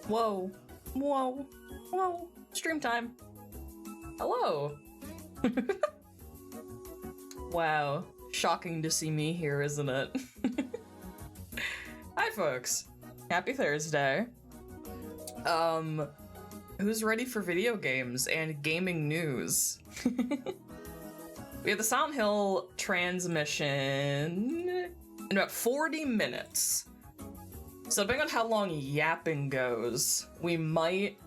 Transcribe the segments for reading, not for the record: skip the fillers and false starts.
Whoa. Whoa. Whoa. Stream time. Hello. Wow. Shocking to see me here, isn't it? Hi, folks. Happy Thursday. Who's ready for video games and gaming news? We have the Silent Hill transmission in about 40 minutes. So depending on how long yapping goes, we might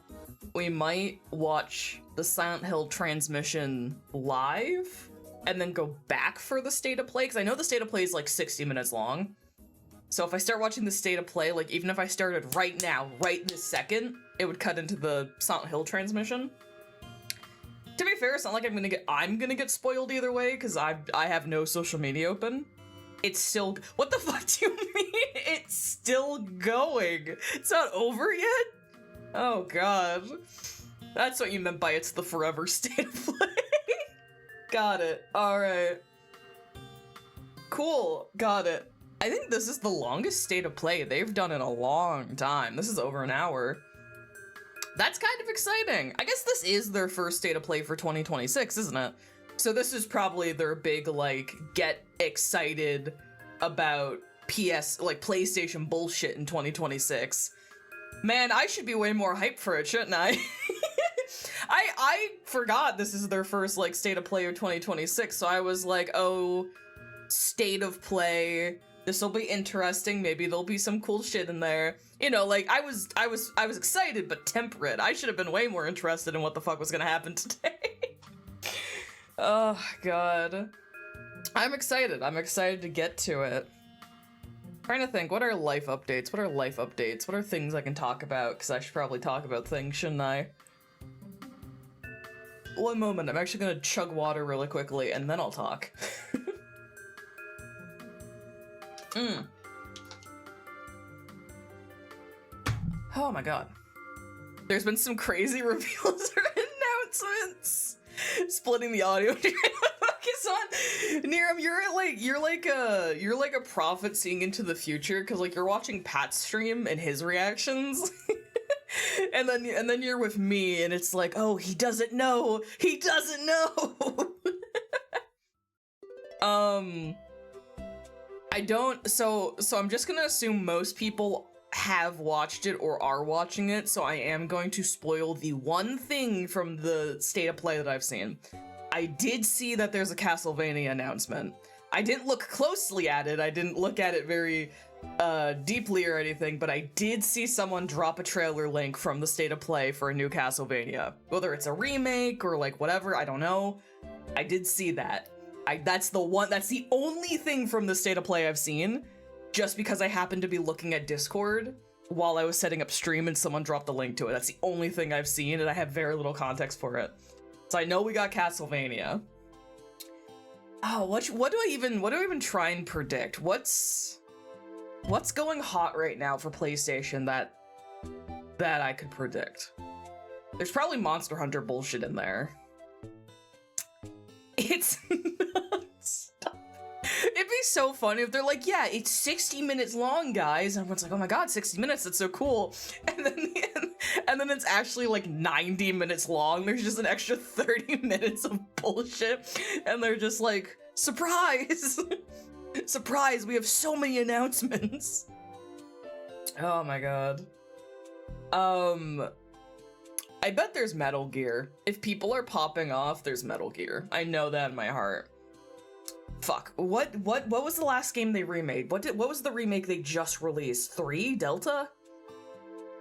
watch the Silent Hill transmission live and then go back for the state of play, because I know the state of play is like 60 minutes long. So if I start watching the state of play, like even if I started right now, right this second, it would cut into the Silent Hill transmission. To be fair, it's not like I'm gonna get spoiled either way, because I have no social media open. It's still, what the fuck do you mean? It's still going. It's not over yet? Oh god. That's what you meant by it's the forever state of play. Got it. Alright. Cool. Got it. I think this is the longest state of play they've done in a long time. This is over an hour. That's kind of exciting. I guess this is their first state of play for 2026, isn't it? So this is probably their big, like, get excited about PlayStation bullshit in 2026. Man, I should be way more hyped for it, shouldn't I? I forgot this is their first, like, state of play of 2026, so I was like, oh, state of play, this will be interesting, maybe there'll be some cool shit in there. You know, like, I was excited, but temperate. I should have been way more interested in what the fuck was gonna happen today. Oh, god. I'm excited to get to it. Trying to think, what are life updates? What are things I can talk about? Because I should probably talk about things, shouldn't I? One moment, I'm actually gonna chug water really quickly, and then I'll talk. Oh my god. There's been some crazy reveals or announcements. Splitting the audio. Focus on Niram, you're like a prophet seeing into the future, because like you're watching Pat's stream and his reactions. and then you're with me and it's like, oh, he doesn't know. I don't, so I'm just gonna assume most people have watched it or are watching it, so I am going to spoil the one thing from the state of play that I've seen. I did see that there's a Castlevania announcement. I didn't look closely at it, I didn't look at it very deeply or anything, but I did see someone drop a trailer link from the state of play for a new Castlevania. Whether it's a remake or like whatever, I don't know. I did see that. That's the only thing from the state of play I've seen, just because I happened to be looking at Discord while I was setting up stream and someone dropped the link to it. That's the only thing I've seen, and I have very little context for it. So I know we got Castlevania. Oh, what do I even try and predict? What's going hot right now for PlayStation that I could predict? There's probably Monster Hunter bullshit in there. It's nuts. It'd be so funny if they're like, yeah, it's 60 minutes long, guys. And everyone's like, oh my god, 60 minutes, that's so cool. And then it's actually like 90 minutes long. There's just an extra 30 minutes of bullshit. And they're just like, surprise! Surprise, we have so many announcements. Oh my god. I bet there's Metal Gear. If people are popping off, there's Metal Gear. I know that in my heart. Fuck. What was the last game they remade? What was the remake they just released? 3? Delta?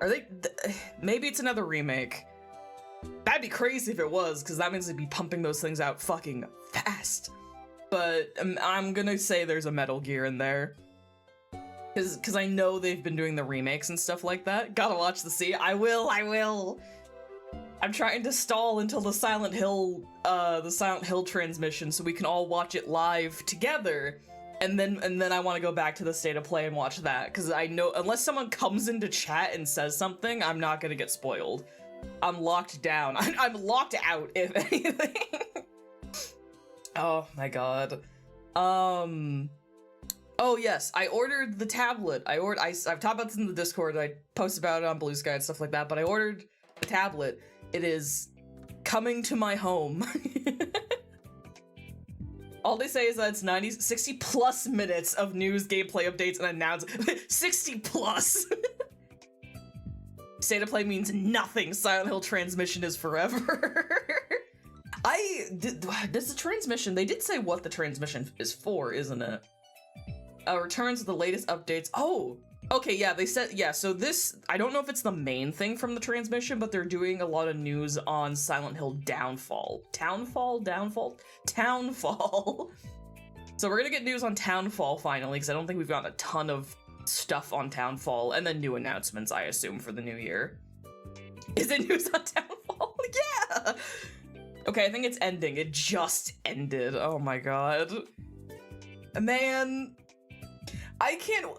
Are they... maybe it's another remake. That'd be crazy if it was, because that means they'd be pumping those things out fucking fast. But I'm gonna say there's a Metal Gear in there. Because I know they've been doing the remakes and stuff like that. Gotta watch the sea. I will! I'm trying to stall until the Silent Hill transmission so we can all watch it live together, and then I want to go back to the state of play and watch that, because I know unless someone comes into chat and says something, I'm not gonna get spoiled. I'm locked down. I'm locked out, if anything. Oh my god. Oh yes, I ordered the tablet. I've talked about this in the Discord. I post about it on Blue Sky and stuff like that. But I ordered the tablet. It is coming to my home. All they say is that it's 60 plus minutes of news, gameplay updates, and announcements. 60 plus. State of play means nothing. Silent Hill transmission is forever. Does the transmission? They did say what the transmission is for, isn't it? Returns with the latest updates. Oh, okay, yeah, they said, yeah, so this, I don't know if it's the main thing from the transmission, but they're doing a lot of news on Silent Hill Downfall. Townfall? So we're gonna get news on Townfall finally, because I don't think we've gotten a ton of stuff on Townfall, and then new announcements, I assume, for the new year. Is it news on Townfall? Yeah! Okay, I think it's ending. It just ended. Oh my god. Man, I can't.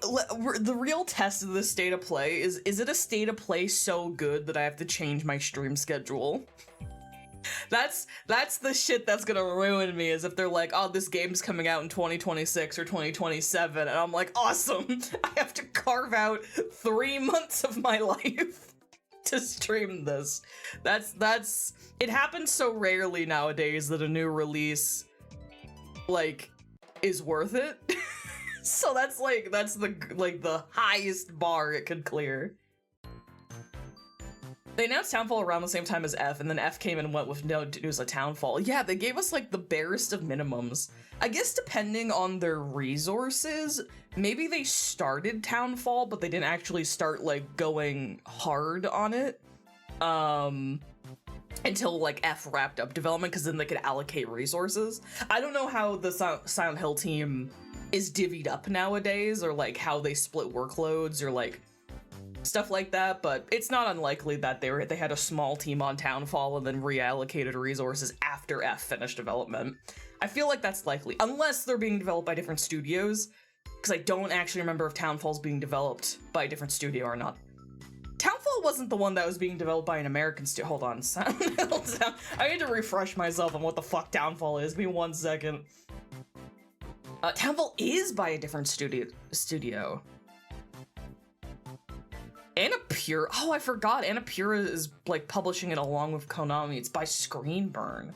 The real test of this state of play is it a state of play so good that I have to change my stream schedule? That's the shit that's gonna ruin me, is if they're like, oh, this game's coming out in 2026 or 2027, and I'm like, awesome! I have to carve out 3 months of my life to stream this. That's it happens so rarely nowadays that a new release, like, is worth it. So that's the highest bar it could clear. They announced Townfall around the same time as F, and then F came and went with no news of Townfall. Yeah, they gave us like the barest of minimums. I guess depending on their resources, maybe they started Townfall, but they didn't actually start like going hard on it. Until like F wrapped up development, because then they could allocate resources. I don't know how the Silent Hill team is divvied up nowadays, or like how they split workloads, or like stuff like that, but it's not unlikely that they had a small team on Townfall and then reallocated resources after F finished development. I feel like that's likely, unless they're being developed by different studios, because I don't actually remember if Townfall's being developed by a different studio or not. Townfall wasn't the one that was being developed by an American studio. Hold on, I need to refresh myself on what the fuck Townfall is. Give me 1 second. Townfall is by a different studio. Annapurna. Oh, I forgot. Annapurna is like publishing it along with Konami. It's by Screenburn.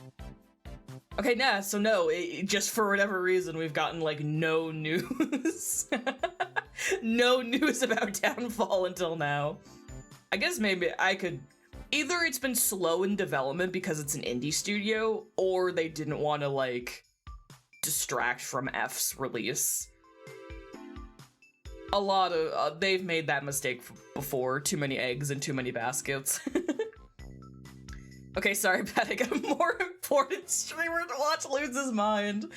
Okay, nah, so no, just for whatever reason, we've gotten like no news. No news about Townfall until now. I guess maybe I could, either it's been slow in development because it's an indie studio, or they didn't want to like distract from F's release. A lot of, they've made that mistake before. Too many eggs in too many baskets. Okay, sorry, Pat, I got a more important streamer to watch lose his mind.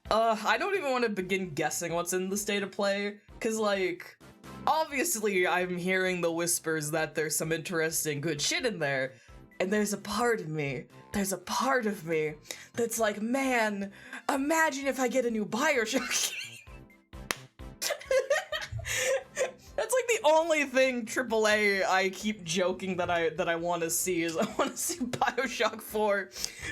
I don't even want to begin guessing what's in the state of play, because, like, obviously I'm hearing the whispers that there's some interesting good shit in there, and there's a part of me that's like, man, imagine if I get a new Bioshock game. That's like the only thing AAA I keep joking that I want to see is I want to see Bioshock 4.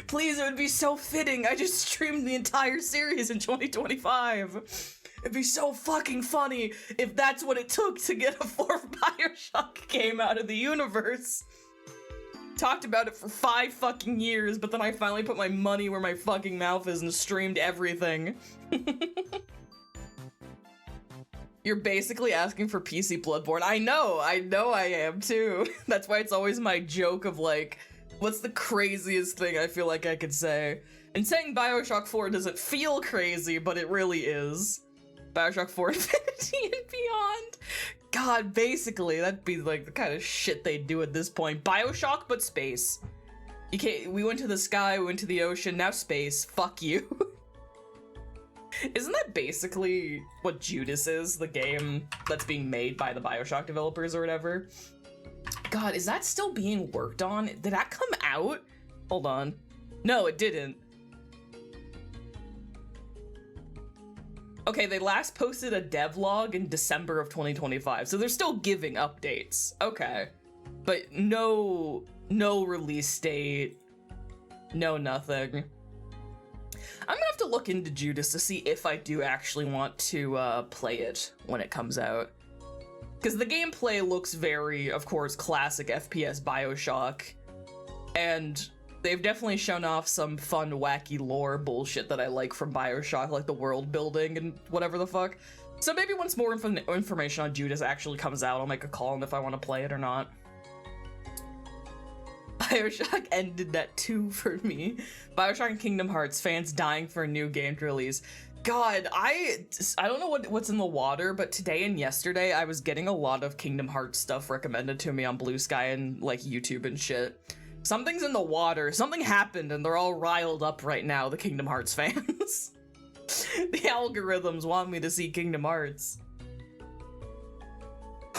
Please, it would be so fitting. I just streamed the entire series in 2025. It'd be so fucking funny if that's what it took to get a 4th Bioshock game out of the universe. Talked about it for 5 fucking years, but then I finally put my money where my fucking mouth is and streamed everything. You're basically asking for PC Bloodborne. I know I am too. That's why it's always my joke of like, what's the craziest thing I feel like I could say? And saying Bioshock 4 doesn't feel crazy, but it really is. Bioshock 4 Infinity and Beyond. God, basically, that'd be like the kind of shit they do at this point. Bioshock, but space. You can't, we went to the sky, we went to the ocean, now space. Fuck you. Isn't that basically what Judas is, the game that's being made by the Bioshock developers or whatever? God, is that still being worked on? Did that come out? Hold on. No, it didn't. Okay, they last posted a devlog in December of 2025, so they're still giving updates. Okay. But no release date, no nothing. I'm gonna have to look into Judas to see if I do actually want to play it when it comes out. Because the gameplay looks very, of course, classic FPS BioShock. And they've definitely shown off some fun, wacky lore bullshit that I like from BioShock, like the world building and whatever the fuck. So maybe once more information on Judas actually comes out, I'll make a call on if I want to play it or not. BioShock ended that too for me. BioShock and Kingdom Hearts, fans dying for a new game to release. God, I don't know what's in the water, but today and yesterday I was getting a lot of Kingdom Hearts stuff recommended to me on Blue Sky and like YouTube and shit. Something's in the water. Something happened and they're all riled up right now, the Kingdom Hearts fans. The algorithms want me to see Kingdom Hearts.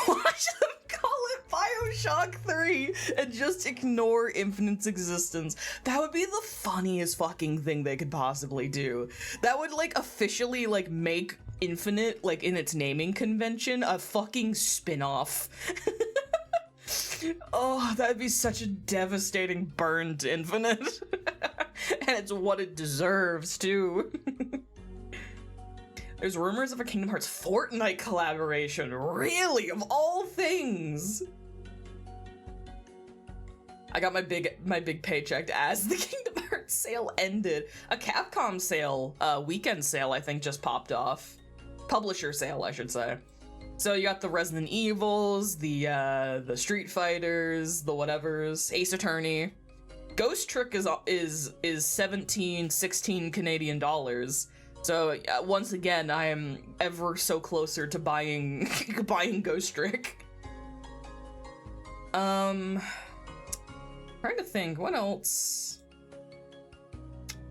Watch them call it BioShock 3 and just ignore Infinite's existence. That would be the funniest fucking thing they could possibly do. That would like officially like make Infinite, like in its naming convention, a fucking spin-off. Oh, that'd be such a devastating burn to Infinite. And it's what it deserves, too. There's rumors of a Kingdom Hearts Fortnite collaboration. Really? Of all things? I got my big paycheck as the Kingdom Hearts sale ended. A Capcom sale, weekend sale, I think, just popped off. Publisher sale, I should say. So you got the Resident Evils, the Street Fighters, the whatevers, Ace Attorney. Ghost Trick is 16 Canadian dollars. So once again, I am ever so closer to buying buying Ghost Trick. Trying to think, what else?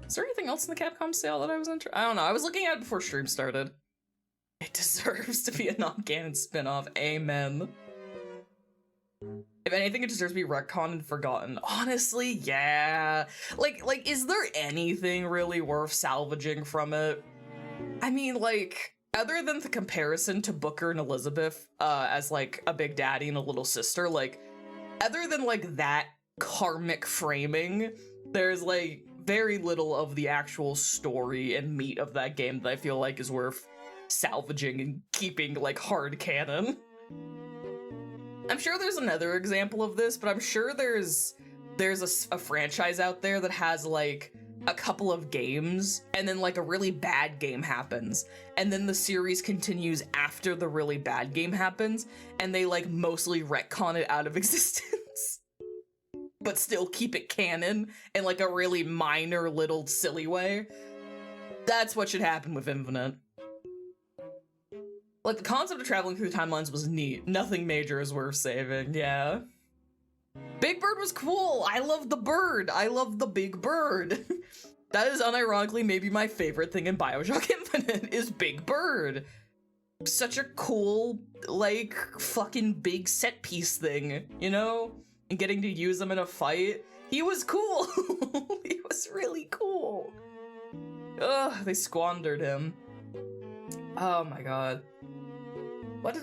Is there anything else in the Capcom sale that I was interested? I don't know. I was looking at it before stream started. It deserves to be a non-canon spin-off. Amen. If anything, it deserves to be retconned and forgotten. Honestly, yeah. Like, is there anything really worth salvaging from it? I mean, like, other than the comparison to Booker and Elizabeth, as, like, a big daddy and a little sister, like, other than, like, that karmic framing, there's, like, very little of the actual story and meat of that game that I feel like is worth salvaging and keeping like hard canon. I'm sure there's another example of this, but I'm sure there's a franchise out there that has like a couple of games and then like a really bad game happens and then the series continues after the really bad game happens and they like mostly retcon it out of existence but still keep it canon in like a really minor little silly way. That's what should happen with Infinite. Like, the concept of traveling through timelines was neat. Nothing major is worth saving, yeah. Big Bird was cool! I love the bird! I love the big bird! That is unironically maybe my favorite thing in BioShock Infinite, is Big Bird! Such a cool, like, fucking big set piece thing, you know? And getting to use him in a fight. He was cool! He was really cool! Ugh, they squandered him. Oh my god. What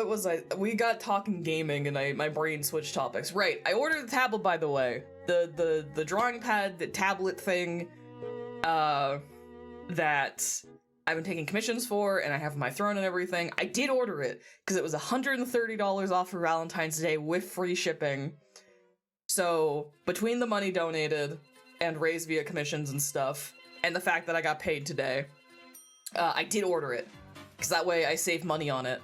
was I? We got talking gaming and my brain switched topics. Right, I ordered the tablet, by the way. The drawing pad, the tablet thing, that I've been taking commissions for and I have my throne and everything. I did order it because it was $130 off for Valentine's Day with free shipping. So between the money donated and raised via commissions and stuff, and the fact that I got paid today, I did order it. Because that way I save money on it.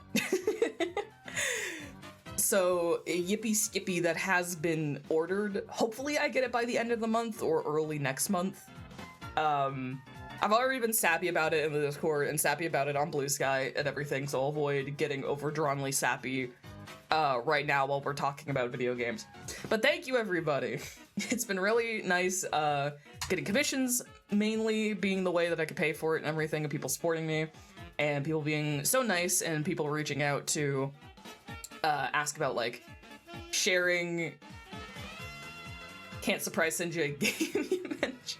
So, yippee skippy, that has been ordered. Hopefully I get it by the end of the month or early next month. I've already been sappy about it in the Discord and sappy about it on Blue Sky and everything, so I'll avoid getting overdrawnly sappy right now while we're talking about video games. But thank you, everybody. It's been really nice getting commissions, mainly being the way that I could pay for it and everything, and people supporting me. And people being so nice and people reaching out to ask about, like, sharing. Can't surprise Sinji a game you mentioned.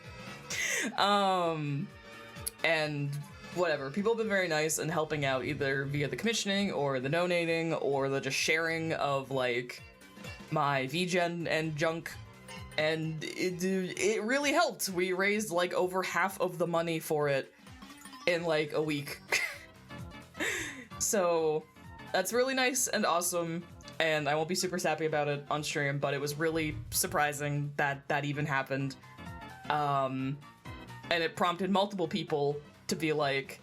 And whatever. People have been very nice and helping out either via the commissioning or the donating or the just sharing of, like, my VGen and junk and it really helped. We raised like over half of the money for it in like a week. So that's really nice and awesome, and I won't be super sappy about it on stream, but it was really surprising that that even happened. And it prompted multiple people to be like,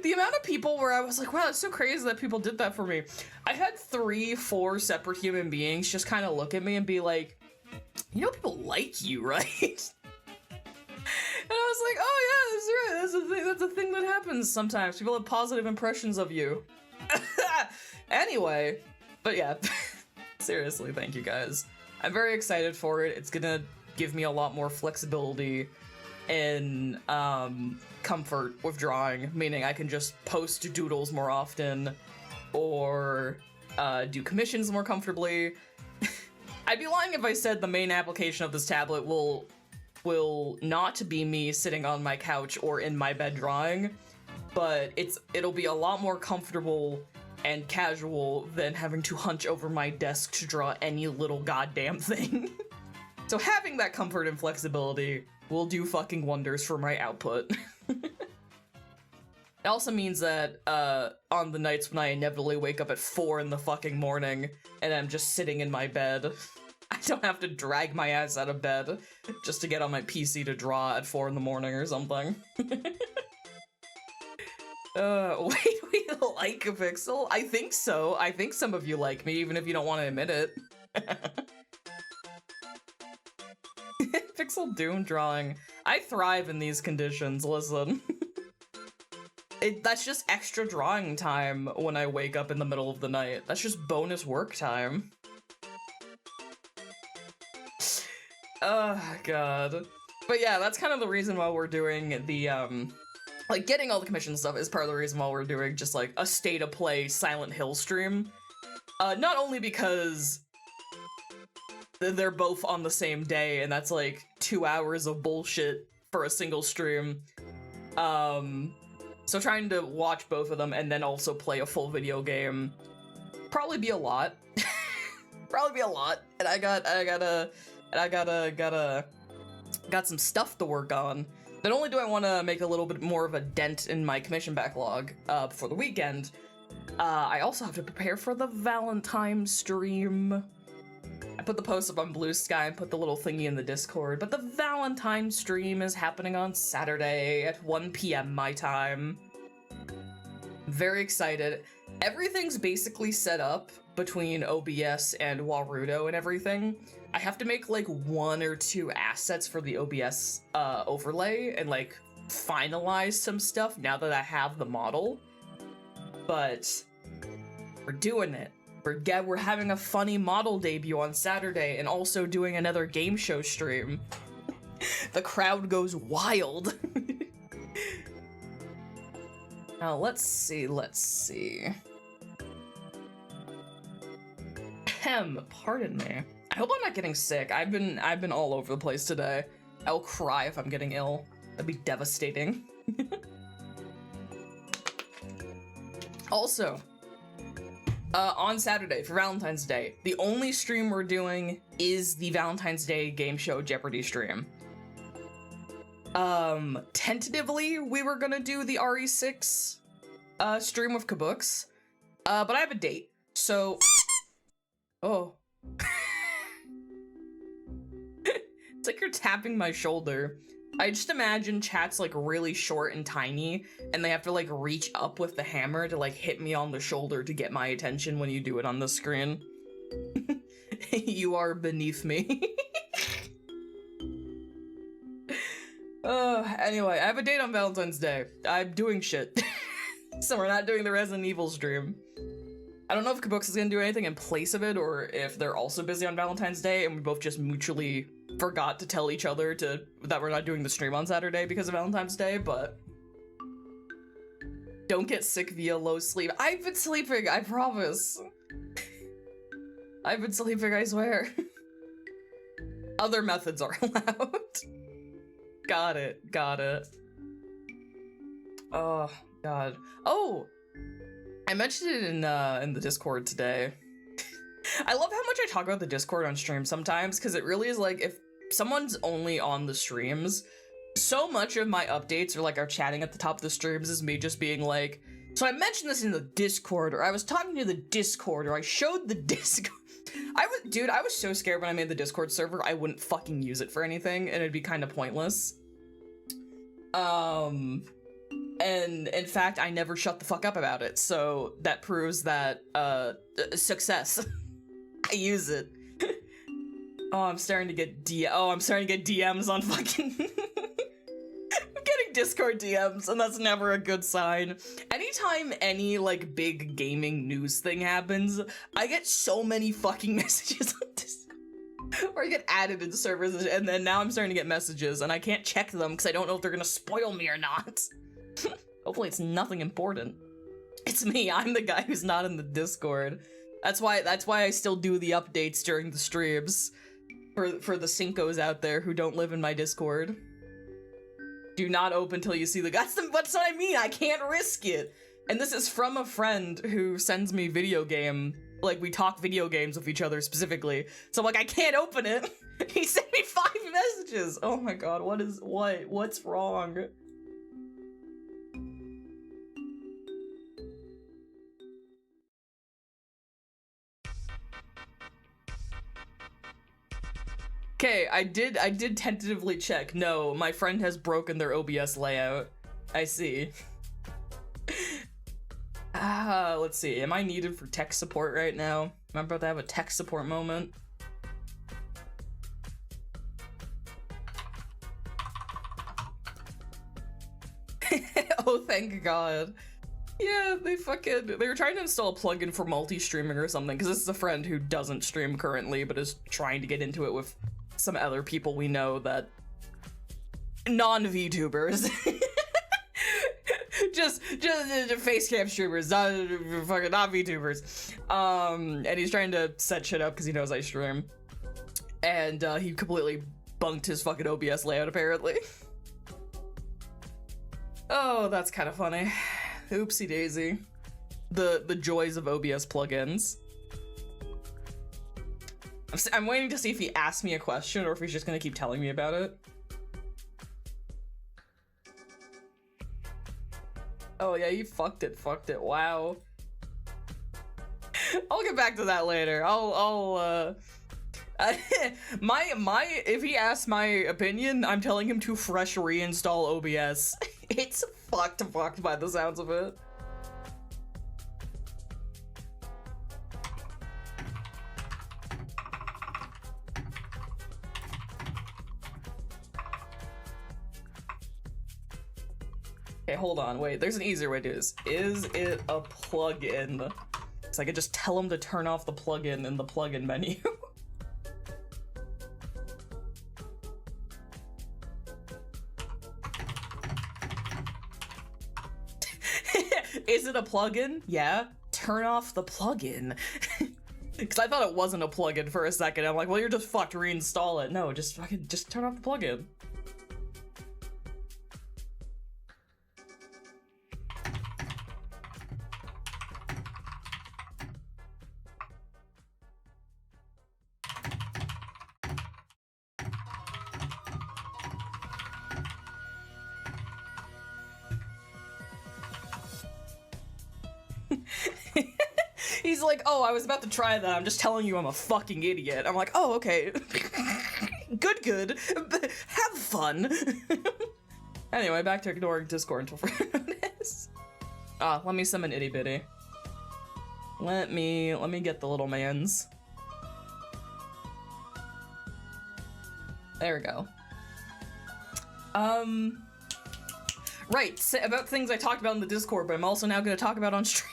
the amount of people where I was like, wow, it's so crazy that people did that for me. I had 3-4 separate human beings just kind of look at me and be like, you know, people like you, right? And I was like, oh yeah, that's right. That's a thing. That's a thing that happens sometimes. People have positive impressions of you. Anyway, but yeah, seriously, thank you guys. I'm very excited for it. It's gonna give me a lot more flexibility and comfort with drawing, meaning I can just post doodles more often or do commissions more comfortably. I'd be lying if I said the main application of this tablet will not be me sitting on my couch or in my bed drawing, but it'll be a lot more comfortable and casual than having to hunch over my desk to draw any little goddamn thing. So having that comfort and flexibility will do fucking wonders for my output. It also means that on the nights when I inevitably wake up at 4 in the fucking morning and I'm just sitting in my bed, I don't have to drag my ass out of bed just to get on my PC to draw at 4 in the morning or something. Wait, we like a Pixel? I think so. I think some of you like me, even if you don't want to admit it. Pixel Doom drawing. I thrive in these conditions, listen. That's just extra drawing time when I wake up in the middle of the night. That's just bonus work time. Oh, God. But yeah, that's kind of the reason why we're doing the, like, getting all the commission stuff is part of the reason why we're doing just, like, a State of Play Silent Hill stream. Not only because they're both on the same day, and that's, like, 2 hours of bullshit for a single stream. So trying to watch both of them and then also play a full video game probably be a lot. Probably be a lot. And I got some stuff to work on. Not only do I want to make a little bit more of a dent in my commission backlog for the weekend, I also have to prepare for the Valentine stream. I put the post up on Blue Sky and put the little thingy in the Discord, but the Valentine stream is happening on Saturday at 1 p.m. my time. Very excited. Everything's basically set up between OBS and Warudo and everything. I have to make like 1 or 2 assets for the OBS overlay and like finalize some stuff now that I have the model. But we're doing it. We're having a funny model debut on Saturday and also doing another game show stream. The crowd goes wild. Now let's see. Pardon me. I hope I'm not getting sick. I've been all over the place today. I'll cry if I'm getting ill. That'd be devastating. Also, on Saturday for Valentine's Day, the only stream we're doing is the Valentine's Day game show Jeopardy stream. Tentatively, we were gonna do the RE6 stream with Kabooks, but I have a date, so... Oh. It's like you're tapping my shoulder. I just imagine chat's like really short and tiny, and they have to like reach up with the hammer to like hit me on the shoulder to get my attention when you do it on the screen. You are beneath me. Anyway, I have a date on Valentine's Day. I'm doing shit. So we're not doing the Resident Evil stream. I don't know if Kabooks is gonna do anything in place of it, or if they're also busy on Valentine's Day and we both just mutually forgot to tell each other that we're not doing the stream on Saturday because of Valentine's Day, but... Don't get sick via low sleep. I've been sleeping, I promise. I've been sleeping, I swear. Other methods are allowed. Got it. Oh, God. Oh! I mentioned it in the Discord today. I love how much I talk about the Discord on stream sometimes, because it really is like, if someone's only on the streams, so much of my updates or like our chatting at the top of the streams is me just being like, so I mentioned this in the Discord, or I was talking to the Discord, or I showed the Discord. I was so scared when I made the Discord server, I wouldn't fucking use it for anything, and it'd be kind of pointless. And in fact, I never shut the fuck up about it, so that proves that, success. I use it. Oh, I'm starting to get DMs on fucking... I'm getting Discord DMs, and that's never a good sign. Anytime any, like, big gaming news thing happens, I get so many fucking messages on Discord. Or I get added into servers, and then now I'm starting to get messages, and I can't check them because I don't know if they're gonna spoil me or not. Hopefully it's nothing important. It's me, I'm the guy who's not in the Discord. That's why I still do the updates during the streams. For the Cincos out there who don't live in my Discord. Do not open till you see the guys. That's what I mean, I can't risk it. And this is from a friend who sends me video game, like we talk video games with each other specifically. So I'm like, I can't open it. He sent me 5 messages. Oh my god, what's wrong? Okay, I did tentatively check. No, my friend has broken their OBS layout. I see. Let's see. Am I needed for tech support right now? I'm about to have a tech support moment. Oh, thank God. Yeah, they were trying to install a plugin for multi-streaming or something, because this is a friend who doesn't stream currently, but is trying to get into it with some other people we know that... non-VTubers. just facecam streamers, not VTubers. And he's trying to set shit up because he knows I stream. And he completely bunked his fucking OBS layout, apparently. Oh, that's kind of funny. Oopsie daisy. The joys of OBS plugins. I'm waiting to see if he asks me a question or if he's just gonna keep telling me about it. Oh yeah, you fucked it, wow. I'll get back to that later. If he asks my opinion, I'm telling him to fresh reinstall OBS. It's fucked by the sounds of it. Okay, hold on, wait, there's an easier way to do this. Is it a plugin? So I could just tell him to turn off the plugin in the plugin menu. Is it a plugin? Yeah. Turn off the plugin. Because I thought it wasn't a plugin for a second. I'm like, well, you're just fucked, reinstall it. No, just turn off the plugin. He's like, oh, I was about to try that. I'm just telling you I'm a fucking idiot. I'm like, oh, okay. Good. Have fun. Anyway, back to ignoring Discord until further notice. Let me summon Itty Bitty. Let me get the little mans. There we go. Right, about things I talked about in the Discord, but I'm also now gonna talk about on stream.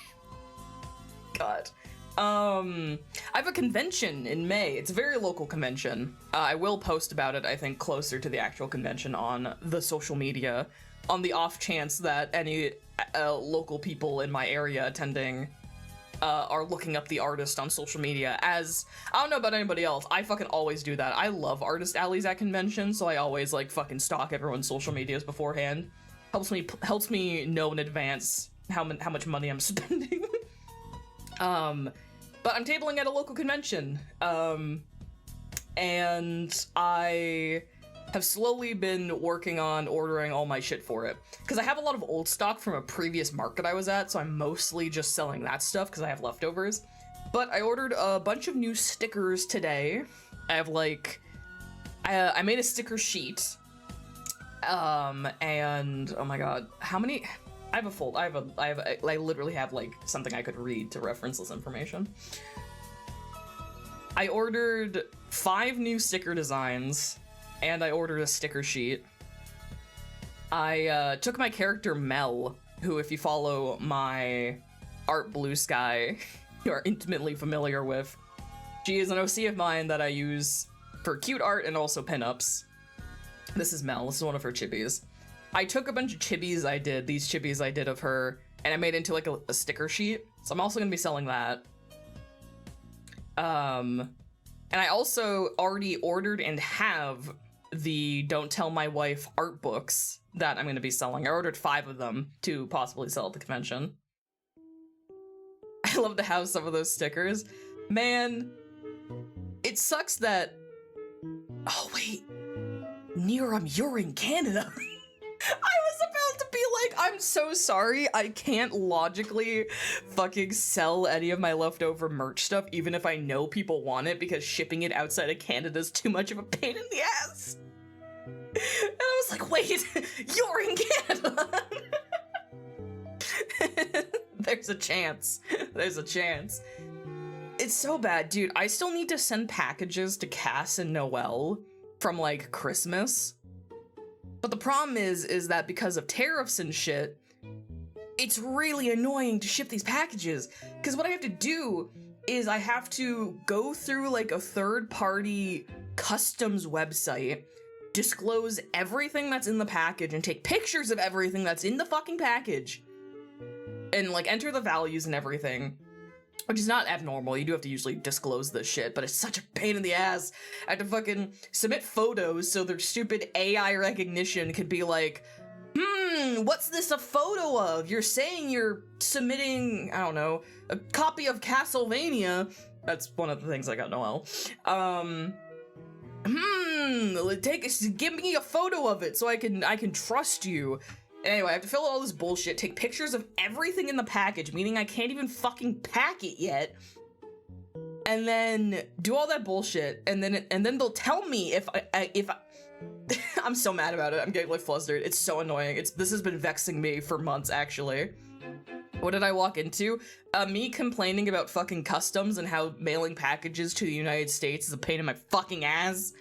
God. I have a convention in May. It's a very local convention. I will post about it, I think, closer to the actual convention on the social media, on the off chance that any local people in my area attending are looking up the artist on social media. As, I don't know about anybody else, I fucking always do that. I love artist alleys at conventions, so I always, like, fucking stalk everyone's social medias beforehand. Helps me know in advance how much money I'm spending. But I'm tabling at a local convention, and I have slowly been working on ordering all my shit for it. Because I have a lot of old stock from a previous market I was at, so I'm mostly just selling that stuff because I have leftovers. But I ordered a bunch of new stickers today. I have like, I made a sticker sheet. And oh my god, how many? I literally have like something I could read to reference this information. I ordered 5 new sticker designs, and I ordered a sticker sheet. I took my character Mel, who, if you follow my Art Blue Sky, you are intimately familiar with. She is an OC of mine that I use for cute art and also pinups. This is Mel. This is one of her chibis. I took a bunch of chibis I did, these chibis I did of her, and I made it into like a sticker sheet. So I'm also gonna be selling that. And I also already ordered and have the Don't Tell My Wife art books that I'm gonna be selling. I ordered 5 of them to possibly sell at the convention. I love to have some of those stickers. Man, it sucks that... Oh wait, Niram, you're in Canada. I was about to be like, I'm so sorry, I can't logically fucking sell any of my leftover merch stuff, even if I know people want it, because shipping it outside of Canada is too much of a pain in the ass. And I was like, wait, you're in Canada. There's a chance. There's a chance. It's so bad, dude. I still need to send packages to Cass and Noelle from like Christmas. But the problem is that because of tariffs and shit, it's really annoying to ship these packages. Because what I have to do is I have to go through like a third-party customs website, disclose everything that's in the package, and take pictures of everything that's in the fucking package, and like enter the values and everything. Which is not abnormal, you do have to usually disclose this shit, but it's such a pain in the ass. I have to fucking submit photos so their stupid AI recognition could be like, what's this a photo of? You're saying you're submitting, I don't know, a copy of Castlevania. That's one of the things I got Noelle. Give me a photo of it so I can trust you. Anyway, I have to fill out all this bullshit, take pictures of everything in the package, meaning I can't even fucking pack it yet, and then do all that bullshit, and then they'll tell me if I I'm so mad about it. I'm getting like flustered. It's so annoying. This has been vexing me for months, actually. What did I walk into? Me complaining about fucking customs and how mailing packages to the United States is a pain in my fucking ass.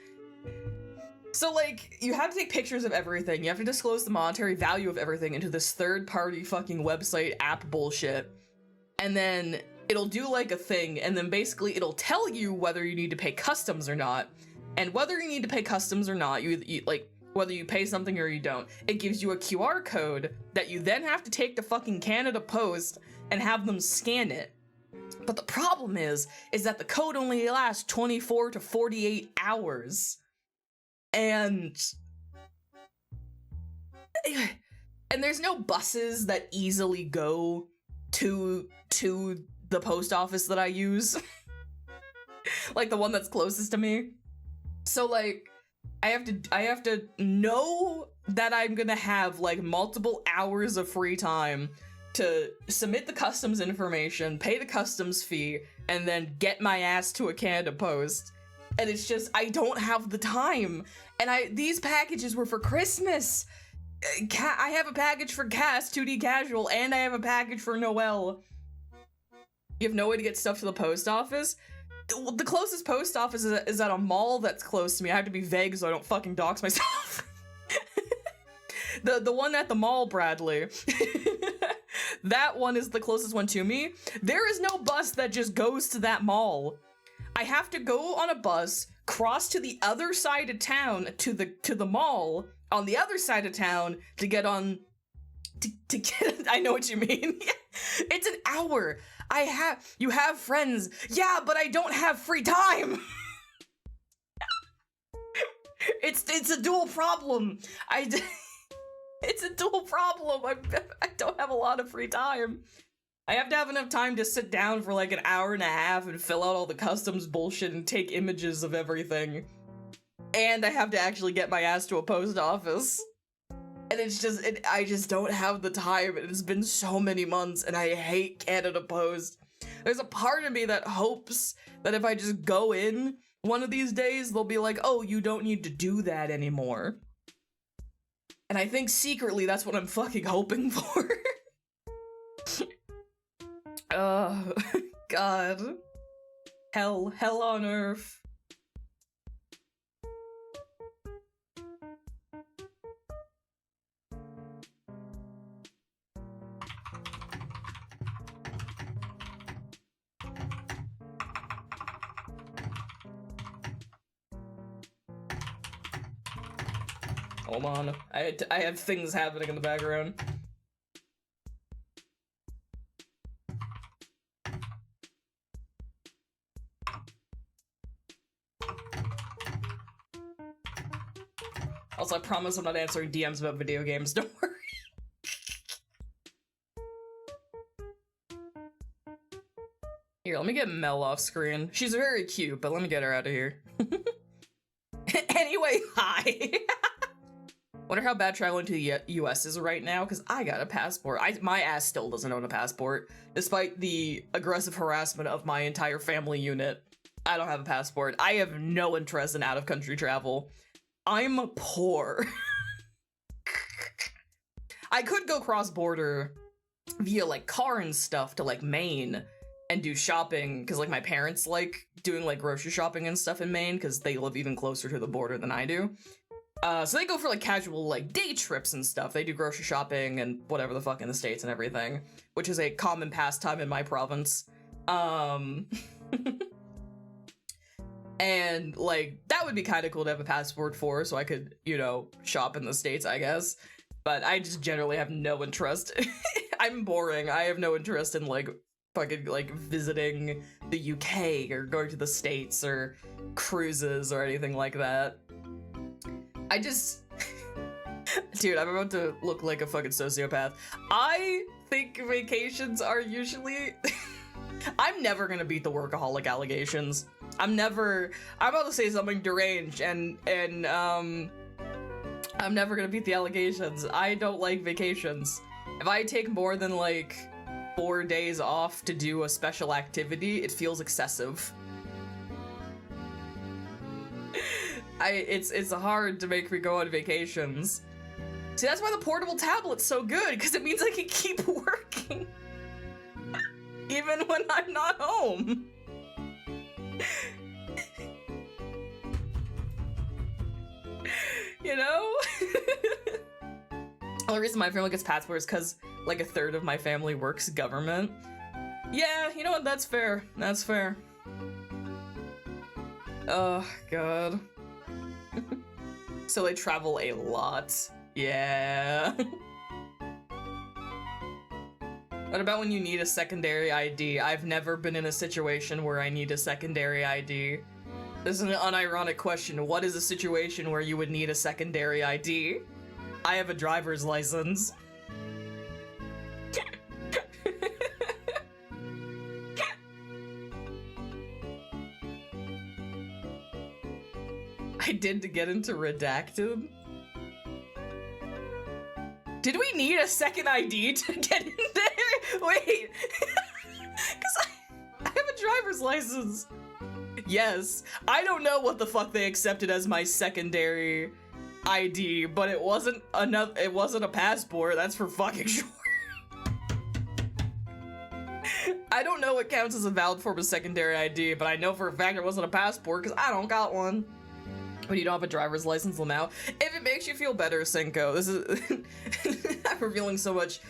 So, like, you have to take pictures of everything, you have to disclose the monetary value of everything into this third-party fucking website app bullshit, and then it'll do, like, a thing, and then basically it'll tell you whether you need to pay customs or not, and whether you need to pay customs or not, like, whether you pay something or you don't, it gives you a QR code that you then have to take to fucking Canada Post and have them scan it. But the problem is that the code only lasts 24 to 48 hours. And there's no buses that easily go to the post office that I use. Like the one that's closest to me. So like I have to know that I'm gonna have like multiple hours of free time to submit the customs information, pay the customs fee, and then get my ass to a Canada Post. And it's just, I don't have the time. And these packages were for Christmas. I have a package for Cass, 2D Casual, and I have a package for Noelle. You have no way to get stuff to the post office? The closest post office is at a mall that's close to me. I have to be vague so I don't fucking dox myself. The one at the mall, Bradley. That one is the closest one to me. There is no bus that just goes to that mall. I have to go on a bus, cross to the other side of town to the mall on the other side of town to get on to get I know what you mean. It's an hour. You have friends. Yeah, but I don't have free time. It's a dual problem. It's a dual problem. I don't have a lot of free time. I have to have enough time to sit down for like an hour and a half and fill out all the customs bullshit and take images of everything. And I have to actually get my ass to a post office. And it's just, I just don't have the time. It's been so many months and I hate Canada Post. There's a part of me that hopes that if I just go in one of these days, they'll be like, oh, you don't need to do that anymore. And I think secretly that's what I'm fucking hoping for. God. Hell on earth. Hold on, I have things happening in the background. Also, I promise I'm not answering DMs about video games, don't worry. Here, let me get Mel off screen. She's very cute, but let me get her out of here. Anyway, hi! Wonder how bad traveling to the US is right now, because I got a passport. My ass still doesn't own a passport, despite the aggressive harassment of my entire family unit. I don't have a passport. I have no interest in out-of-country travel. I'm poor. I could go cross-border via, like, car and stuff to, like, Maine and do shopping, because, like, my parents like doing, like, grocery shopping and stuff in Maine, because they live even closer to the border than I do. So they go for, like, casual, like, day trips and stuff. They do grocery shopping and whatever the fuck in the States and everything, which is a common pastime in my province. And, like, that would be kind of cool to have a passport for, so I could, you know, shop in the States, I guess. But I just generally have no interest. I'm boring. I have no interest in, like, fucking, like, visiting the UK or going to the States or cruises or anything like that. I just... Dude, I'm about to look like a fucking sociopath. I think vacations are usually... I'm never gonna beat the workaholic allegations. I'm about to say something deranged, and I'm never gonna beat the allegations. I don't like vacations. If I take more than, like, 4 days off to do a special activity, it feels excessive. It's hard to make me go on vacations. See, that's why the portable tablet's so good, because it means I can keep working. Even when I'm not home. You know? The only reason my family gets passports is because, like, a third of my family works government. Yeah, you know what? That's fair. That's fair. Oh, God. So they travel a lot. Yeah. What about when you need a secondary ID? I've never been in a situation where I need a secondary ID. This is an unironic question. What is a situation where you would need a secondary ID? I have a driver's license. I did to get into Redacted. Did we need a second ID to get in there? Wait. Because I have a driver's license. Yes. I don't know what the fuck they accepted as my secondary ID, but it wasn't a passport, that's for fucking sure. I don't know what counts as a valid form of secondary ID, but I know for a fact it wasn't a passport because I don't got one. When you don't have a driver's license now. If it makes you feel better, Cinco, this is... I'm revealing so much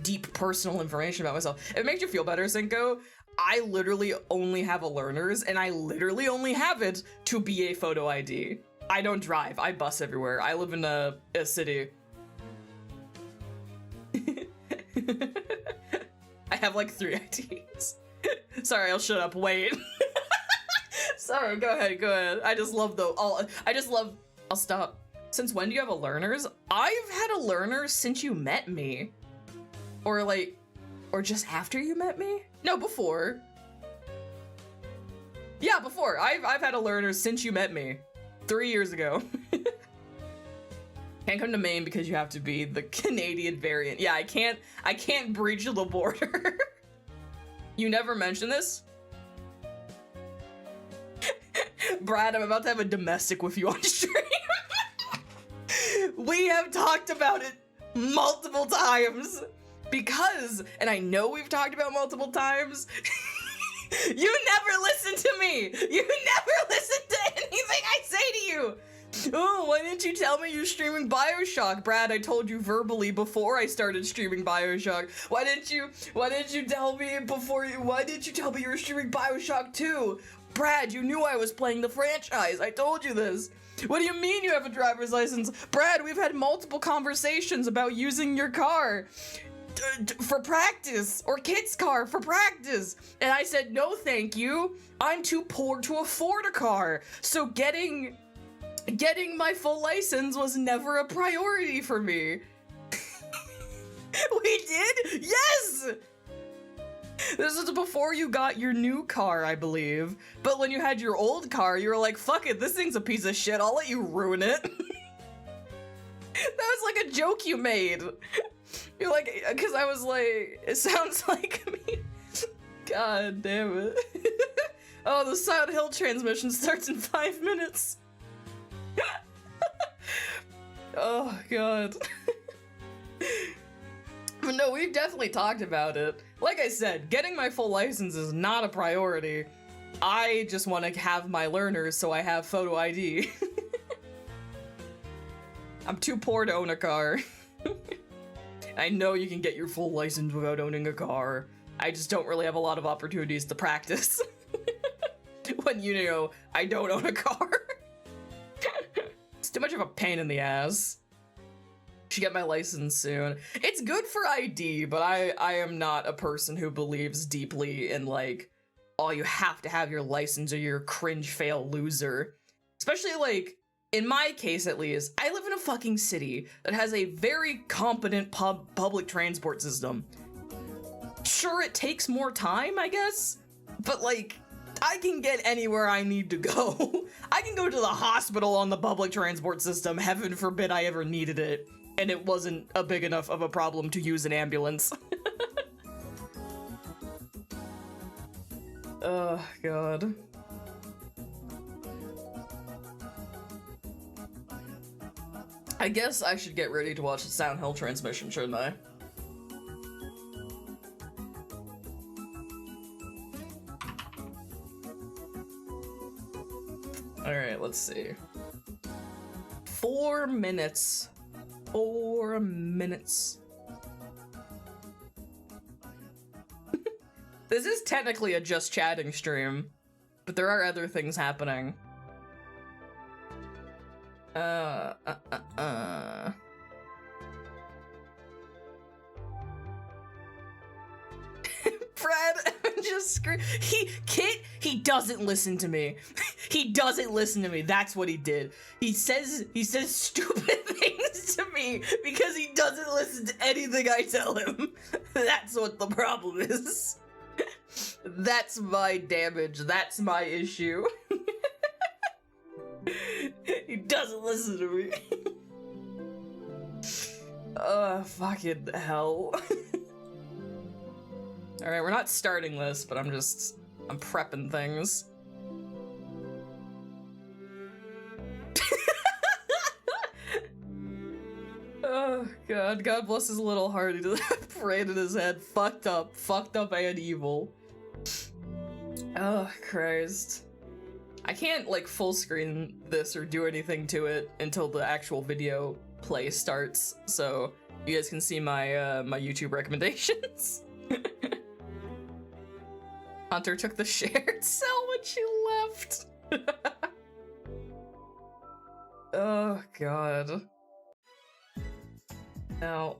deep personal information about myself. If it makes you feel better, Cinco, I literally only have a learner's, and I literally only have it to be a photo ID. I don't drive, I bus everywhere. I live in a city. I have like 3 IDs. Sorry, I'll shut up, wait. Sorry, go ahead. I just love I'll stop. Since when do you have a learner's? I've had a learner since you met me. Or like, Or just after you met me? No, before. Yeah, before. I've had a learner since you met me. 3 years ago. Can't come to Maine because you have to be the Canadian variant. Yeah, I can't breach the border. You never mentioned this? Brad, I'm about to have a domestic with you on stream. We have talked about it multiple times. Because, and I know we've talked about multiple times, you never listen to me! You never listen to anything I say to you! Oh, why didn't you tell me you're streaming BioShock? Brad, I told you verbally before I started streaming BioShock. Why didn't you tell me why didn't you tell me you were streaming BioShock 2? Brad, you knew I was playing the franchise. I told you this. What do you mean you have a driver's license? Brad, we've had multiple conversations about using your car for practice, or Kit's car for practice. And I said, no, thank you. I'm too poor to afford a car. So getting my full license was never a priority for me. We did? Yes! This is before you got your new car, I believe. But when you had your old car, you were like, fuck it, this thing's a piece of shit. I'll let you ruin it. That was like a joke you made. You're like, because I was like, it sounds like me. God damn it. Oh, the Silent Hill transmission starts in 5 minutes. Oh, God. But no, we've definitely talked about it. Like I said, getting my full license is not a priority. I just want to have my learners so I have photo ID. I'm too poor to own a car. I know you can get your full license without owning a car. I just don't really have a lot of opportunities to practice. When, you know, I don't own a car. It's too much of a pain in the ass. Should get my license soon. It's good for ID, but I am not a person who believes deeply in, like, oh, you have to have your license or you're a cringe fail loser. Especially, like, in my case at least, I live in a fucking city that has a very competent public transport system. Sure, it takes more time, I guess, but, like, I can get anywhere I need to go. I can go to the hospital on the public transport system, heaven forbid I ever needed it, and it wasn't a big enough of a problem to use an ambulance. Oh, God. I guess I should get ready to watch the Silent Hill transmission, shouldn't I? Alright, let's see. 4 minutes. 4 minutes. This is technically a just chatting stream, but there are other things happening. Brad just he doesn't listen to me. He doesn't listen to me. That's what he did. He says stupid things to me because he doesn't listen to anything I tell him. That's what the problem is. That's my damage. That's my issue. He doesn't listen to me. Fucking hell. Alright, we're not starting this, but I'm prepping things. Oh, God. God bless his little heart. He just prayed in his head. Fucked up and evil. Oh, Christ. I can't, like, full screen this or do anything to it until the actual video play starts, so you guys can see my, my YouTube recommendations. Hunter took the shared cell when she left. Oh, God. Now,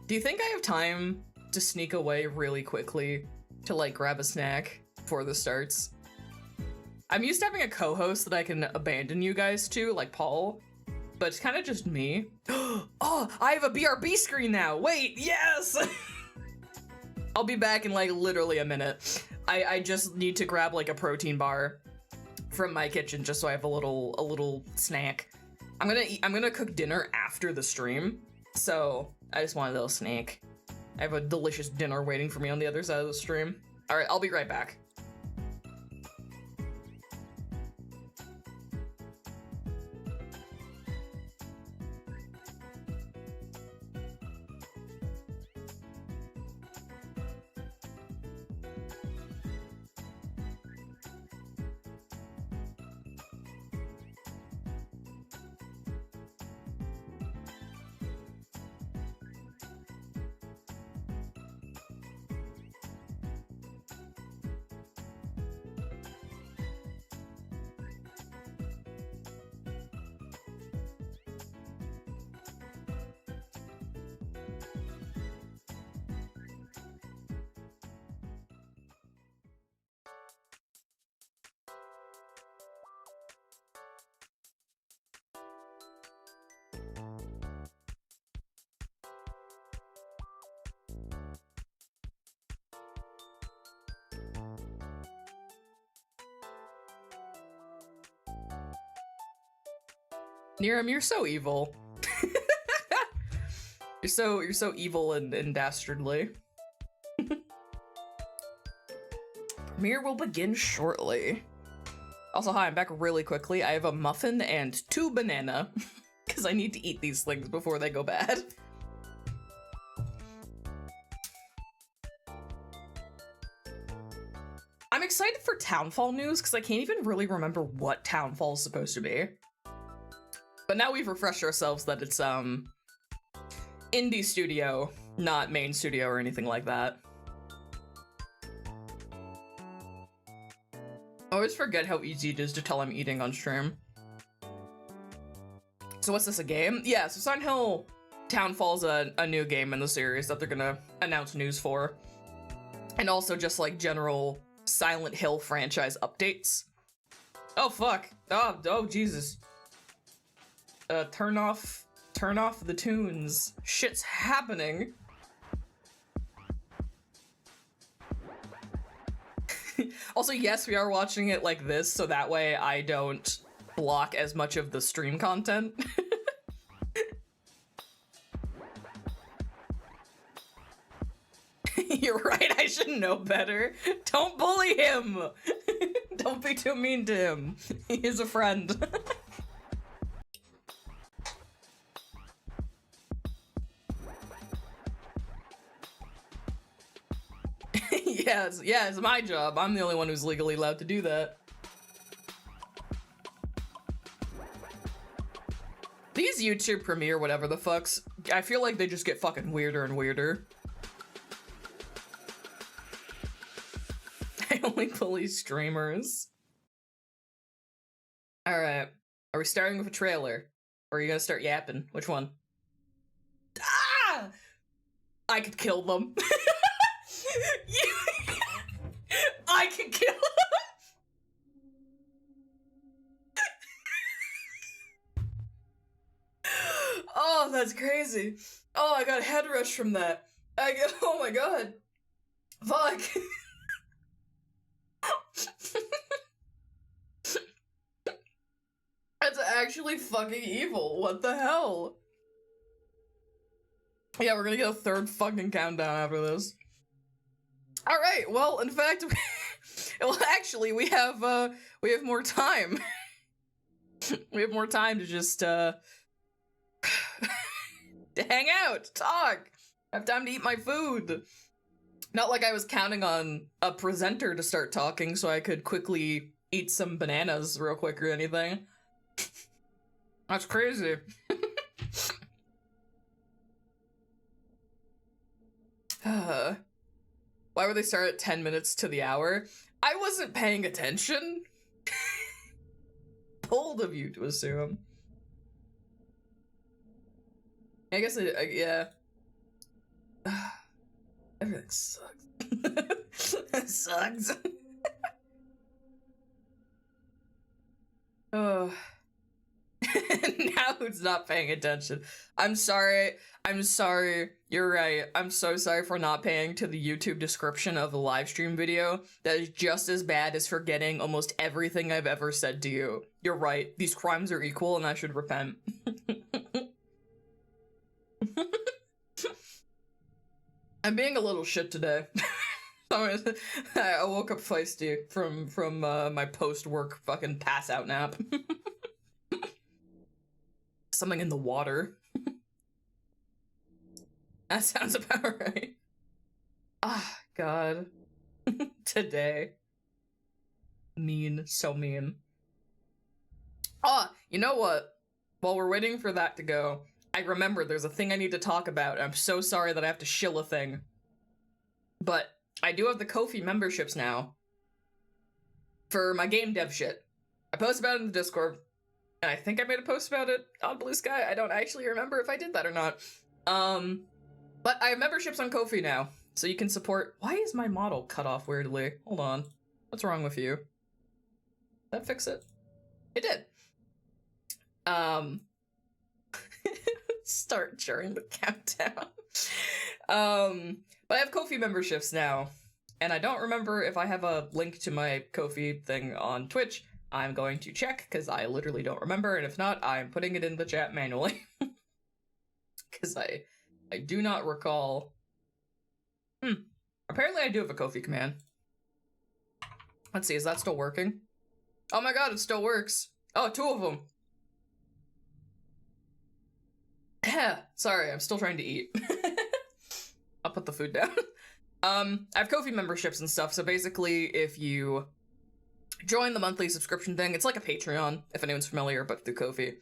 do you think I have time to sneak away really quickly to, like, grab a snack before this starts? I'm used to having a co-host that I can abandon you guys to, like Paul, but it's kind of just me. Oh, I have a BRB screen now! Wait, yes! I'll be back in like literally a minute. I just need to grab like a protein bar from my kitchen just so I have a little snack. I'm gonna cook dinner after the stream, so I just want a little snack. I have a delicious dinner waiting for me on the other side of the stream. All right, I'll be right back. Niram, you're so evil. you're so evil and dastardly. Premiere will begin shortly. Also, hi, I'm back really quickly. I have a muffin and 2 banana because I need to eat these things before they go bad. I'm excited for Townfall news because I can't even really remember what Townfall is supposed to be. But now we've refreshed ourselves that it's indie studio, not main studio or anything like that. I always forget how easy it is to tell I'm eating on stream. So what's this, a game? Yeah, so Silent Hill Townfall's a new game in the series that they're gonna announce news for. And also just like general Silent Hill franchise updates. Oh fuck. Oh Jesus. Turn off the tunes. Shit's happening. Also, yes, we are watching it like this, so that way I don't block as much of the stream content. You're right, I should know better. Don't bully him! Don't be too mean to him. He is a friend. Yeah, it's my job. I'm the only one who's legally allowed to do that. These YouTube Premiere whatever the fucks, I feel like they just get fucking weirder and weirder. I only bully streamers. Alright. Are we starting with a trailer? Or are you gonna start yapping? Which one? Ah! I could kill them. I could kill him. Oh, that's crazy. Oh, I got a head rush from that. Oh my god. Fuck. That's actually fucking evil. What the hell? Yeah, we're gonna get a 3rd fucking countdown after this. Alright, well, in fact, well, actually, we have more time. We have more time to just, to hang out, talk, have time to eat my food. Not like I was counting on a presenter to start talking so I could quickly eat some bananas real quick or anything. That's crazy. Why would they start at 10 minutes to the hour? I wasn't paying attention. Bold of you to assume. I guess yeah. Everything sucks. It sucks. Oh. Now Who's not paying attention? I'm sorry. I'm sorry. You're right. I'm so sorry for not paying to the YouTube description of the live stream video. That is just as bad as forgetting almost everything I've ever said to you. You're right. These crimes are equal and I should repent. I'm being a little shit today. I woke up feisty from my post-work fucking pass-out nap. Something in the water. That sounds about right. Ah, God. Today. Mean. So mean. Ah, you know what? While we're waiting for that to go, I remember there's a thing I need to talk about. I'm so sorry that I have to shill a thing. But I do have the Ko-fi memberships now. For my game dev shit. I post about it in the Discord. And I think I made a post about it on Blue Sky. I don't actually remember if I did that or not. But I have memberships on Ko-fi now. So you can support... Why is my model cut off weirdly? Hold on. What's wrong with you? Did that fix it? It did. Start during the countdown. But I have Ko-fi memberships now. And I don't remember if I have a link to my Ko-fi thing on Twitch. I'm going to check, because I literally don't remember, and if not, I'm putting it in the chat manually. Because I do not recall. Apparently I do have a Ko-fi command. Let's see, is that still working? Oh my god, it still works. Oh, 2 of them. Sorry, I'm still trying to eat. I'll put the food down. I have Ko-fi memberships and stuff, so basically if you join the monthly subscription thing, it's like a Patreon, if anyone's familiar, but through Ko-fi.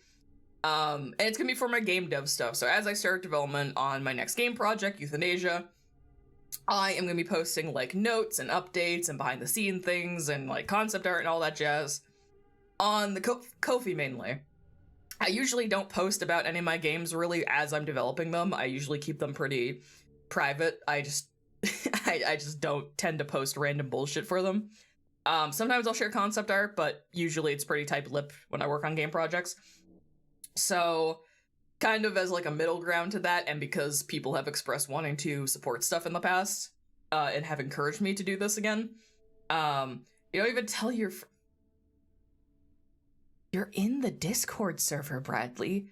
And it's gonna be for my game dev stuff, so as I start development on my next game project, Euthanasia, I am gonna be posting, like, notes and updates and behind-the-scene things and, like, concept art and all that jazz on the Ko-fi mainly. I usually don't post about any of my games, really, as I'm developing them. I usually keep them pretty private. I just don't tend to post random bullshit for them. Sometimes I'll share concept art, but usually it's pretty tight-lipped when I work on game projects. So, kind of as like a middle ground to that, and because people have expressed wanting to support stuff in the past, and have encouraged me to do this again, you don't even tell your You're in the Discord server, Bradley.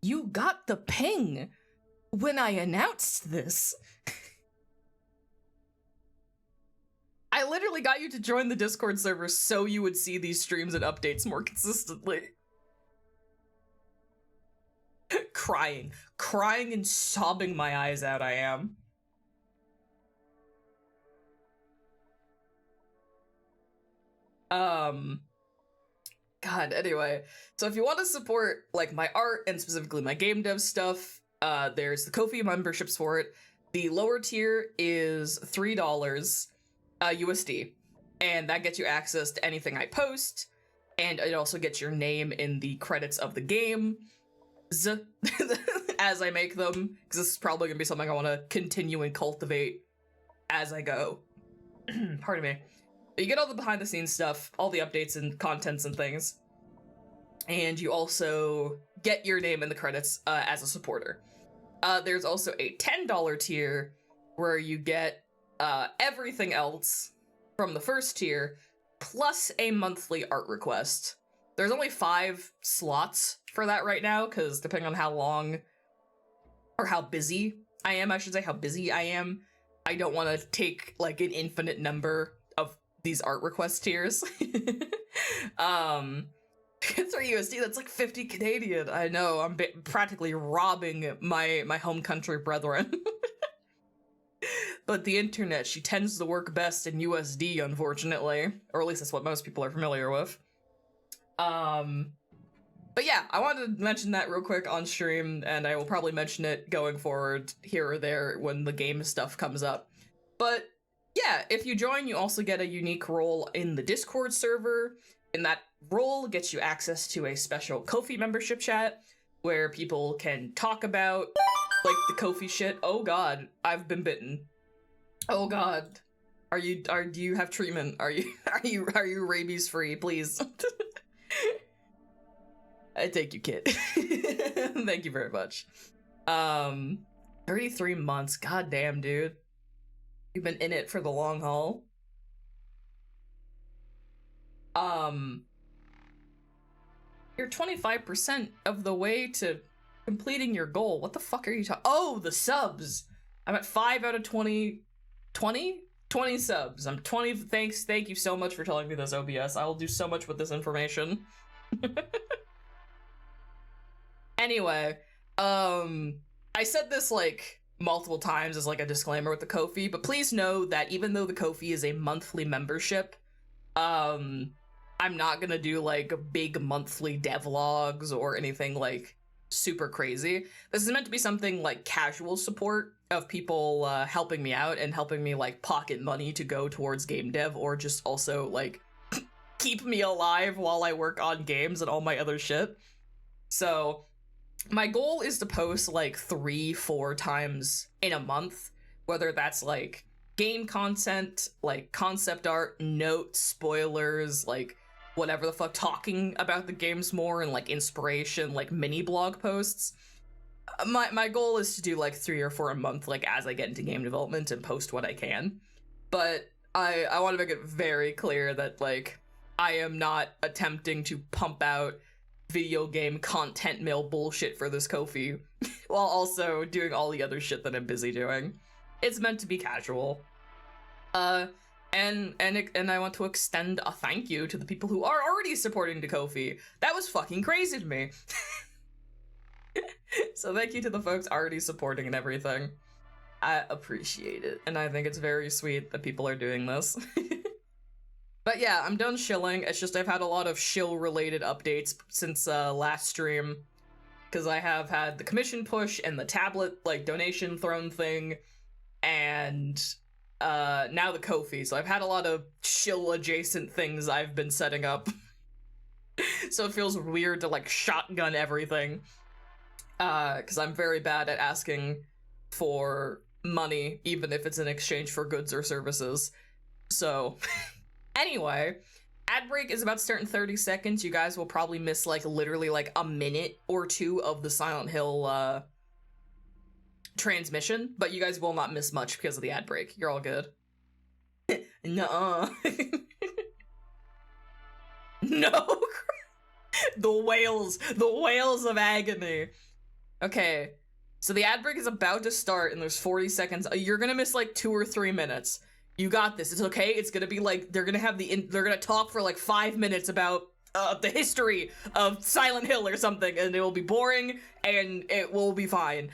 You got the ping when I announced this. I literally got you to join the Discord server so you would see these streams and updates more consistently. Crying and sobbing my eyes out, I am. God, anyway. So if you want to support, like, my art and specifically my game dev stuff, there's the Ko-fi memberships for it. The lower tier is $3 USD, and that gets you access to anything I post, and it also gets your name in the credits of the game as I make them, because this is probably gonna be something I want to continue and cultivate as I go. Pardon me. You get all the behind the scenes stuff, all the updates and contents and things, and you also get your name in the credits as a supporter. There's also a $10 tier where you get everything else from the first tier, plus a monthly art request. There's only 5 slots for that right now, because depending on how long, or how busy I am, I should say, how busy I am, I don't want to take, like, an infinite number of these art request tiers. 3 USD, that's like 50 Canadian. I know, I'm practically robbing my home country brethren. But the internet, she tends to work best in USD, unfortunately. Or at least that's what most people are familiar with. But yeah, I wanted to mention that real quick on stream, and I will probably mention it going forward here or there when the game stuff comes up. But yeah, if you join, you also get a unique role in the Discord server, and that role gets you access to a special Ko-fi membership chat, where people can talk about, like, the Ko-fi shit. Oh god, I've been bitten. Oh god. Do you have treatment? Are you rabies free, please? Thank you, Kit. Thank you very much. 33 months. God damn, dude. You've been in it for the long haul. You're 25% of the way to completing your goal. What the fuck are you talking? Oh, the subs. I'm at 5 out of 20. 20 subs. I'm 20. Thank you so much for telling me this, OBS. I will do so much with this information. Anyway, I said this like multiple times as like a disclaimer with the Ko-fi, but please know that even though the Ko-fi is a monthly membership, I'm not gonna do like big monthly devlogs or anything like super crazy. This is meant to be something like casual support of people helping me out and helping me like pocket money to go towards game dev, or just also like keep me alive while I work on games and all my other shit. So my goal is to post like 3-4 times in a month, whether that's like game content, like concept art, notes, spoilers, like whatever the fuck, talking about the games more, and like inspiration, like mini blog posts. My goal is to do like 3 or 4 a month, like as I get into game development, and post what I can. But I want to make it very clear that like I am not attempting to pump out video game content mill bullshit for this Ko-fi while also doing all the other shit that I'm busy doing. It's meant to be casual. And I want to extend a thank you to the people who are already supporting the Ko-fi. That was fucking crazy to me. So thank you to the folks already supporting and everything. I appreciate it, and I think it's very sweet that people are doing this. But yeah, I'm done shilling. It's just I've had a lot of shill-related updates since last stream, because I have had the commission push and the tablet, like, donation throne thing, and now the Ko-fi, so I've had a lot of shill-adjacent things I've been setting up. So it feels weird to, like, shotgun everything, because I'm very bad at asking for money, even if it's in exchange for goods or services. So... Anyway, ad break is about to start in 30 seconds. You guys will probably miss like literally like a minute or two of the Silent Hill transmission, but you guys will not miss much because of the ad break. You're all good. Nuh-uh. No. The whales of agony. Okay, so the ad break is about to start and there's 40 seconds. You're gonna miss like 2 or 3 minutes. You got this. It's okay. It's gonna be like they're gonna talk for like 5 minutes about the history of Silent Hill or something, and it will be boring and it will be fine.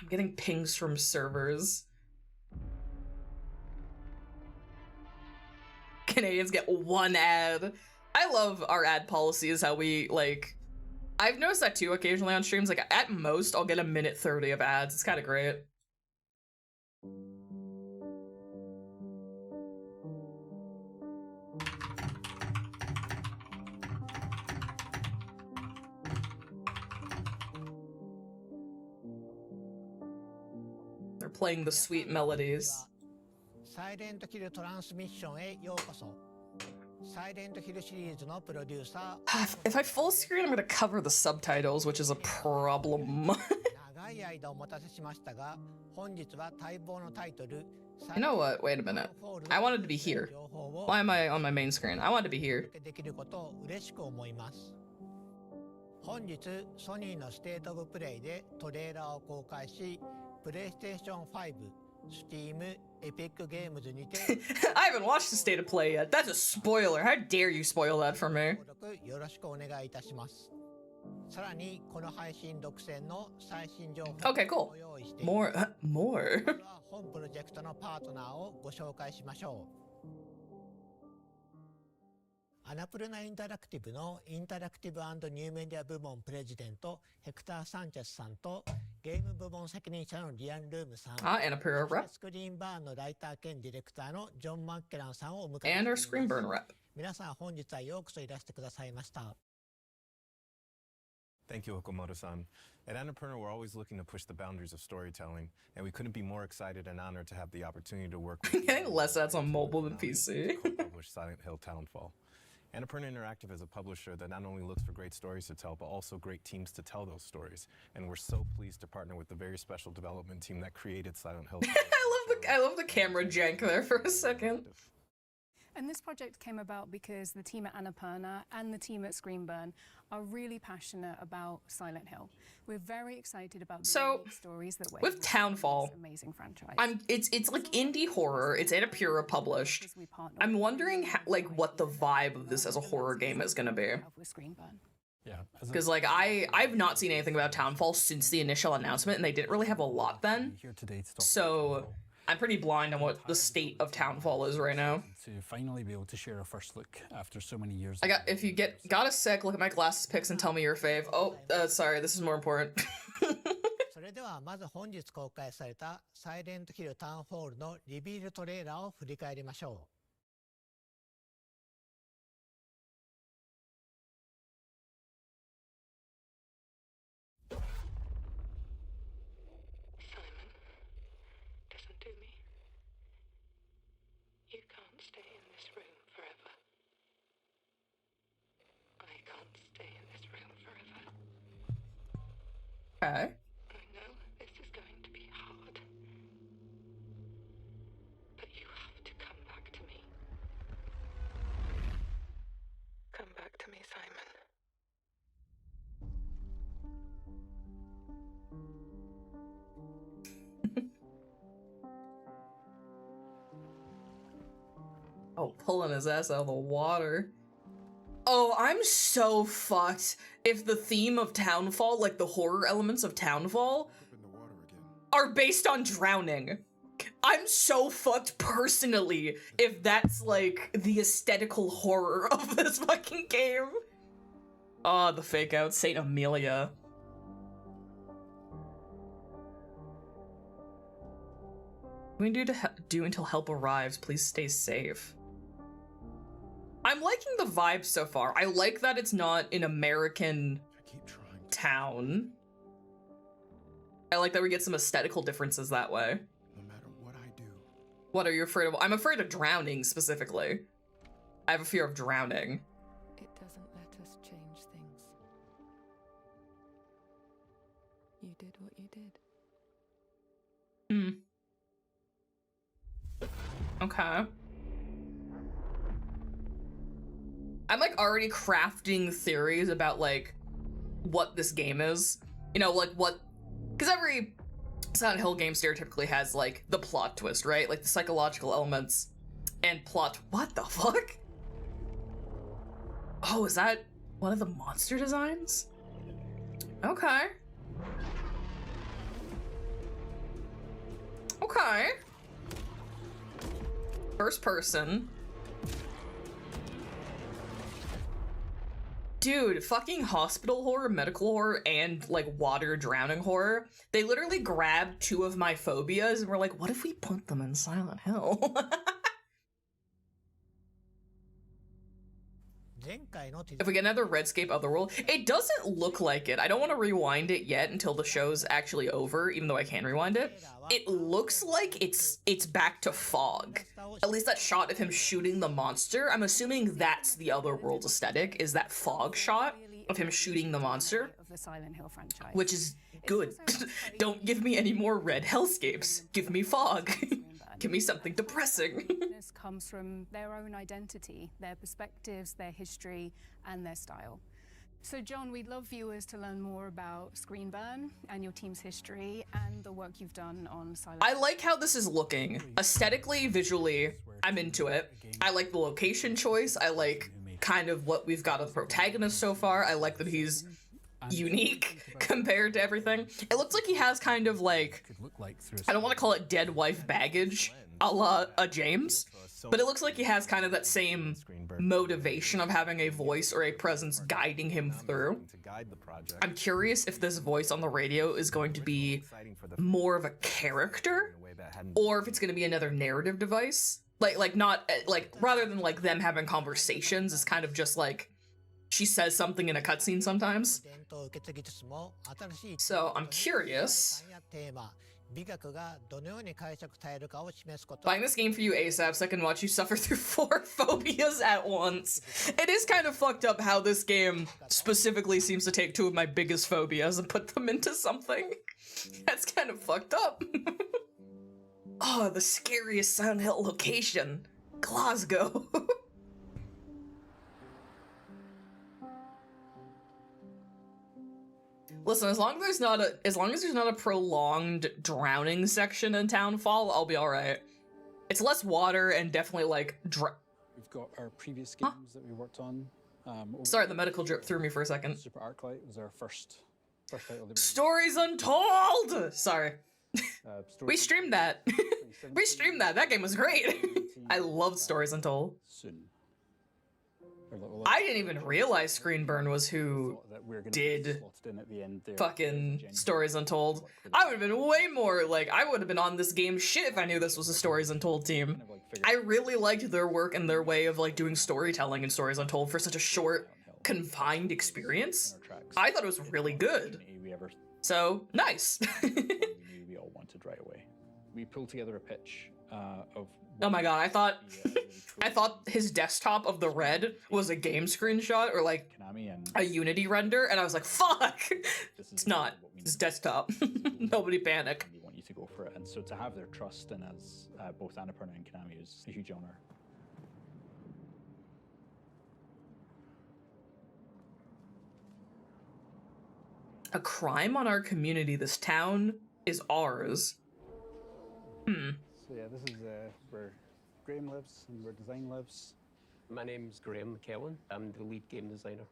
I'm getting pings from servers. Canadians get 1 ad. I love our ad policy, is how we, like... I've noticed that too occasionally on streams. Like, at most, I'll get a minute 30 of ads. It's kind of great. They're playing the sweet melodies. Silent Hill Transmission へようこそ。Silent Hill シリーズのプロデューサー。If I full screen, I'm gonna cover the subtitles, which is a problem. 長い間お待たせしましたが、本日は待望のタイトル。You know what? Wait a minute. I wanted to be here. Why am I on my main screen? I wanted to be here. できることを嬉しく思います。本日、ソニーのステートオブプレイでトレーラーを公開し、PlayStation 5、Steam、Epic Games にて I haven't watched the state of play yet. That's a spoiler. How dare you spoil that for me? 登録よろしくお願いいたします。さらにこの配信独占の最新情報 Okay, cool. を用意しています。 More. では本プロジェクトのパートナーをご紹介しましょう。アナプルナインタラクティブのインタラクティブ&ニューメディア部門プレジデントヘクター・サンチェスさんとゲーム部門責任者のリアン・ルームさん、Annapurna rep. スクリーンバーンのライター兼ディレクターのジョン・マッケランさんをお迎え And our しています。 Screenburn rep. 皆さん本日はようこそいらしてくださいました。Thank you, Okamoto-san. At Annapurna, we're always looking to push the boundaries of storytelling, and we couldn't be more excited and honored to have the opportunity to work with Getting less ads on mobile than PC. publish Silent Hill Townfall. Annapurna Interactive is a publisher that not only looks for great stories to tell, but also great teams to tell those stories. And we're so pleased to partner with the very special development team that created Silent Hill. I love the camera jank there for a second. And this project came about because the team at Annapurna and the team at Screenburn are really passionate about Silent Hill. We're very excited about the unique stories that we're with Townfall, this amazing franchise. It's like indie horror. It's Annapurna published. I'm wondering like what the vibe of this as a horror game is gonna be. Yeah, because like I've not seen anything about Townfall since the initial announcement, and they didn't really have a lot then. So I'm pretty blind on what the state of Townfall is right now. To finally be able to share a first look after so many years. If you got a sec, look at my glasses picks and tell me your fave. Oh, sorry, this is more important. それではまず本日公開されたサイレントヒルタウンホールのリビールトレーラーを振り返りましょう。Okay. I know this is going to be hard, but you have to come back to me. Come back to me, Simon. Oh, pulling his ass out of the water. Oh, I'm so fucked if the theme of Townfall, like the horror elements of Townfall, are based on drowning. I'm so fucked personally if that's like the aesthetical horror of this fucking game. Oh, the fake out, Saint Amelia. What do we do until help arrives? Please stay safe. I'm liking the vibe so far. I like that it's not an American town. I like that we get some aesthetical differences that way. No matter what I do. What are you afraid of? I'm afraid of drowning specifically. I have a fear of drowning. It doesn't let us change things. You did what you did. Okay. I'm like already crafting theories about like what this game is. You know, like what, because every Silent Hill game stereotypically has like the plot twist, right? Like the psychological elements and plot. What the fuck? Oh, is that one of the monster designs? Okay. Okay. First person. Dude, fucking hospital horror, medical horror, and like water drowning horror. They literally grabbed two of my phobias and were like, what if we put them in Silent Hill? If we get another Redscape Otherworld, it doesn't look like it. I don't want to rewind it yet until the show's actually over, even though I can rewind it. It looks like it's back to Fog. At least that shot of him shooting the monster. I'm assuming that's the Otherworld aesthetic, is that Fog shot of him shooting the monster. Which is good. Don't give me any more red hellscapes. Give me Fog. Give me something depressing. Comes from their own identity, their perspectives, their history, and their style. So John, we'd love viewers to learn more about Screenburn and your team's history and the work you've done on Silent Hill. I like how this is looking. Aesthetically, visually, I'm into it. I like the location choice. I like kind of what we've got of the protagonist so far. I like that he's unique compared to everything. It looks like he has kind of like, I don't want to call it dead wife baggage a la James, but it looks like he has kind of that same motivation of having a voice or a presence guiding him through. I'm curious if this voice on the radio is going to be more of a character or if it's going to be another narrative device. Like not like rather than like them having conversations, it's kind of just like she says something in a cutscene sometimes. 伝統を受け継ぎつつも新しい So I'm curious. やテーマ美学がどのように解釈されるかを示すこと Buying this game for you ASAP so I can watch you suffer through 4 phobias at once. It is kind of fucked up how this game specifically seems to take 2 of my biggest phobias and put them into something. That's kind of fucked up. Oh, the scariest Silent Hill location. Glasgow. Listen, as long as there's not a prolonged drowning section in Townfall, I'll be all right. It's less water and definitely like We've got our previous games that we worked on. Sorry, the medical drip threw me for a second. Super Arclight was our first title. That Stories Untold. Sorry, we streamed that. We 2017, streamed that. That game was great. I loved Stories Untold. soon. Or little- I didn't even realize Screenburn was who thought that we're gonna did be slotted in at the end there. fucking Genuinely Stories Untold. work with I would have been way more like, I would have been on this game shit if I knew this was a Stories Untold team. kind of like figured I really liked their work and their way of like doing storytelling in Stories Untold for such a short, confined experience. our tracks. I thought it was really good. Opportunity we ever So, nice. we knew we all wanted right away. We pulled together a pitch of. Oh my god, I thought really cool I thought his desktop of the red was a game screenshot or like Konami and a Unity render, and I was like, fuck! this is It's not. what we It's need. desktop. Nobody panic. We want you to go for it, and so to have their trust in us, both Annapurna and Konami, is a huge honor. A crime on our community. This town is ours. So yeah, this is where Graham lives and where design lives. My name's Graham McKellen. I'm the lead game designer.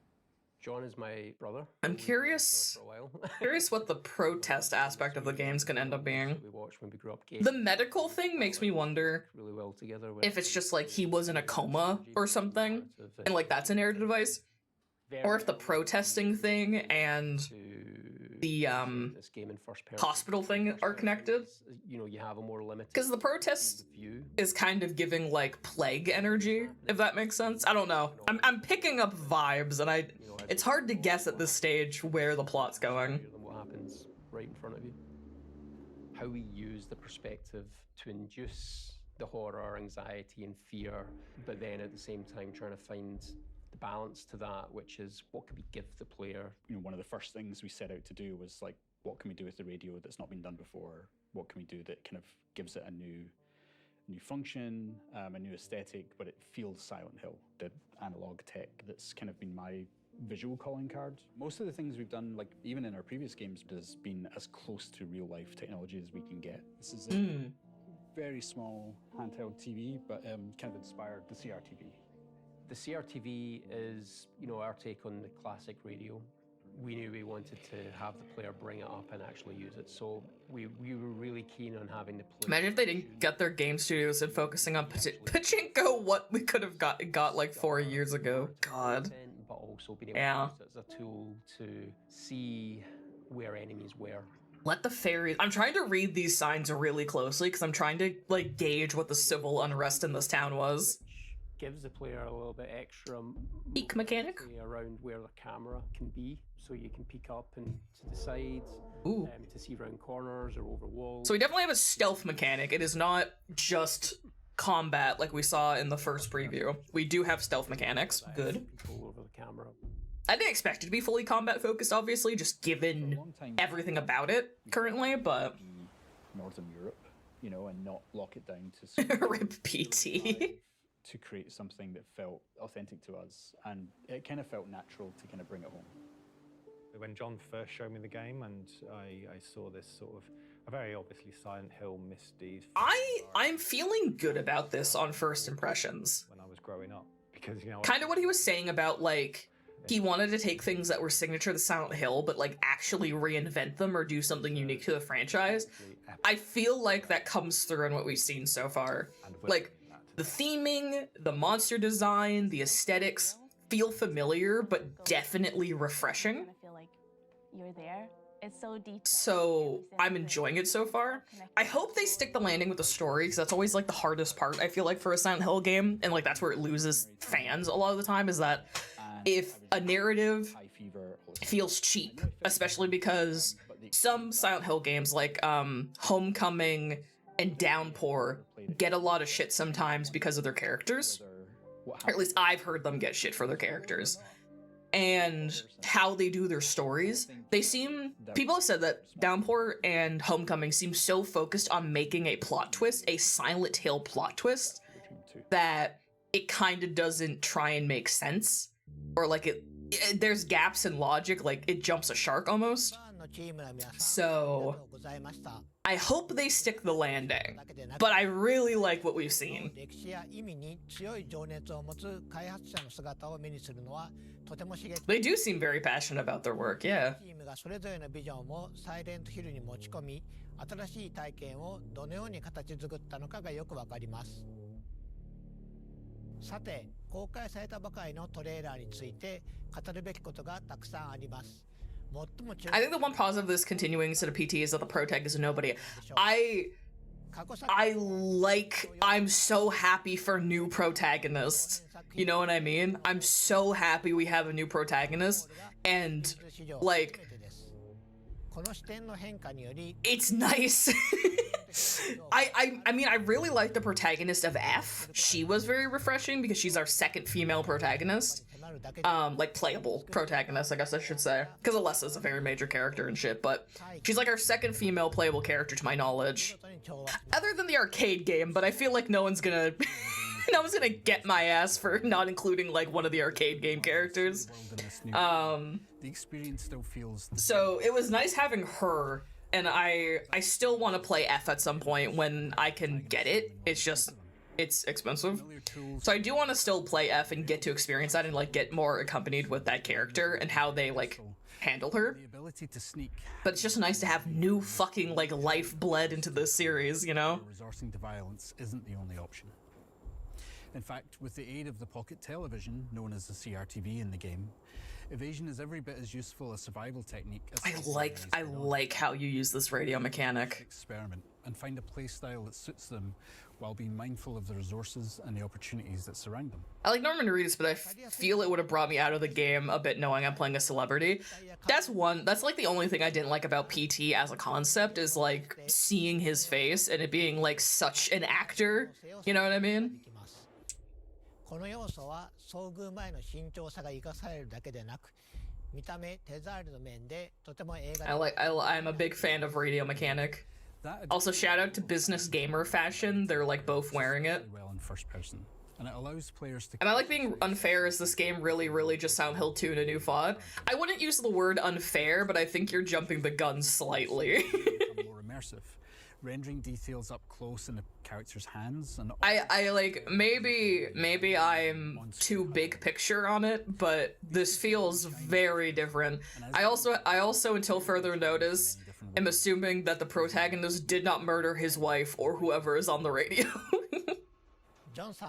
John is my brother. I'm We've been curious- together for a while. Curious what the protest aspect of the game's gonna end up being. That we watched when we grew up. The medical thing makes me wonder really well together. with- if it's just like he was in a coma or something, and like that's a narrative device, or if the protesting thing and to the this game in first person hospital thing are connected. You know, you have a more limited Because the protest view. is kind of giving like plague energy, if that makes sense. I don't know. I'm picking up vibes, and You know, it's hard to guess at this stage where the plot's going. Than what happens right in front of you. How we use the perspective to induce the horror, anxiety, and fear, but then at the same time trying to find the balance to that, which is what can we give the player. You know, one of the first things we set out to do was like, what can we do with the radio that's not been done before? What can we do that kind of gives it a new function, a new aesthetic, but it feels Silent Hill, the analog tech that's kind of been my visual calling card. Most of the things we've done, like even in our previous games, has been as close to real life technology as we can get. This is a very small handheld TV, but kind of inspired the CRTV. The CRTV is, you know, our take on the classic radio. We knew we wanted to have the player bring it up and actually use it, so we were really keen on having the player. Imagine if they didn't get their game studios and focusing on pachinko, what we could have got like 4 years ago. God. But also being able Yeah. to use it as a tool to see where enemies were. Let the fairies. I'm trying to read these signs really closely because I'm trying to like gauge what the civil unrest in this town was. Gives the player a little bit extra Peek mechanic? mobility around where the camera can be, so you can peek up and to the sides, Ooh. to see around corners or over walls. So we definitely have a stealth mechanic. It is not just combat like we saw in the first preview. We do have stealth mechanics. Good. Control over the camera. I didn't expect it to be fully combat focused, obviously, just For a given long time, everything about it currently, but be Northern Europe, you know, and not lock it down to rip PT. to create something that felt authentic to us, and it kind of felt natural to kind of bring it home. When John first showed me the game and I saw this sort of a very obviously Silent Hill misty. I'm feeling good about this on first impressions. When I was growing up, because you know, Kind of what he was saying about like he wanted to take things that were signature to Silent Hill, but like actually reinvent them or do something unique to the franchise. I feel like that comes through in what we've seen so far. Like the theming, the monster design, the aesthetics feel familiar, but definitely refreshing. I feel like you're there. It's so deep. So I'm enjoying it so far. I hope they stick the landing with the story, because that's always like the hardest part, I feel like, for a Silent Hill game, and like that's where it loses fans a lot of the time, is that if a narrative feels cheap, especially because some Silent Hill games like Homecoming and Downpour get a lot of shit sometimes because of their characters. Or at least I've heard them get shit for their characters. And how they do their stories. People have said that Downpour and Homecoming seem so focused on making a plot twist, a Silent Hill plot twist, that it kind of doesn't try and make sense. Or like there's gaps in logic, like it jumps a shark almost. So I hope they stick the landing, but I really like what we've seen. They do seem very passionate about their work, yeah. さて、公開されたばかりのトレーラーについて語るべきことがたくさんあります。 I think the one positive of this continuing instead of PT is that the protagonist is nobody. I'm so happy for new protagonists. You know what I mean? I'm so happy we have a new protagonist, and like, it's nice. I mean, I really like the protagonist of F. She was very refreshing because she's our second female protagonist. Like playable protagonist, I guess I should say. Because Alessa's a very major character and shit, but she's like our second female playable character to my knowledge. Other than the arcade game, but I feel like no one's gonna get my ass for not including like one of the arcade game characters. So it was nice having her, and I still want to play F at some point when I can get it. It's just it's expensive. So I do want to still play F and get to experience that and like get more accompanied with that character and how they like handle her. But it's just nice to have new fucking like lifeblood into this series, you know? Resorting to violence isn't the only option. In fact, with the aid of the pocket television, known as the CRTV in the game, evasion is every bit as useful a survival technique as I like how you use this radio mechanic. Experiment and find a playstyle that suits them while being mindful of the resources and the opportunities that surround them. I like Norman Reedus, but I feel it would have brought me out of the game a bit knowing I'm playing a celebrity. That's like the only thing I didn't like about PT as a concept is like seeing his face and it being like such an actor. You know what I mean? この要素は遭遇前の慎重さが生かされるだけでなく、見た目手触りの面でとても映画 I'm a big fan of radio mechanic. Also, shout out to Business Gamer Fashion. They're like both wearing it. Well in first person. And it allows players to... And I like being unfair as this game really just Silent Hill 2 in a new FOD. I wouldn't use the word unfair, but I think you're jumping the gun slightly. More immersive. Rendering details up close in the character's hands and I like maybe I'm too big picture on it, but this feels very different. I also until further notice am assuming that the protagonist did not murder his wife or whoever is on the radio. Looks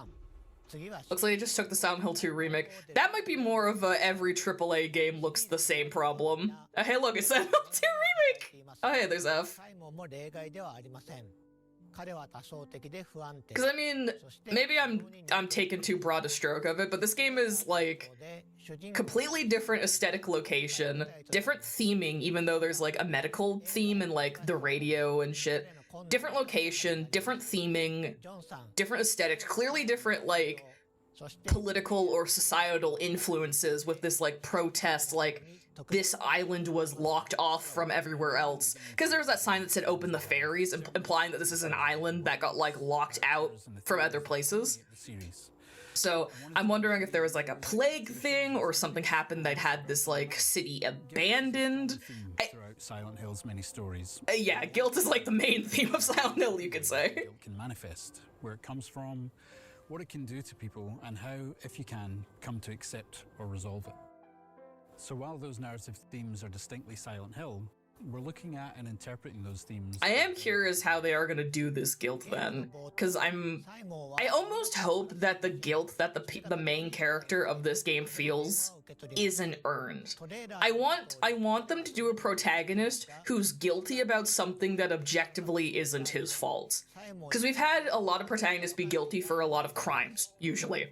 like they just took the Silent Hill 2 remake. That might be more of a every AAA game looks the same problem. Hey look, it's Silent Hill 2 remake! Oh hey, there's F. Because I mean, maybe I'm taking too broad a stroke of it, but this game is like completely different aesthetic location, different theming, even though there's like a medical theme and like the radio and shit. Different location, different theming, different aesthetics, clearly different like political or societal influences with this like protest, like this island was locked off from everywhere else. Because there was that sign that said open the ferries, implying that this is an island that got like locked out from other places. So I'm wondering if there was like a plague thing or something happened that had this like city abandoned. Throughout Silent Hill's many stories. Yeah, guilt is like the main theme of Silent Hill, you could say. Guilt can manifest, where it comes from, what it can do to people, and how, if you can, come to accept or resolve it. So while those narrative themes are distinctly Silent Hill, we're looking at and interpreting those themes. I am curious how they are going to do this guilt then, because I almost hope that the guilt that the main character of this game feels isn't earned. I want them to do a protagonist who's guilty about something that objectively isn't his fault. Because we've had a lot of protagonists be guilty for a lot of crimes, usually.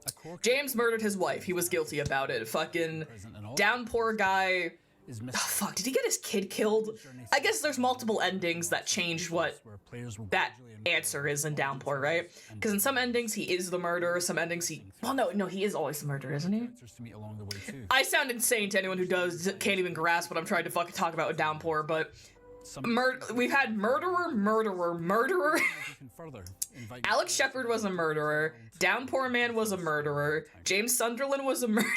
A core James murdered his wife. He was guilty about it. Fucking present in all Downpour guy. is Oh, missing. fuck, did he get his kid killed? I guess there's multiple endings that change what Where players will that gradually answer is in Downpour, right? Because in some endings he is the murderer, some endings he... Well, no, he is always the murderer, isn't he? characters to meet along the way too. I sound insane to anyone who can't even grasp what I'm trying to fucking talk about with Downpour, but Some we've had murderer. even further invite Alex Shepard was a murderer. Downpour Man was a murderer. James Sunderland was a murderer.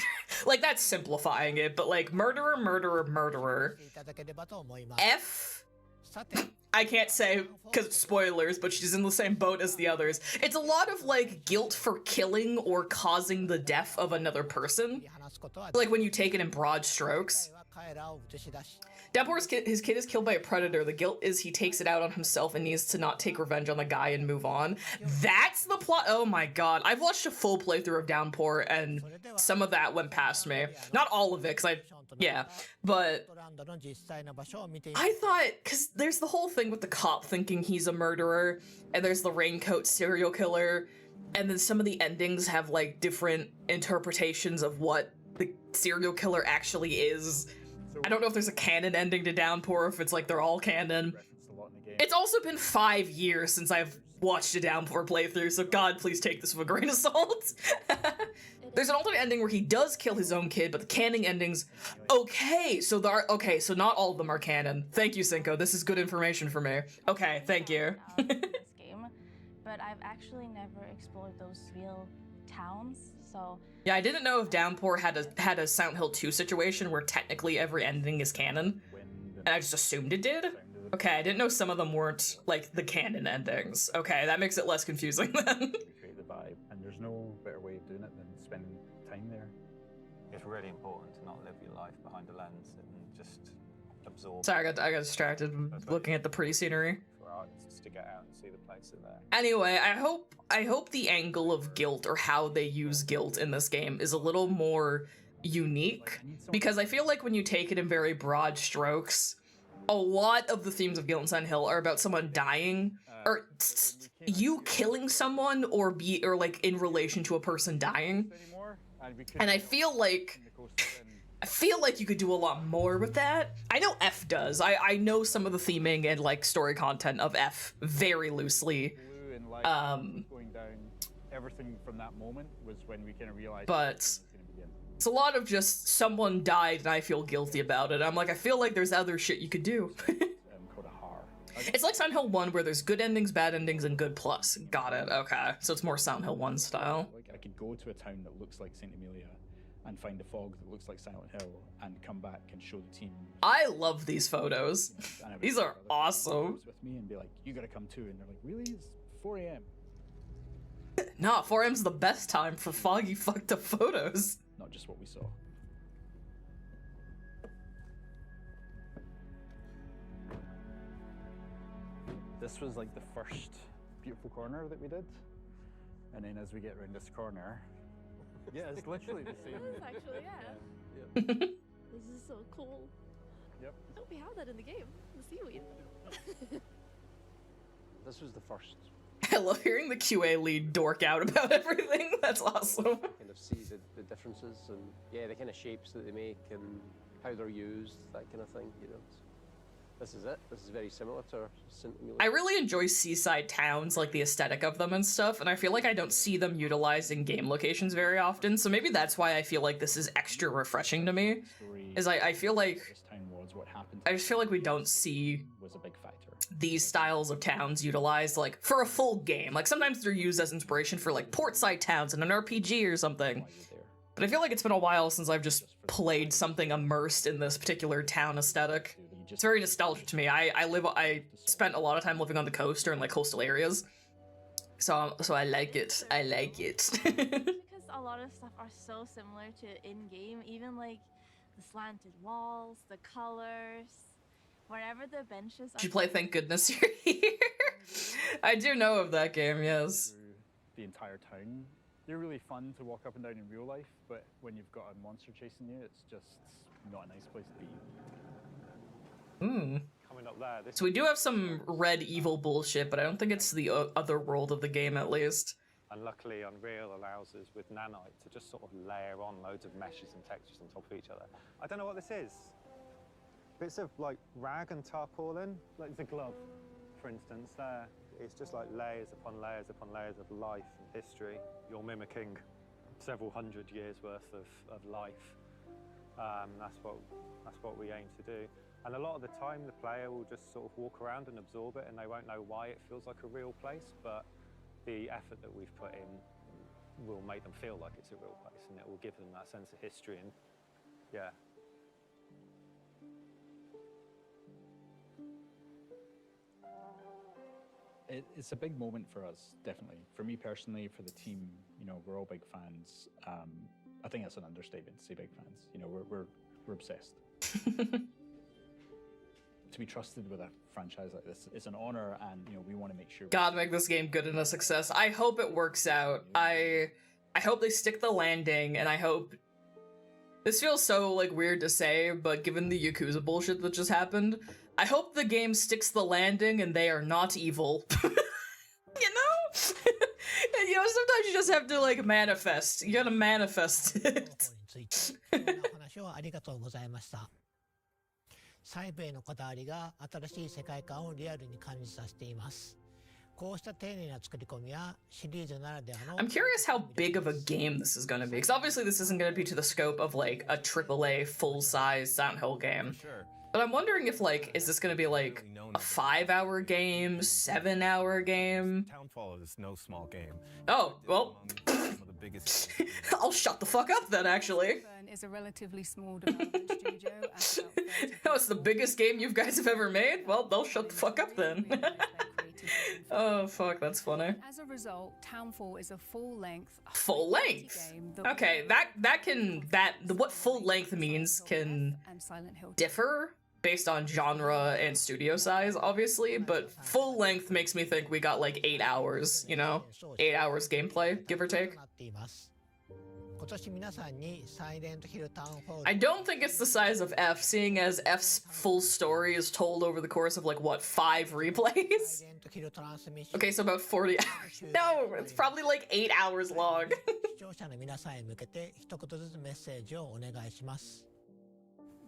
Like, that's simplifying it, but like, murderer. いただければと思います。 F? さて、 I can't say because spoilers, but she's in the same boat as the others. It's a lot of like guilt for killing or causing the death of another person. 話すことは Like when you take it in broad strokes. 彼らを映し出し、 Downpour's his kid is killed by a predator. The guilt is he takes it out on himself and needs to not take revenge on the guy and move on. That's the plot. Oh my god. I've watched a full playthrough of Downpour and some of that went past me. Not all of it, because yeah. But トランドの実際の場所を見てい I thought, because there's the whole thing with the cop thinking he's a murderer, and there's the raincoat serial killer, and then some of the endings have like different interpretations of what the serial killer actually is. I don't know if there's a canon ending to Downpour, if it's like they're all canon. Referenced a lot in the game. It's also been 5 years since I've watched a Downpour playthrough, so God, please take this with a grain of salt. There's an alternate ending where he does kill his own kid, but the canon endings... Okay, so so not all of them are canon. Thank you, Cinco. This is good information for me. Okay, thank you. in this game, but I've actually never explored those real towns, so Yeah, I didn't know if Downpour had a Silent Hill 2 situation where technically every ending is canon, and I just assumed it did. Okay, I didn't know some of them weren't, like, the canon endings. Okay, that makes it less confusing then. Create the vibe, and there's no better way of doing it than spending time there. It's really important to not live your life behind a lens and just absorb. Sorry, I got distracted looking at the pretty scenery. For artists to get out and see the place they're there. Anyway, I hope the angle of guilt or how they use guilt in this game is a little more unique, because I feel like when you take it in very broad strokes, a lot of the themes of guilt in Silent Hill are about someone dying or you killing someone or like in relation to a person dying. And I feel like you could do a lot more with that. I know F does. I know some of the theming and like story content of F very loosely. Blue and light going down. Everything from that moment was when we kind of realized. But it's a lot of just someone died and I feel guilty about it. I'm like, I feel like there's other shit you could do. Called a horror. It's like Silent Hill 1 where there's good endings, bad endings, and good plus. Got it. Okay. So it's more Silent Hill 1 style. Like I could go to a town that looks like St. Amelia and find a fog that looks like Silent Hill and come back and show the team. I love these photos. And I would These take are other awesome. photos with me and be like, you gotta come too. And they're like, really? It's 4 a.m. Nah, 4M's the best time for foggy fucked up photos. Not just what we saw. This was like the first beautiful corner that we did. And then as we get around this corner, yeah, it's literally the same. It is actually, yeah. This is so cool. Yep. I hope we have that in the game. The seaweed. This was the first I love hearing the QA lead dork out about everything. That's awesome. kind of see the differences and yeah, the kind of shapes that they make and how they're used, that kind of thing, you know. This is it. This is very similar to St. Amelia. I really enjoy seaside towns, like the aesthetic of them and stuff, and I feel like I don't see them utilized in game locations very often, so maybe that's why I feel like this is extra refreshing to me, is I feel like, This town was what happened. I just feel like we don't see Was a big factor. these styles of towns utilized, like, for a full game. Like, sometimes they're used as inspiration for, like, portside towns in an RPG or something. Why you're there. But I feel like it's been a while since I've just played something immersed in this particular town aesthetic. You It's just very nostalgic to me. I spent a lot of time living on the coast or in, like, coastal areas. So I like it. I like it. because a lot of stuff are so similar to in-game, even like the slanted walls, the colors, wherever the benches Did you play Thank Goodness You're Here? I do know of that game, yes. through the entire town. They're really fun to walk up and down in real life, but when you've got a monster chasing you, it's just not a nice place to be. Coming up there, this So we do have some red evil bullshit, but I don't think it's the other world of the game, at least. And luckily, Unreal allows us with Nanite to just sort of layer on loads of meshes and textures on top of each other. I don't know what this is. Bits of like rag and tarpaulin, like the glove, for instance, there. It's just like layers upon layers upon layers of life and history. You're mimicking several hundred years worth of life. That's what we aim to do. And a lot of the time, the player will just sort of walk around and absorb it, and they won't know why it feels like a real place, but the effort that we've put in will make them feel like it's a real place, and it will give them that sense of history. And yeah. It's a big moment for us, definitely. For me personally, for the team, you know, we're all big fans. I think that's an understatement to say big fans. You know, we're obsessed. To be trusted with a franchise like this, it's an honor, and you know, we want to make sure. Gotta make this game good and a success. I hope it works out. I hope they stick the landing, and I hope. This feels so like weird to say, but given the Yakuza bullshit that just happened, I hope the game sticks the landing and they are not evil. You know? And you know, sometimes you just have to like manifest. You gotta manifest it. いろんなお話をありがとうございました。細部へのこだわりが新しい世界観をリアルに感じさせています。こうした丁寧な作り込みやシリーズならではの I'm curious how big of a game this is gonna be, because obviously this isn't gonna be to the scope of like a AAA full-size Silent Hill game. But I'm wondering if like, is this gonna be like a 5-hour game, 7-hour game? Townfall is no small game. Oh, well, I'll shut the fuck up then, actually. Is a relatively small development studio. Oh, it's the biggest game you guys have ever made? Well, they'll shut the fuck up then. Oh, fuck, that's funny. As a result, Townfall is a full-length. Full-length? Okay, what full-length means can differ based on genre and studio size, obviously, but full-length makes me think we got like 8 hours, you know? 8 hours gameplay, give or take. I don't think it's the size of F, seeing as F's full story is told over the course of like, what, 5 replays? Okay, so about 40 hours. No, it's probably like 8 hours long.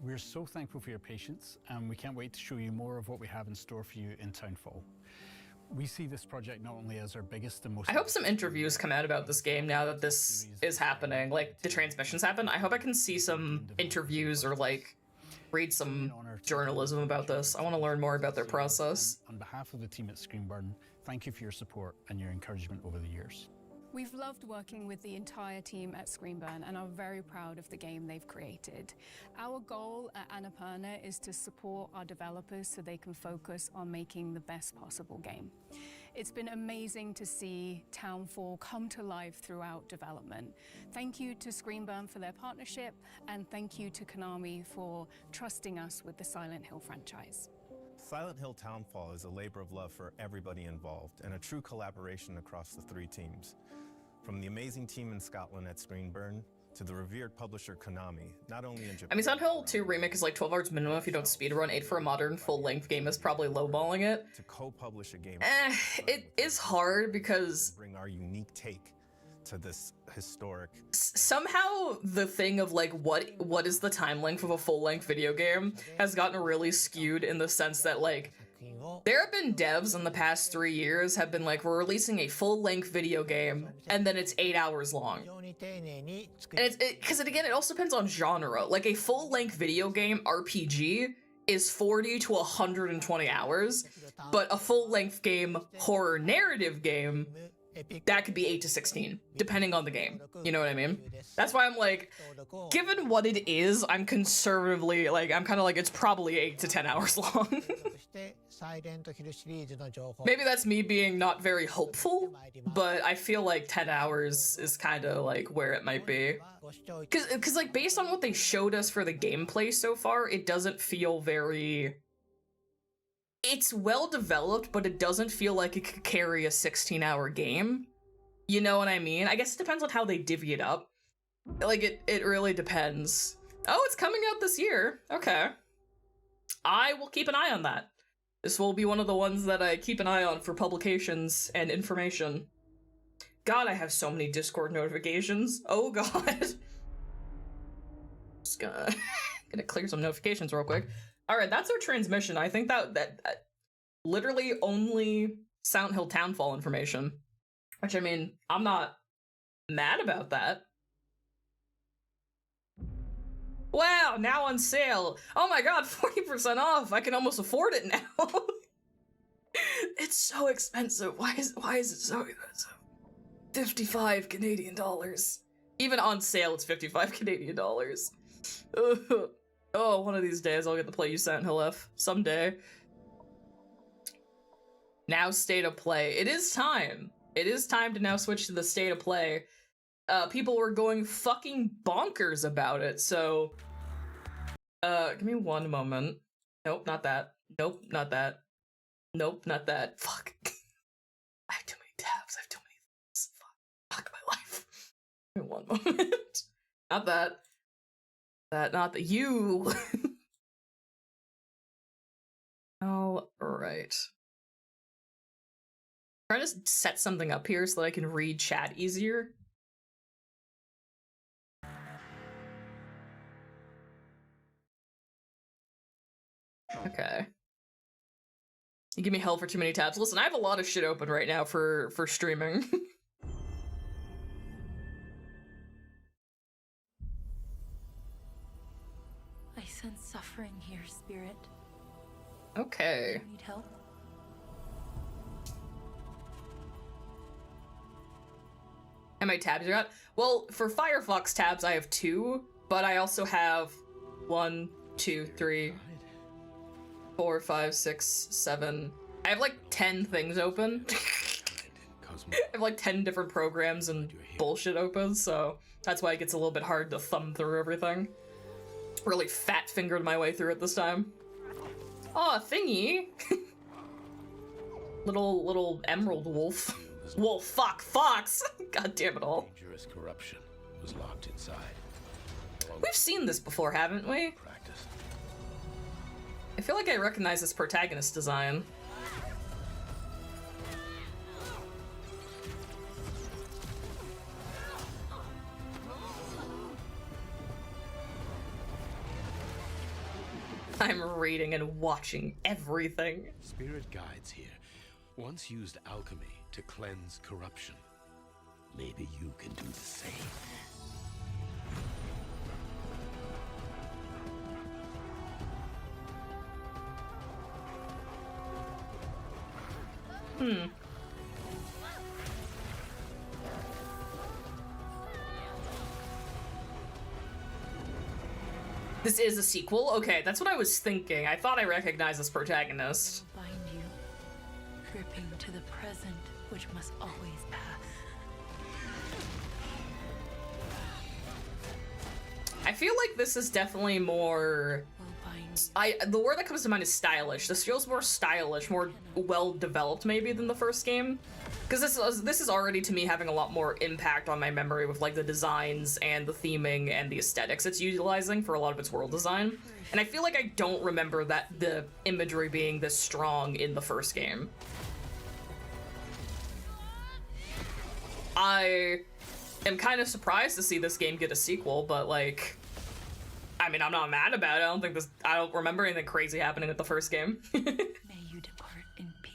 We're so thankful for your patience, and we can't wait to show you more of what we have in store for you in Townfall. We see this project not only as our biggest and most... I hope some interviews come out about this game now that this is happening, like the transmissions happen. I hope I can see some interviews or like read some journalism about this. I want to learn more about their process. On behalf of the team at Screenburn, thank you for your support and your encouragement over the years. We've loved working with the entire team at Screenburn and are very proud of the game they've created. Our goal at Annapurna is to support our developers so they can focus on making the best possible game. It's been amazing to see Townfall come to life throughout development. Thank you to Screenburn for their partnership, and thank you to Konami for trusting us with the Silent Hill franchise. Silent Hill Townfall is a labor of love for everybody involved and a true collaboration across the 3 teams. From the amazing team in Scotland at Screenburn to the revered publisher Konami, not only in Japan... I mean, Silent Hill 2 Remake is like 12 hours minimum if you don't speedrun. 8 for a modern full-length game is probably lowballing it. To co-publish a game... it is hard because... Bring our unique take to this historic... Somehow the thing of like, what is the time length of a full-length video game has gotten really skewed in the sense that like... There have been devs in the past 3 years have been like, we're releasing a full-length video game, and then it's 8 hours long. And because again, it also depends on genre. Like a full-length video game RPG is 40 to 120 hours, but a full-length game, horror narrative game, that could be 8 to 16, depending on the game. You know what I mean? That's why I'm like, given what it is, I'm conservatively, like, I'm kind of like, it's probably 8 to 10 hours long. Maybe that's me being not very hopeful, but I feel like 10 hours is kind of like where it might be. Because like, based on what they showed us for the gameplay so far, it doesn't feel very... It's well developed, but it doesn't feel like it could carry a 16-hour game. You know what I mean? I guess it depends on how they divvy it up. Like, it really depends. Oh, it's coming out this year. Okay. I will keep an eye on that. This will be one of the ones that I keep an eye on for publications and information. God, I have so many Discord notifications. Oh god. Just gonna clear some notifications real quick. All right, that's our transmission. I think that literally only Silent Hill Townfall information, which I mean, I'm not mad about that. Wow, now on sale. Oh my god, 40% off. I can almost afford it now. It's so expensive. Why is it so expensive? 55 Canadian dollars. Even on sale, it's 55 Canadian dollars. Oh, one of these days I'll get to play you Silent Hill F. Someday. Now State of Play. It is time. It is time to now switch to the State of Play. People were going fucking bonkers about it, so... give me one moment. Nope, not that. Nope, not that. Nope, not that. Fuck. I have too many tabs. I have too many things. Fuck my life. Give me one moment. Not that. Not that. You. All right. I'm trying to set something up here so that I can read chat easier. Okay. You give me hell for too many tabs. Listen, I have a lot of shit open right now for streaming. I sense suffering here, Spirit. Okay. Do you need help? How many tabs you got? Well, for Firefox tabs, I have 2, but I also have 1, 2, 3, 4, 5, 6, 7. I have like 10 things open. I have like 10 different programs and bullshit open, so that's why it gets a little bit hard to thumb through everything. Really fat fingered my way through it this time. Oh, thingy! little emerald wolf. Wolf, fuck, fox! God damn it all. Dangerous corruption was locked inside. We've seen this before, haven't we? Practice. I feel like I recognize this protagonist design. I'm reading and watching everything. Spirit guides here once used alchemy to cleanse corruption. Maybe you can do the same. This is a sequel? Okay, that's what I was thinking. I thought I recognized this protagonist. Bind you, gripping to the present, which must always pass. I feel like this is definitely more... the word that comes to mind is stylish. This feels more stylish, more well-developed maybe than the first game. Because this is already, to me, having a lot more impact on my memory with, like, the designs and the theming and the aesthetics it's utilizing for a lot of its world design. And I feel like I don't remember that the imagery being this strong in the first game. I am kind of surprised to see this game get a sequel, but, like... I mean, I'm not mad about it. I don't remember anything crazy happening with the first game. May you depart in peace.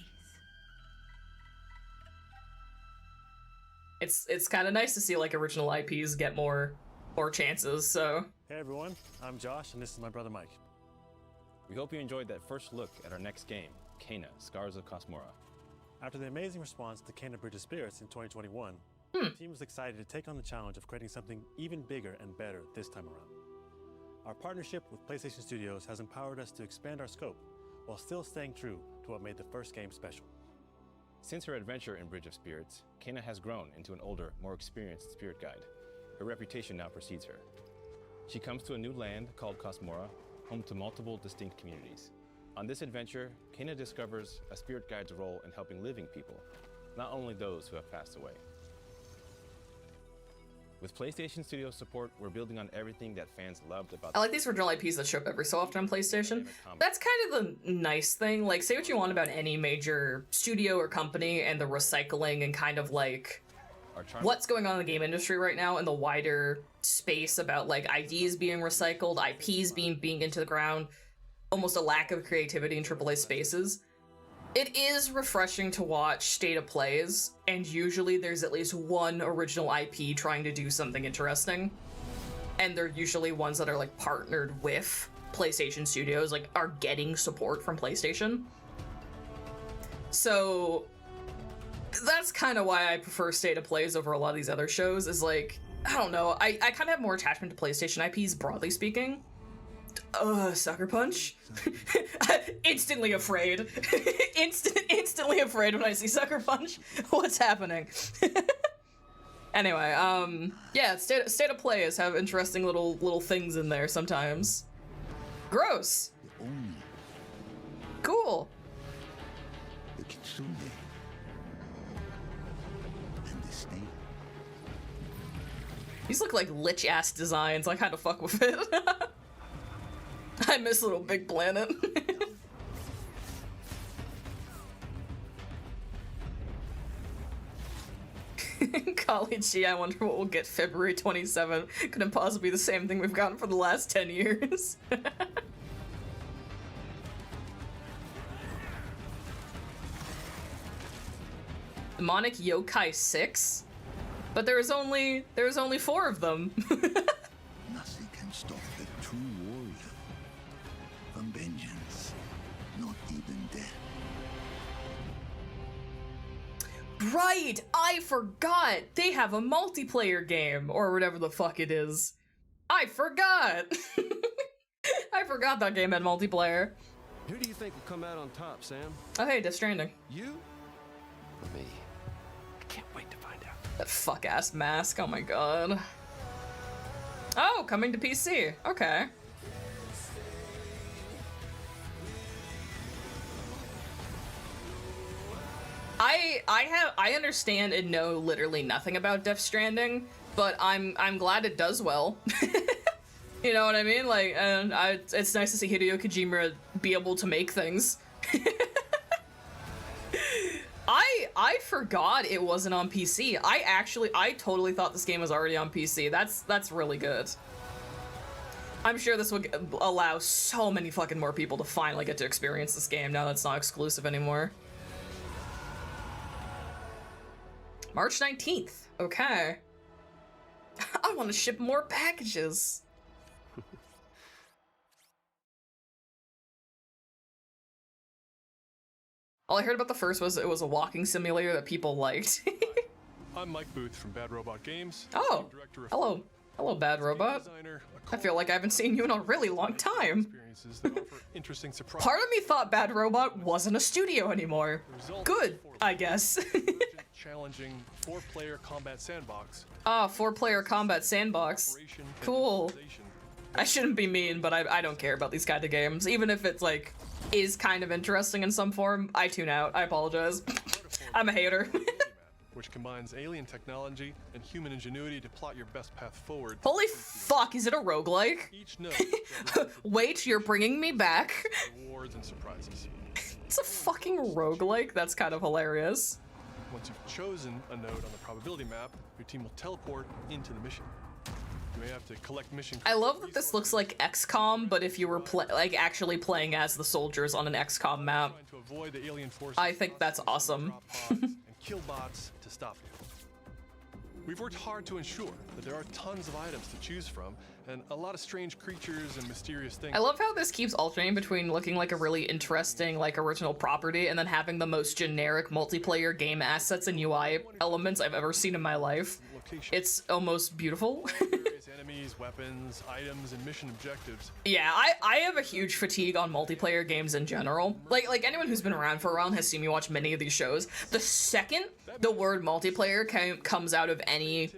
It's kind of nice to see like original IPs get more chances. So hey everyone, I'm Josh and this is my brother Mike. We hope you enjoyed that first look at our next game, Kena: Scars of Cosmora. After the amazing response to Kena: Bridge of Spirits in 2021, the team was excited to take on the challenge of creating something even bigger and better this time around. Our partnership with PlayStation Studios has empowered us to expand our scope while still staying true to what made the first game special. Since her adventure in Bridge of Spirits, Kena has grown into an older, more experienced spirit guide. Her reputation now precedes her. She comes to a new land called Cosmora, home to multiple distinct communities. On this adventure, Kena discovers a spirit guide's role in helping living people, not only those who have passed away. With PlayStation Studios support, we're building on everything that fans loved about. I like these original IPs that show up every so often on PlayStation. That's kind of the nice thing. Like, say what you want about any major studio or company and the recycling and kind of like what's going on in the game industry right now and the wider space about like IDs being recycled, IPs being into the ground, almost a lack of creativity in AAA spaces. It is refreshing to watch state of plays, and usually there's at least one original IP trying to do something interesting. And they're usually ones that are like partnered with PlayStation Studios, like are getting support from PlayStation. So that's kind of why I prefer State of Plays over a lot of these other shows, is like, I don't know, I kind of have more attachment to PlayStation IPs, broadly speaking. Sucker Punch? Instantly afraid. Instantly afraid when I see Sucker Punch. What's happening? Anyway, yeah, State of Plays have interesting little things in there sometimes. Gross. Cool. The Kitsune and the snake. These look like lich-ass designs. I kind of fuck with it. I miss Little Big Planet. College G, I wonder what we'll get February 27th. Couldn't possibly be the same thing we've gotten for the last 10 years. Demonic Yokai 6? But there was only 4 of them. Nothing can stop the true warrior from vengeance, not even death. Right! I forgot! They have a multiplayer game, or whatever the fuck it is. I forgot! I forgot that game had multiplayer. Who do you think will come out on top, Sam? Oh hey, Death Stranding. You? Or me? I can't wait to find out. That fuck-ass mask, oh my god. Oh, coming to PC. Okay. I understand and know literally nothing about Death Stranding, but I'm glad it does well. You know what I mean? Like, and it's nice to see Hideo Kojima be able to make things. I forgot it wasn't on PC. I totally thought this game was already on PC. That's really good. I'm sure this would allow so many fucking more people to finally get to experience this game now that it's not exclusive anymore. March 19th. Okay. I want to ship more packages. All I heard about the first was it was a walking simulator that people liked. I'm Mike Booth from Bad Robot Games. Oh, hello. Hello, Bad Robot. I feel like I haven't seen you in a really long time. Interesting surprise. Part of me thought Bad Robot wasn't a studio anymore. Good, I guess. Challenging 4-player combat sandbox. Ah, 4-player combat sandbox. Cool. I shouldn't be mean, but I don't care about these kind of games. Even if it's like, is kind of interesting in some form, I tune out. I apologize. I'm a hater. Which combines alien technology and human ingenuity to plot your best path forward. Holy fuck, is it a roguelike? Each node Wait, you're bringing me back? rewards and surprises. It's a fucking roguelike? That's kind of hilarious. Once you've chosen a node on the probability map, your team will teleport into the mission. You may have to collect mission. I love that this looks like XCOM, but if you were like actually playing as the soldiers on an XCOM map. To avoid the alien forces, I think that's awesome. and kill bots to stop you. We've worked hard to ensure that there are tons of items to choose from and a lot of strange creatures and mysterious things. I love how this keeps alternating between looking like a really interesting, like, original property and then having the most generic multiplayer game assets and UI elements I've ever seen in my life. It's almost beautiful. Various enemies, weapons, items, and mission objectives. Yeah, I have a huge fatigue on multiplayer games in general. Like anyone who's been around for a while and has seen me watch many of these shows, the second the word multiplayer comes out of any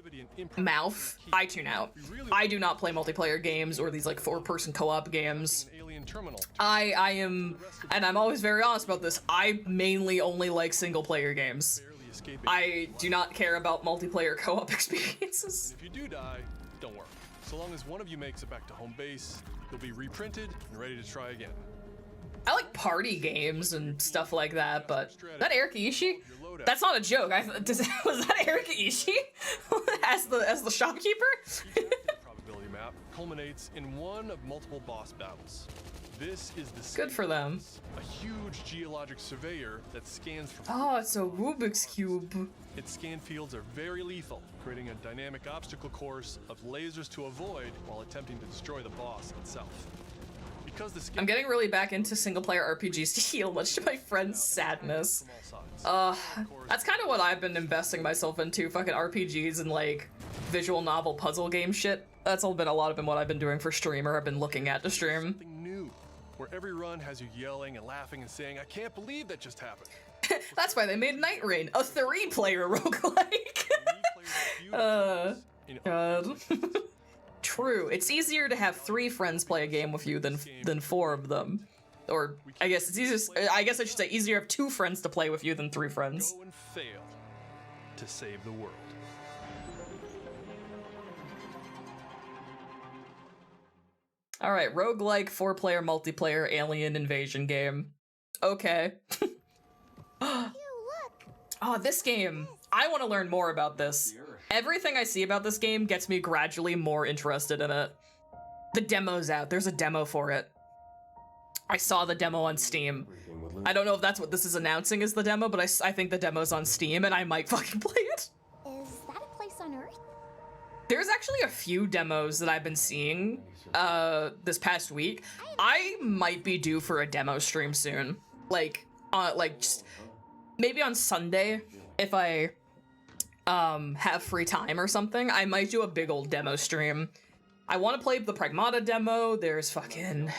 mouth, I tune out. I do not play multiplayer games or these like 4-person co-op games. I am, and I'm always very honest about this, I mainly only like single-player games. I do not care about multiplayer co-op experiences. If you do die, don't worry. So long as one of you makes it back to home base, you'll be reprinted and ready to try again. I like party games and stuff like that, but that Eric Ishii? That's not a joke. Was that Eric Ishii as the shopkeeper? Probability map culminates in one of multiple boss battles. This is the Good for them. A huge geologic surveyor that scans for. Oh, it's a Rubik's Cube. Its scan fields are very lethal, creating a dynamic obstacle course of lasers to avoid while attempting to destroy the boss itself. Because the I'm getting really back into single-player RPGs to heal, much to my friend's sadness. That's kind of what I've been investing myself into, fucking RPGs and like visual novel puzzle game shit. That's all been a lot of what I've been doing for streamer. I've been looking at to stream. Something new, where every run has you yelling and laughing and saying, "I can't believe that just happened." That's why they made Night Rain a 3-player roguelike. God. True. It's easier to have 3 friends play a game with you than 4 of them. Or I guess it's easier. I guess I should say easier to have 2 friends to play with you than 3 friends. Go and fail to save the world. All right, roguelike 4-player multiplayer alien invasion game. Okay. Oh, this game. I want to learn more about this. Everything I see about this game gets me gradually more interested in it. The demo's out. There's a demo for it. I saw the demo on Steam. I don't know if that's what this is announcing is the demo, but I think the demo's on Steam and I might fucking play it. Is that a place on Earth? There's actually a few demos that I've been seeing this past week. I might be due for a demo stream soon. Like just maybe on Sunday if I have free time or something. I might do a big old demo stream. I want to play the Pragmata demo. There's fucking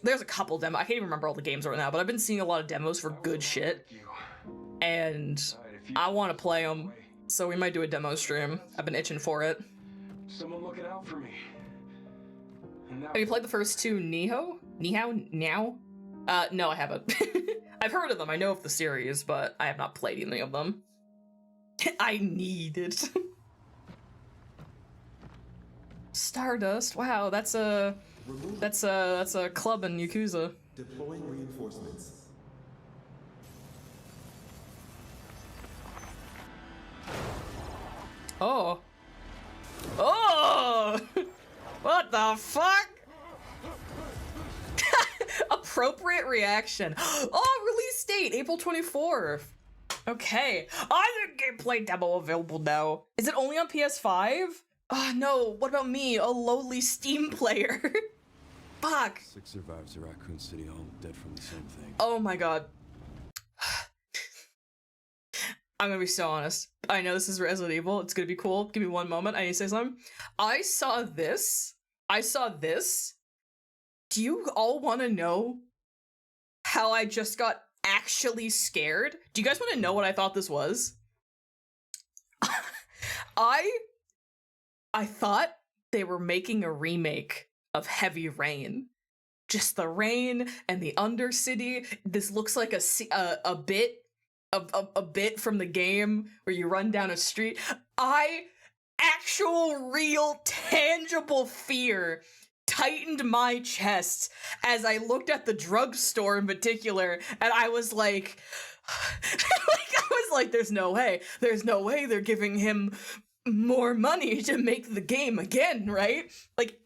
there's a couple demos. I can't even remember all the games right now, but I've been seeing a lot of demos for good shit, and I want to play them. So we might do a demo stream. I've been itching for it. Someone looking out for me. Have you played the first 2 Nihao? Now? No, I haven't. I've heard of them. I know of the series, but I have not played any of them. I need it. Stardust. Wow, that's a club in Yakuza. Deploying reinforcements. Oh. Oh! What the fuck? Appropriate reaction. Oh, release date, April 24th. Okay. Oh, there's a gameplay demo available now. Is it only on PS5? Oh no, what about me, a lowly Steam player? Fuck. 6 survivors of Raccoon City home, dead from the same thing. Oh my god. I'm gonna be so honest. I know this is Resident Evil. It's gonna be cool. Give me one moment. I need to say something. I saw this. Do you all want to know how I just got actually scared? Do you guys want to know what I thought this was? I thought they were making a remake of Heavy Rain. Just the rain and the Undercity. This looks like a bit from the game where you run down a street. Actual, real, tangible fear tightened my chest as I looked at the drugstore in particular, and I was like, there's no way they're giving him more money to make the game again, right? Like,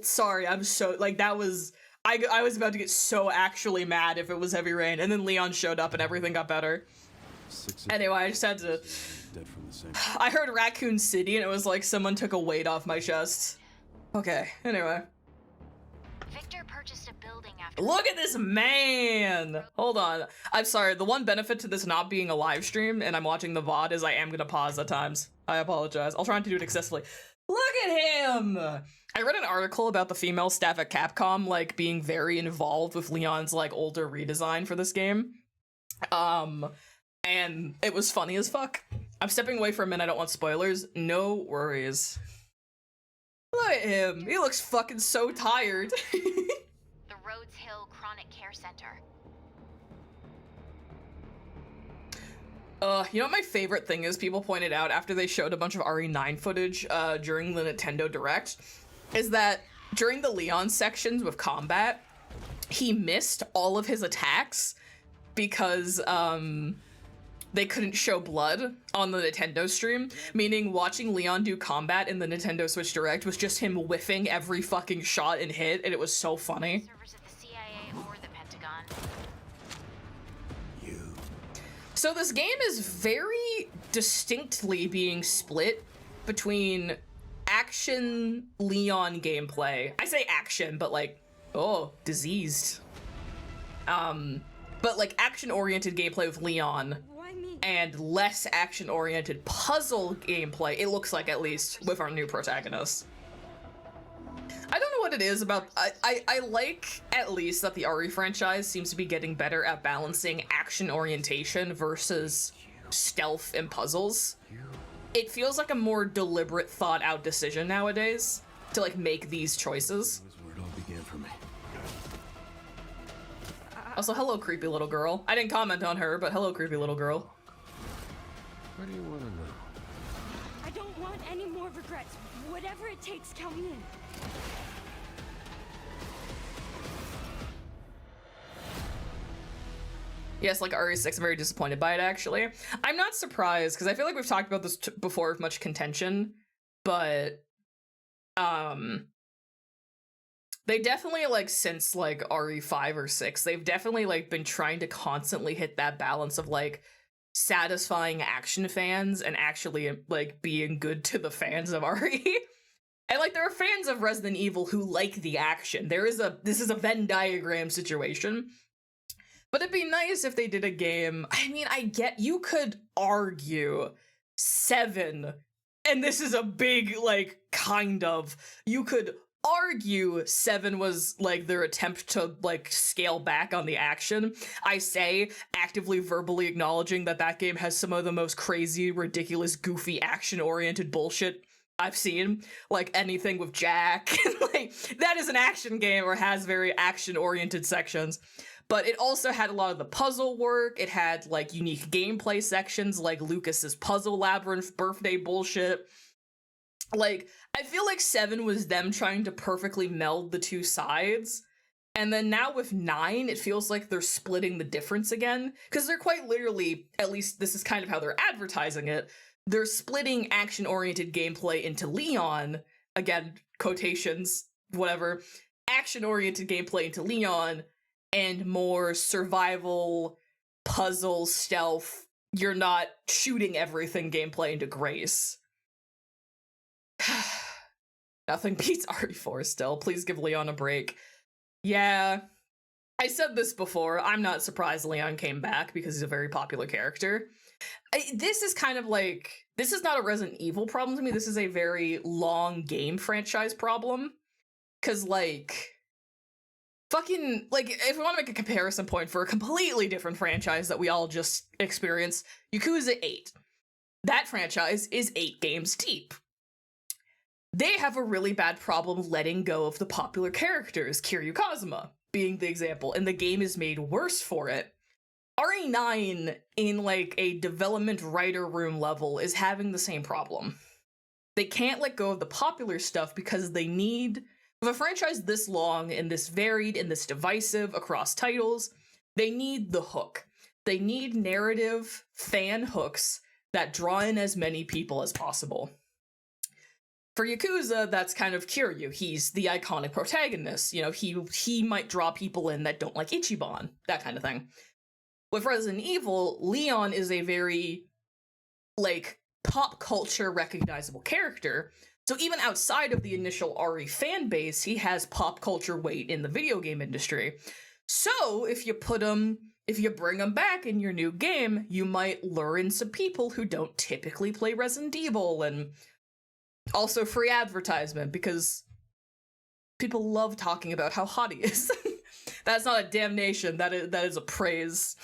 sorry, I'm so, like, that was, I was about to get so actually mad if it was Heavy Rain, and then Leon showed up and everything got better. Anyway, I just had to, I heard Raccoon City and it was like someone took a weight off my chest. Okay, anyway. Victor purchased a building after. Look at this man! Hold on. I'm sorry, the one benefit to this not being a live stream and I'm watching the VOD is I am gonna pause at times. I apologize. I'll try not to do it excessively. Look at him! I read an article about the female staff at Capcom, like, being very involved with Leon's, like, older redesign for this game. And it was funny as fuck. I'm stepping away for a minute, I don't want spoilers. No worries. Look at him. He looks fucking so tired. The Rhodes Hill Chronic Care Center. You know what my favorite thing is people pointed out after they showed a bunch of RE9 footage during the Nintendo Direct? Is that during the Leon sections with combat, he missed all of his attacks because they couldn't show blood on the Nintendo stream, meaning watching Leon do combat in the Nintendo Switch Direct was just him whiffing every fucking shot and hit, and it was so funny. So this game is very distinctly being split between action Leon gameplay. I say action, but like, oh, diseased. But like action-oriented gameplay with Leon and less action-oriented puzzle gameplay, it looks like, at least, with our new protagonist. I don't know what it is about. I like, at least, that the RE franchise seems to be getting better at balancing action orientation versus stealth and puzzles. It feels like a more deliberate, thought-out decision nowadays to like make these choices. Where it all began for me. Also, hello, creepy little girl. I didn't comment on her, but hello, creepy little girl. What do you want to know? I don't want any more regrets. Whatever it takes, count me in. Yes, like RE6, I'm very disappointed by it, actually. I'm not surprised, because I feel like we've talked about this before with much contention, but, they definitely, like, since, like, RE5 or 6, they've definitely, like, been trying to constantly hit that balance of, like, satisfying action fans and actually, like, being good to the fans of RE. And, like, there are fans of Resident Evil who like the action. This is a Venn diagram situation. But it'd be nice if they did a game. I mean, you could argue 7, and this is a big, like, kind of, you could argue 7 was, like, their attempt to, like, scale back on the action. I say, actively verbally acknowledging that game has some of the most crazy, ridiculous, goofy, action-oriented bullshit I've seen. Like, anything with Jack. Like, that is an action game or has very action-oriented sections. But it also had a lot of the puzzle work. It had, like, unique gameplay sections, like Lucas's Puzzle Labyrinth birthday bullshit. Like, I feel like 7 was them trying to perfectly meld the two sides. And then now with 9, it feels like they're splitting the difference again. Because they're quite literally, at least this is kind of how they're advertising it, they're splitting action-oriented gameplay into Leon, again, quotations, whatever, action-oriented gameplay into Leon, and more survival, puzzle, stealth, you're not shooting everything gameplay into Grace. Nothing beats RE4 still. Please give Leon a break. Yeah, I said this before. I'm not surprised Leon came back because he's a very popular character. This is kind of like, this is not a Resident Evil problem to me. This is a very long game franchise problem. Because, like, fucking, like, if we want to make a comparison point for a completely different franchise that we all just experienced, Yakuza 8. That franchise is 8 games deep. They have a really bad problem letting go of the popular characters, Kiryu Kazuma being the example, and the game is made worse for it. RE9, in, like, a development writer room level, is having the same problem. They can't let go of the popular stuff because they need, with a franchise this long and this varied and this divisive across titles, they need the hook. They need narrative fan hooks that draw in as many people as possible. For Yakuza, that's kind of Kiryu. He's the iconic protagonist. You know, he might draw people in that don't like Ichiban, that kind of thing. With Resident Evil, Leon is a very, like, pop culture recognizable character. So even outside of the initial RE fan base, he has pop culture weight in the video game industry. So if you bring him back in your new game, you might lure in some people who don't typically play Resident Evil, and also free advertisement, because people love talking about how hot he is. That's not a damnation, that is a praise.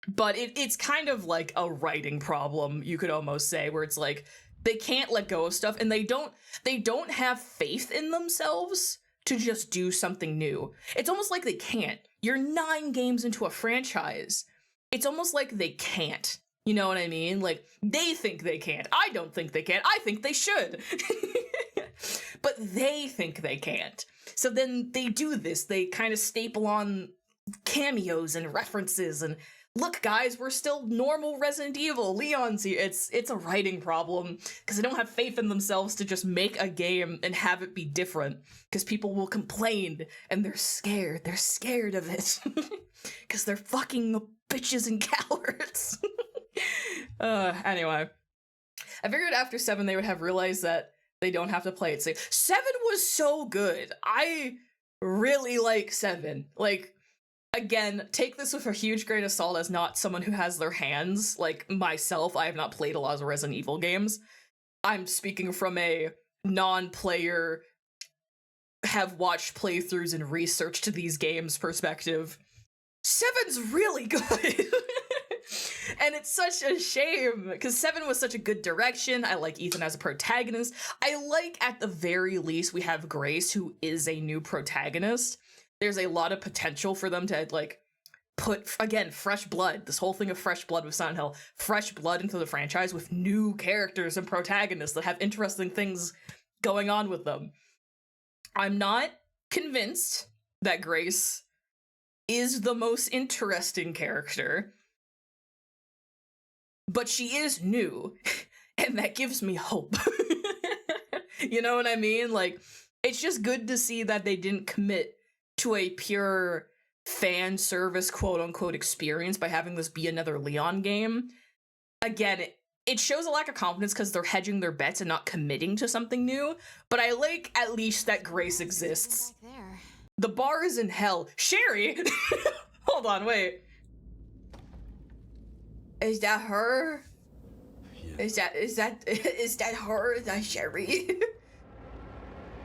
But it's kind of like a writing problem, you could almost say, where it's like, they can't let go of stuff, and they don't have faith in themselves to just do something new. It's almost like they can't. You're 9 games into a franchise. It's almost like they can't. You know what I mean? Like, they think they can't. I don't think they can. I think they should. but they think they can't. So then they do this. They kind of staple on cameos and references and look, guys, we're still normal Resident Evil. Leon's here. It's a writing problem because they don't have faith in themselves to just make a game and have it be different because people will complain and they're scared. They're scared of it because they're fucking bitches and cowards. Anyway, I figured after 7 they would have realized that they don't have to play it safe. 7 was so good. I really like 7. Like, again, take this with a huge grain of salt as not someone who has their hands, like myself. I have not played a lot of Resident Evil games. I'm speaking from a non-player, have watched playthroughs and researched these games perspective. 7's really good. And it's such a shame, because 7 was such a good direction. I like Ethan as a protagonist. I like, at the very least, we have Grace, who is a new protagonist. There's a lot of potential for them to, like, put, again, fresh blood. This whole thing of fresh blood with Silent Hill. Fresh blood into the franchise with new characters and protagonists that have interesting things going on with them. I'm not convinced that Grace is the most interesting character, but she is new, and that gives me hope. You know what I mean? Like, it's just good to see that they didn't commit to a pure fan service quote-unquote experience by having this be another Leon game. Again, it shows a lack of confidence because they're hedging their bets and not committing to something new, but I like at least that Grace exists. The bar is in hell. Sherry! Hold on, wait. Is that her? Yeah. Is that her? Is that Sherry?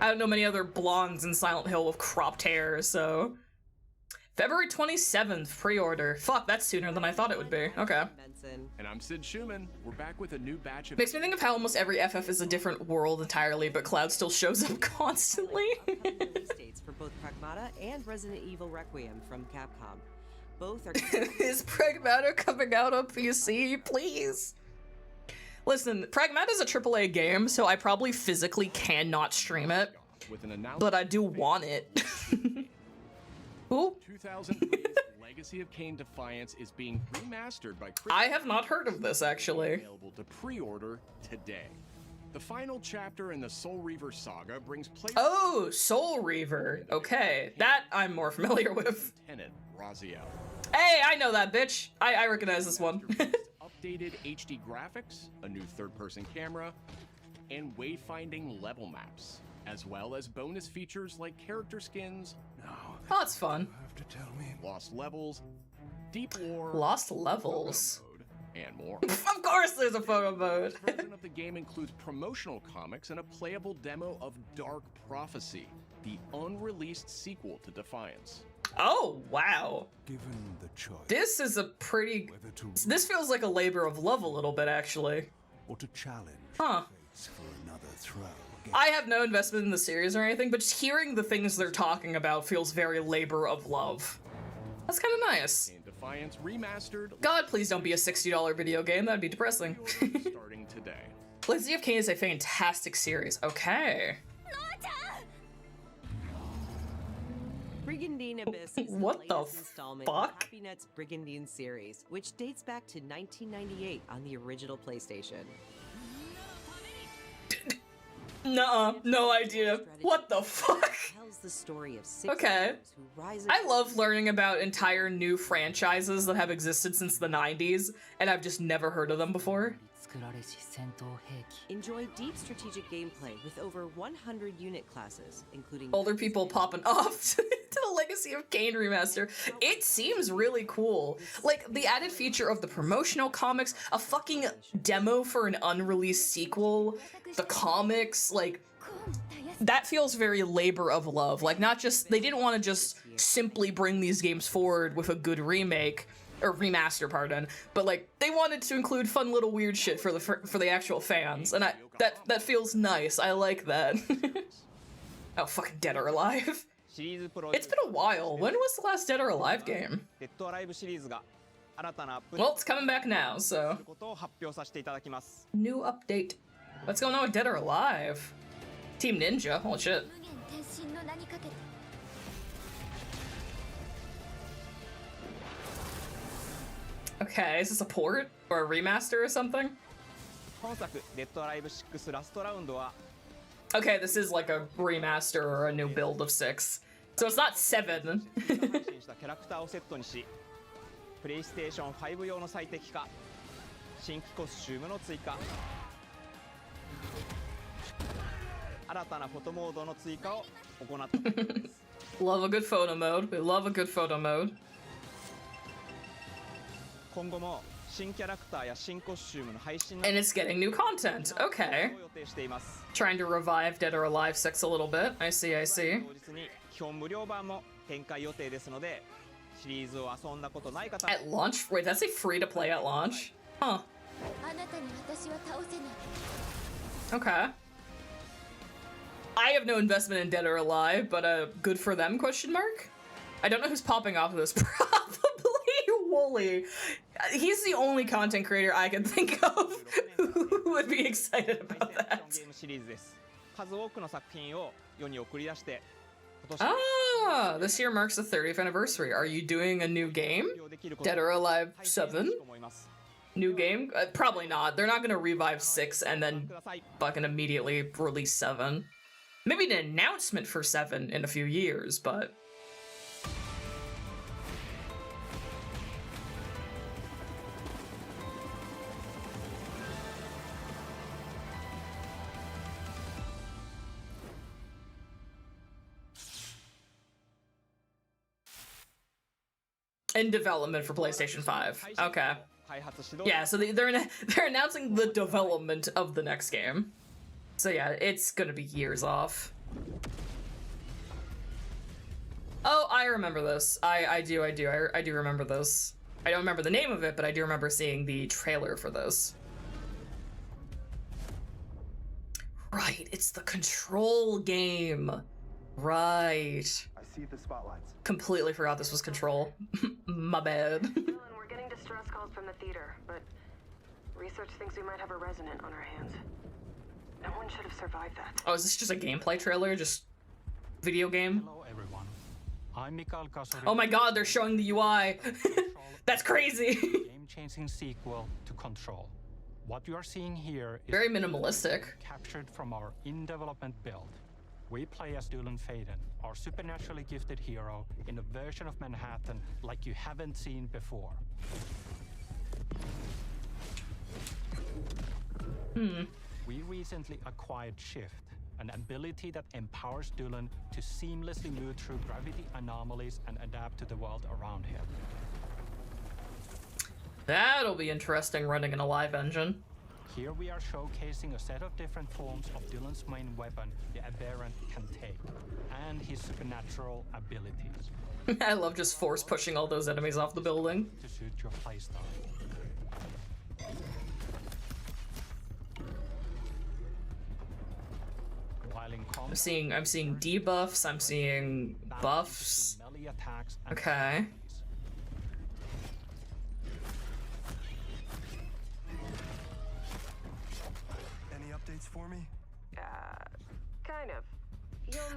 I don't know many other blondes in Silent Hill with cropped hair, so... February 27th, pre-order. Fuck, that's sooner than I thought it would be. Okay. And I'm Sid Schumann. We're back with a new batch of... Makes me think of how almost every FF is a different world entirely, but Cloud still shows up constantly. Dates for both Pragmata and Resident Evil Requiem from Capcom. Both are... Is Pragmata coming out on PC? Please. Listen, Pragmata is a AAA game, so I probably physically cannot stream it, but I do want it. Who? 2003's Legacy of Kain Defiance is being remastered by I have not heard of this, actually. Available to pre-order today. The final chapter in the Soul Reaver saga brings players... Oh, Soul Reaver. Okay, that I'm more familiar with. Lieutenant Raziel. Hey, I know that bitch. I recognize this one. Updated HD graphics, a new third-person camera, and wayfinding level maps, as well as bonus features like character skins. Oh, that's fun. Have to tell me. Lost levels, deep lore, Lost levels, and more. Of course, there's a photo mode. The version of the game includes promotional comics and a playable demo of Dark Prophecy, the unreleased sequel to Defiance. Oh, wow. Given the choice. This is a pretty... This feels like a labor of love a little bit, actually. Or to challenge. Huh. For another throw. I have no investment in the series or anything, but just hearing the things they're talking about feels very labor of love. That's kind of nice. Defiance remastered. God, please don't be a $60 video game. That'd be depressing. Starting today. Legacy of Kain is a fantastic series. Okay. Brigandine Abyss is What the the latest installment in fuck? Happy Net's Brigandine series, which dates back to 1998 on the original PlayStation. Nuh-uh, no idea. What the fuck? Tells the story of six Okay. heroes who rise I love learning about entire new franchises that have existed since the 90s, and I've just never heard of them before. Enjoy deep strategic gameplay with over 100 unit classes, including Older people popping off to the Legacy of Kain remaster. It seems really cool. Like, the added feature of the promotional comics, a fucking demo for an unreleased sequel, the comics, like, that feels very labor of love. Like, not just, they didn't want to just simply bring these games forward with a good remake, or remaster, pardon, but like they wanted to include fun little weird shit for the actual fans, and that feels nice. I like that. Oh, fucking Dead or Alive. It's been a while. When was the last Dead or Alive game? Well, it's coming back now, so. New update. What's going on with Dead or Alive? Team Ninja? Holy shit. Okay, is this a port? Or a remaster or something? 本作デッドアライブ6ラストラウンドは Okay, this is like a remaster or a new build of 6. So it's not 7. したキャラクターをセットにし、プレイステーション5用の最適化、新規コスチュームの追加、新たなフォトモードの追加を行ったところです。Love a good photo mode. We love a good photo mode. 今後も新キャラクターや新コスチュームの配信 And it's getting new content. Okay. を予定しています。 Trying to revive Dead or Alive 6 a little bit. I see, I see. 当日に基本無料版も展開予定ですので、シリーズを遊んだことない方 At launch? Wait, that's a free to play at launch? Huh. あなたに私は倒せない。 Okay. I have no investment in Dead or Alive, but good for them, question mark? I don't know who's popping off of this. Probably Wooly. He's the only content creator I can think of who would be excited about that. ゲームシリーズです。数多くの作品を世に送り出して、 Ah, this year marks the 30th anniversary. Are you doing a new game? Dead or Alive 7? New game? Probably not. They're not gonna revive 6 and then fucking immediately release 7. Maybe an announcement for 7 in a few years, but... In development for PlayStation 5. Okay. Yeah, so they're announcing the development of the next game. So yeah, it's gonna be years off. Oh, I remember this. I do remember this. I don't remember the name of it, but I do remember seeing the trailer for this. Right, it's the Control game. Right. I see the spotlights. Completely forgot this was Control. My bad. We're getting distress calls from the theater, but research thinks we might have a resident on our hands. No one should have survived that. Oh, is this just a gameplay trailer? Just video game? Hello, everyone. I'm Mikhail Kasaryan. Oh my god, they're showing the UI. That's crazy. Game-changing sequel to Control. What you are seeing here is very minimalistic. Captured from our in-development build. We play as Dylan Faden, our supernaturally gifted hero, in a version of Manhattan like you haven't seen before. We recently acquired Shift, an ability that empowers Dylan to seamlessly move through gravity anomalies and adapt to the world around him. That'll be interesting running in a live engine. Here we are showcasing a set of different forms of Dylan's main weapon the Aberrant can take, and his supernatural abilities. I love just force pushing all those enemies off the building. To suit your playstyle. I'm seeing debuffs, I'm seeing buffs. Okay. For me? Kind of.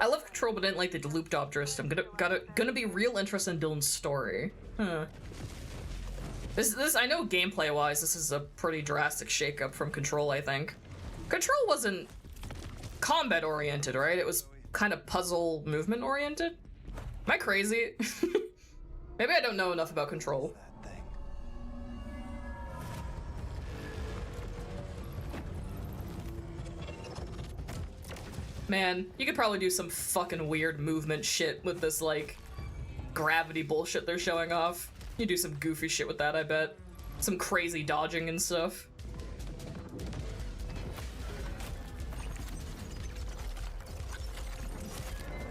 I love Control, but I didn't like the looped Obdrist. I'm gonna be real interested in Dylan's story. Huh. This I know gameplay wise, this is a pretty drastic shakeup from Control, I think. Control wasn't combat oriented, right? It was kind of puzzle movement oriented. Am I crazy? Maybe I don't know enough about Control. Man, you could probably do some fucking weird movement shit with this, like, gravity bullshit they're showing off. You do some goofy shit with that, I bet. Some crazy dodging and stuff.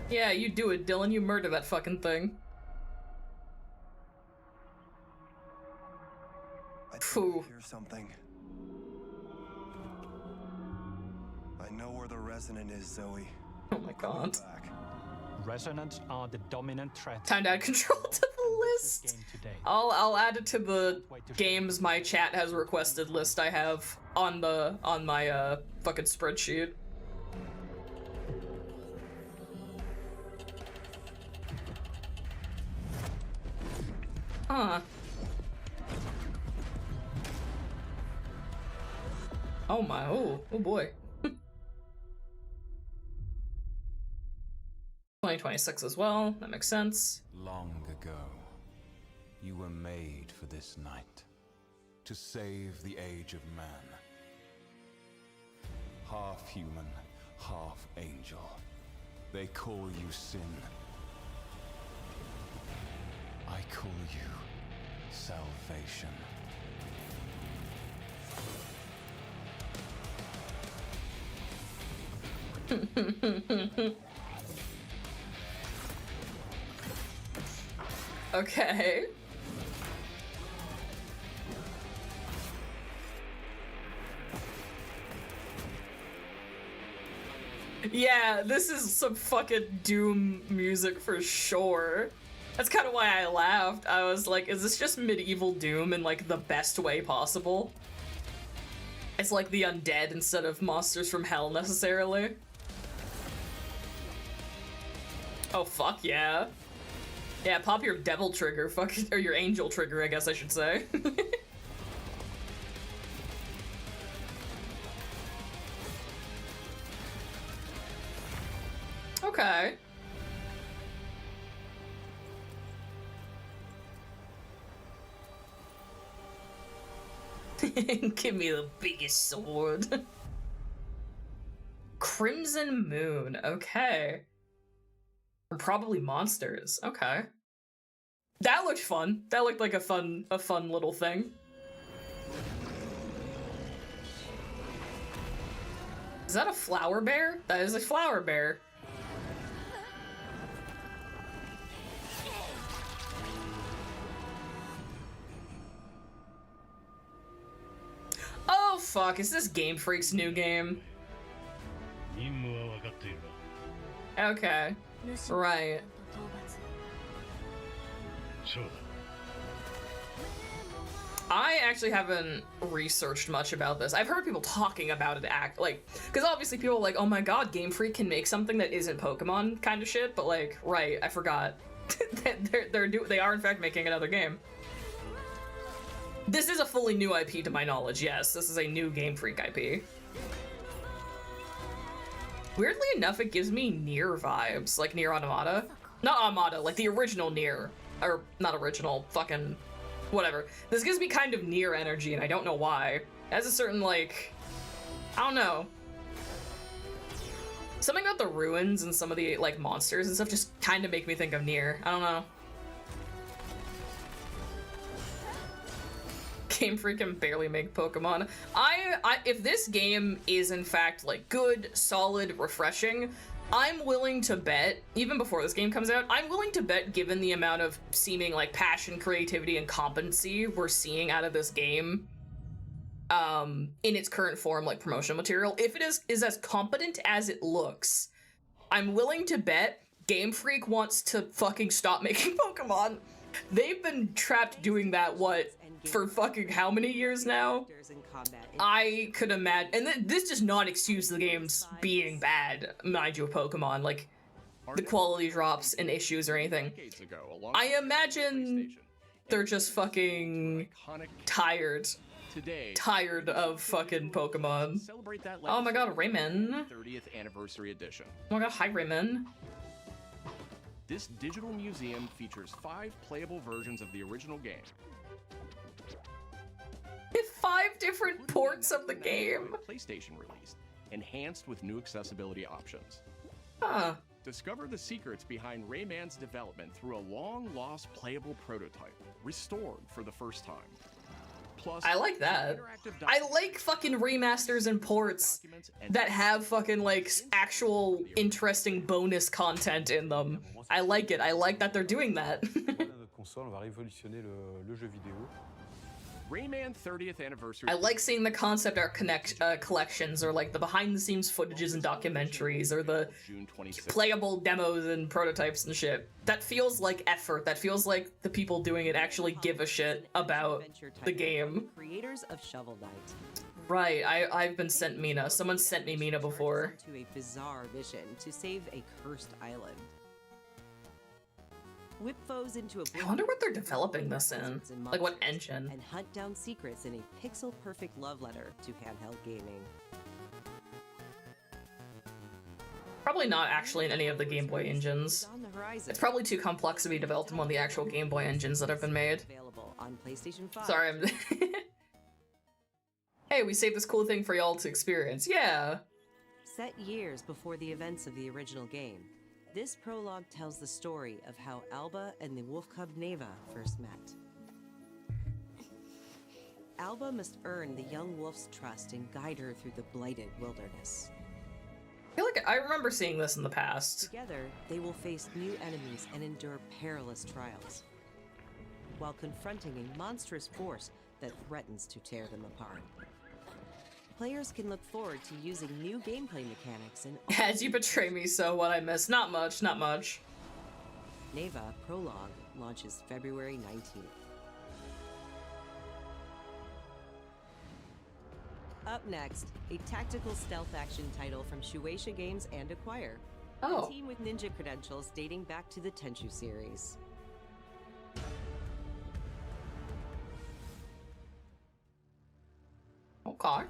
Yeah, you do it, Dylan. You murder that fucking thing. Phew. Hear something. I know where the Resonant is, Zoe. Oh my god. Resonants are the dominant threat. Time to add Control to the list. I'll add it to the games my chat has requested list I have on my fucking spreadsheet. Huh. Oh my, oh boy. 2026 as well, that makes sense. Long ago, you were made for this night, to save the age of man. Half human, half angel. They call you sin. I call you salvation. Okay. Yeah, this is some fucking Doom music for sure. That's kind of why I laughed. I was like, is this just medieval Doom in like the best way possible? It's like the undead instead of monsters from hell necessarily. Oh fuck yeah. Yeah, pop your devil trigger, fuck, or your angel trigger, I guess I should say. Okay. Give me the biggest sword. Crimson Moon, okay. Or probably monsters, okay. That looked fun. That looked like a fun little thing. Is that a flower bear? That is a flower bear. Oh fuck, is this Game Freak's new game? Okay. Right. I actually haven't researched much about this. I've heard people talking about it because obviously people are like, oh my god, Game Freak can make something that isn't Pokemon kind of shit, but like, right, I forgot. They are in fact making another game. This is a fully new IP to my knowledge, yes. This is a new Game Freak IP. Weirdly enough, it gives me Nier vibes, like Nier Automata. Not Automata, like the original Nier. Or, not original, fucking... whatever. This gives me kind of Nier energy, and I don't know why. It has a certain, like... I don't know. Something about the ruins and some of the, like, monsters and stuff just kind of make me think of Nier. I don't know. Game Freak can barely make Pokemon. If this game is in fact like good, solid, refreshing, I'm willing to bet, even before this game comes out, I'm willing to bet, given the amount of seeming like passion, creativity, and competency we're seeing out of this game, in its current form, like promotional material, if it is as competent as it looks, I'm willing to bet Game Freak wants to fucking stop making Pokemon. They've been trapped doing that, for fucking how many years now? I could imagine, and this does not excuse the games being bad, mind you, of Pokemon, like the quality drops and issues or anything. I imagine they're just fucking tired of fucking Pokemon. Oh my god, Rayman. 30th anniversary edition. Oh my god, hi Rayman. This digital museum features 5 playable versions of the original game. 5 different ports of the game. PlayStation released, enhanced with new accessibility options. Huh. Discover the secrets behind Rayman's development through a long-lost playable prototype, restored for the first time. Plus, I like that. I like fucking remasters and ports that have fucking like actual interesting bonus content in them. I like it. I like that they're doing that. Rayman 30th anniversary. I like seeing the concept art collections, or like the behind-the-scenes footages and documentaries, or the playable demos and prototypes and shit. That feels like effort. That feels like the people doing it actually give a shit about the game. Creators of Shovel Knight. Right, I've been sent Mina. Someone sent me Mina before. To a bizarre mission to save a cursed island. whip foes into a I wonder what they're developing this in. Like what engine? And hunt down secrets in a pixel-perfect love letter to handheld gaming. Probably not actually in any of the Game Boy engines. It's probably too complex to be developed in one of the actual Game Boy engines that have been made. Available on PlayStation 5. Sorry, I'm... Hey, we saved this cool thing for y'all to experience. Yeah! Set years before the events of the original game, this prologue tells the story of how Alba and the wolf cub Neva first met. Alba must earn the young wolf's trust and guide her through the blighted wilderness. I feel like I remember seeing this in the past. Together, they will face new enemies and endure perilous trials, while confronting a monstrous force that threatens to tear them apart. Players can look forward to using new gameplay mechanics and As you betray me, so what I miss. Not much, not much. Neva Prologue launches February 19th. Up next, a tactical stealth action title from Shueisha Games and Acquire. Oh. A team with ninja credentials dating back to the Tenchu series. Okay.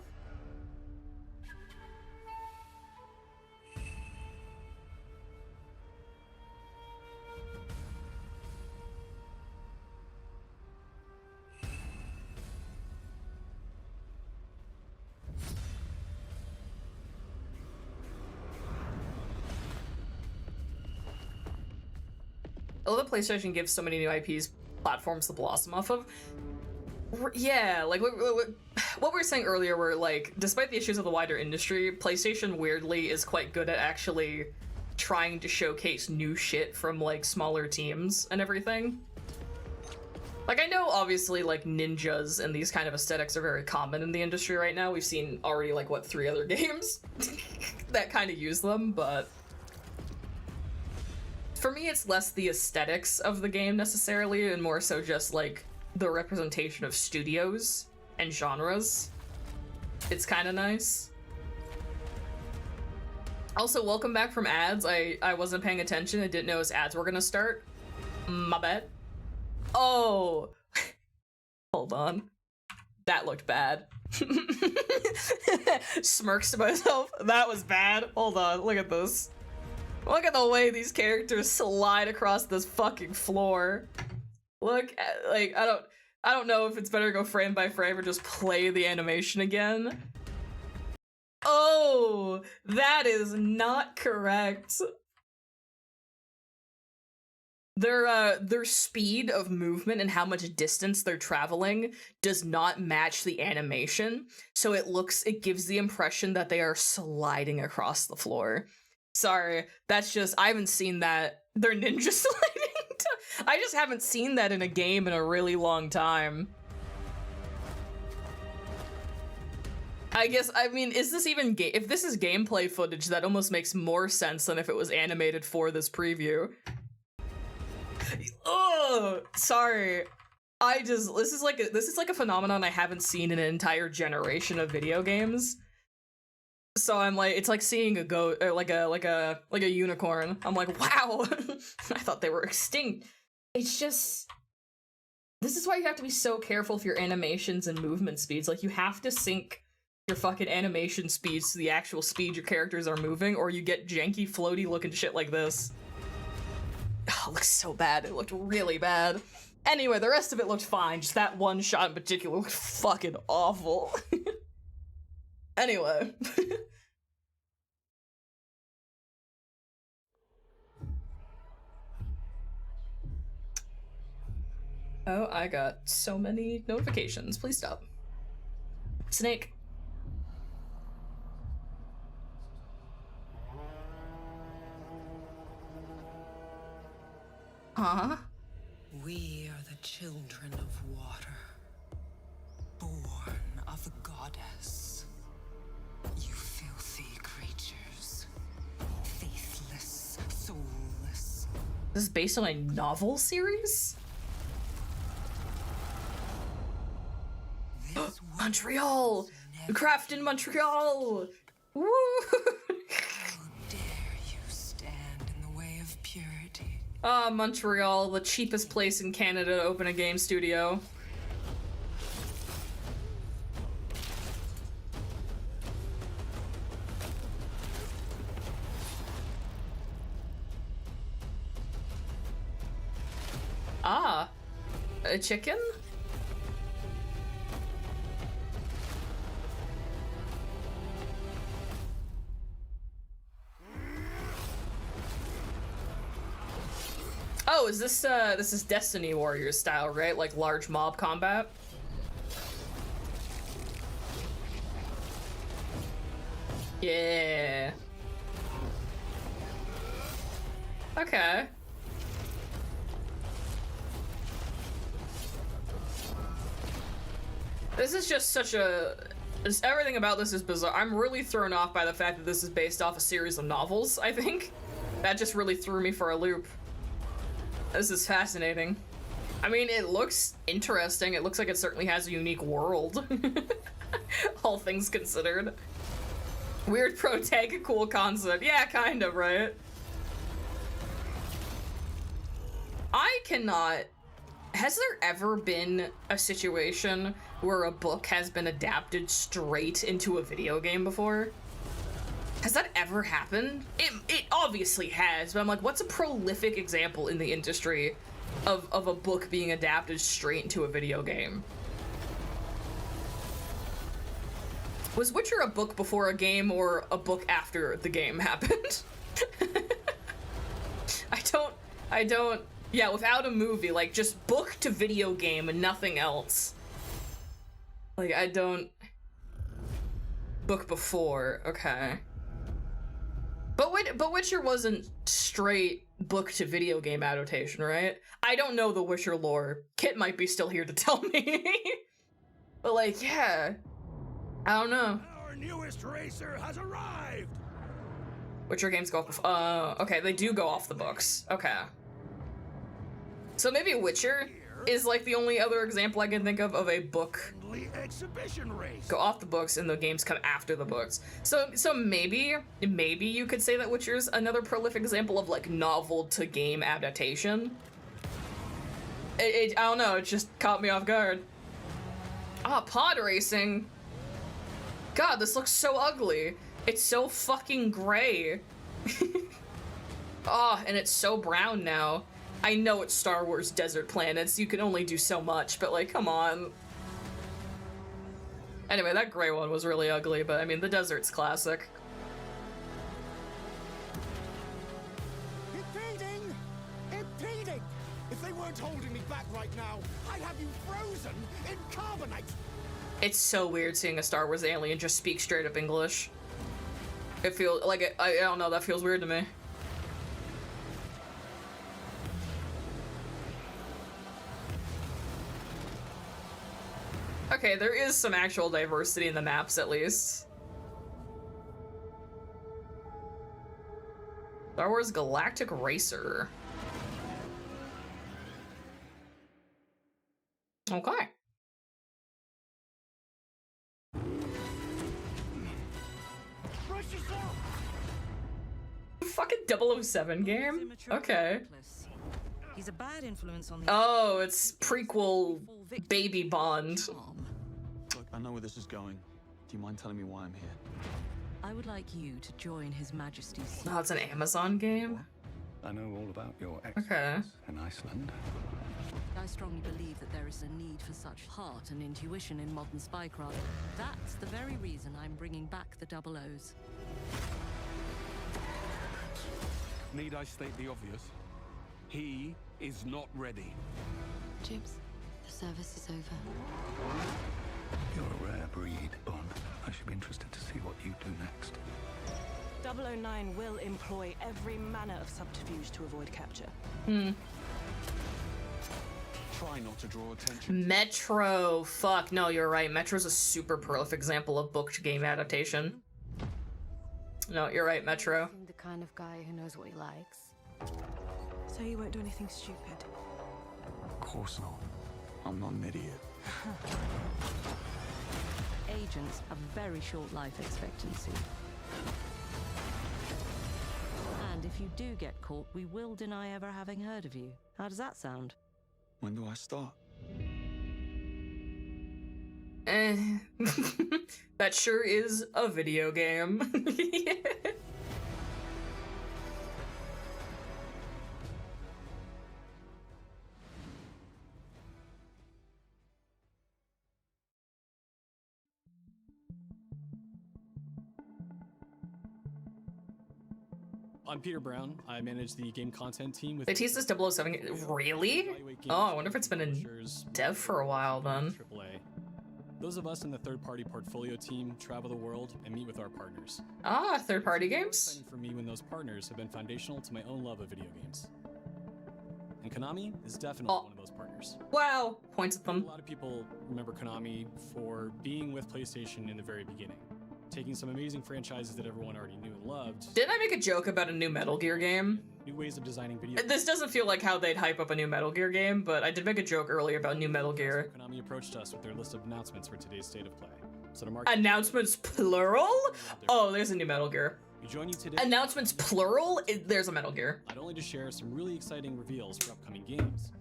Although PlayStation gives so many new IPs platforms to blossom off of, yeah, like what we were saying earlier, where like, despite the issues of the wider industry, PlayStation weirdly is quite good at actually trying to showcase new shit from like smaller teams and everything. Like, I know obviously like ninjas and these kind of aesthetics are very common in the industry right now. We've seen already like what, 3 other games that kind of use them, but for me it's less the aesthetics of the game necessarily and more so just like the representation of studios and genres. It's kind of nice. Also, welcome back from ads. I wasn't paying attention. I didn't know his ads were gonna start. My bad. Oh, hold on. That looked bad. Smirks to myself. That was bad. Hold on, look at this. Look at the way these characters slide across this fucking floor. Look at, like, I don't know if it's better to go frame by frame or just play the animation again. Oh, that is not correct. Their speed of movement and how much distance they're traveling does not match the animation, so it gives the impression that they are sliding across the floor. Sorry, that's just, I haven't seen that. They're ninja sliding. I just haven't seen that in a game in a really long time. I guess, I mean, is this even if this is gameplay footage, that almost makes more sense than if it was animated for this preview. Oh, sorry. This is like a phenomenon I haven't seen in an entire generation of video games. So I'm like, it's like seeing a goat, or like a unicorn. I'm like, wow. I thought they were extinct. It's just, this is why you have to be so careful with your animations and movement speeds. Like, you have to sync your fucking animation speeds to the actual speed your characters are moving, or you get janky, floaty looking shit like this. Oh, it looks so bad. It looked really bad. Anyway, the rest of it looked fine. Just that one shot in particular looked fucking awful. Anyway. Oh, I got so many notifications. Please stop. Snake. Huh? We are the children of water, born of the goddess. You filthy creatures, faithless, soulless. This is based on a novel series? Montreal! Craft in Montreal! Woo! How dare you stand in the way of purity? Montreal, the cheapest place in Canada to open a game studio. Ah, a chicken? Oh, is this is Destiny Warriors style, right? Like large mob combat? Yeah. Okay. This is just such a... everything about this is bizarre. I'm really thrown off by the fact that this is based off a series of novels, I think. That just really threw me for a loop. This is fascinating. I mean, it looks interesting. It looks like it certainly has a unique world. All things considered. Weird protag, cool concept. Yeah, kind of, right? I cannot... Has there ever been a situation where a book has been adapted straight into a video game before? Has that ever happened? It obviously has, but I'm like, what's a prolific example in the industry of a book being adapted straight into a video game? Was Witcher a book before a game or a book after the game happened? I don't, yeah, without a movie, like just book to video game and nothing else. Like, I don't... Book before, okay. But Witcher wasn't straight book to video game adaptation, right? I don't know the Witcher lore. Kit might be still here to tell me. But like, yeah. I don't know. Our newest racer has arrived. Witcher games go off okay, they do go off the books. Okay. So maybe Witcher is like the only other example I can think of a book exhibition race. Go off the books and the games come after the books. So maybe you could say that Witcher's another prolific example of like novel to game adaptation. I don't know, it just caught me off guard. Ah, pod racing. God, this looks so ugly. It's so fucking gray. Oh, and it's so brown now. I know it's Star Wars Desert Planets, you can only do so much, but like, come on. Anyway, that gray one was really ugly, but I mean, the desert's classic. Impeding! Impeding! If they weren't holding me back right now, I'd have you frozen in carbonite! It's so weird seeing a Star Wars alien just speak straight up English. It feels like, I don't know, that feels weird to me. Okay, there is some actual diversity in the maps, at least. Star Wars Galactic Racer. Okay. Fucking 007 game? Okay. He's a bad influence on the... Oh, it's prequel Baby Bond. Look, I know where this is going. Do you mind telling me why I'm here? I would like you to join His Majesty's... Oh, it's an Amazon game? I know all about your experience in Iceland. I strongly believe that there is a need for such heart and intuition in modern spycraft. That's the very reason I'm bringing back the Double O's. Need I state the obvious? He is not ready. Jibs, the service is over. You're a rare breed, Bond. I should be interested to see what you do next. 009 will employ every manner of subterfuge to avoid capture. Try not to draw attention. Metro. Fuck, no, you're right. Metro's a super prolific example of booked game adaptation. No, you're right, Metro. The kind of guy who knows what he likes. So you won't do anything stupid? Of course not. I'm not an idiot. Agents have very short life expectancy. And And if you do get caught, we will deny ever having heard of you. How does that sound? When do I start? That sure is a video game. I'm Peter Brown. I manage the game content team with... They teased this 007. Really? Oh, I wonder if it's been in dev for a while then. AAA. Those of us in the third-party portfolio team travel the world and meet with our partners. Ah, third-party games? Exciting for me when those partners have been foundational to my own love of video games. And Konami is definitely one of those partners. Wow, points at them. A lot of people remember Konami for being with PlayStation in the very beginning, taking some amazing franchises that everyone already knew and loved. Didn't I make a joke about a new Metal Gear game? New ways of designing video. This doesn't feel like how they'd hype up a new Metal Gear game, but I did make a joke earlier about new Metal Gear. Konami approached us with their list of announcements for today's State of Play. So to mark announcements plural? Oh, there's a new Metal Gear. We join you today. Announcements plural? There's a Metal Gear. Not only to share some really exciting reveals for upcoming games.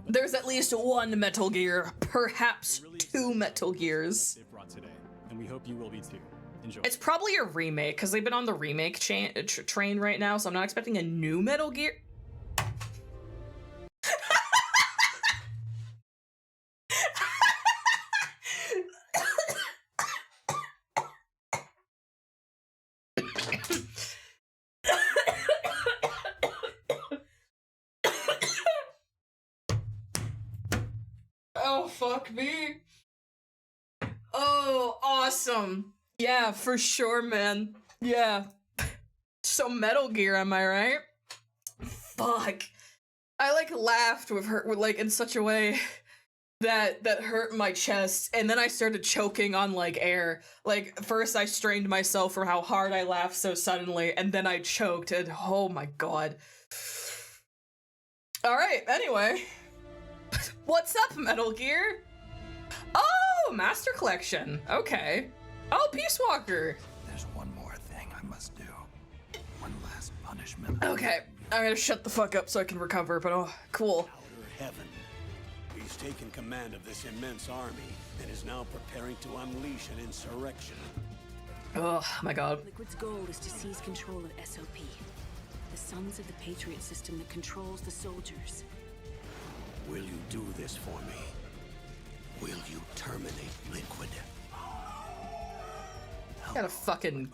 There's at least one Metal Gear, perhaps two Metal Gears. They've brought today, and we hope you will be too. Enjoy. It's probably a remake, because they've been on the remake train right now, so I'm not expecting a new Metal Gear. Oh, fuck me. Oh, awesome. Yeah, for sure, man. Yeah. So Metal Gear, am I right? Fuck. I like laughed with her like in such a way that hurt my chest, and then I started choking on like air. Like first I strained myself from how hard I laughed so suddenly, and then I choked, and oh my god. Alright, anyway. What's up, Metal Gear? Oh, Master Collection. Okay. Oh, Peace Walker. There's one more thing I must do. One last punishment. Okay, I'm gonna shut the fuck up so I can recover, but oh, cool. Outer Heaven. He's taken command of this immense army and is now preparing to unleash an insurrection. Oh my god. Liquid's goal is to seize control of SOP, the Sons of the Patriot system that controls the soldiers. Will you do this for me? Will you terminate Liquid? Gotta fucking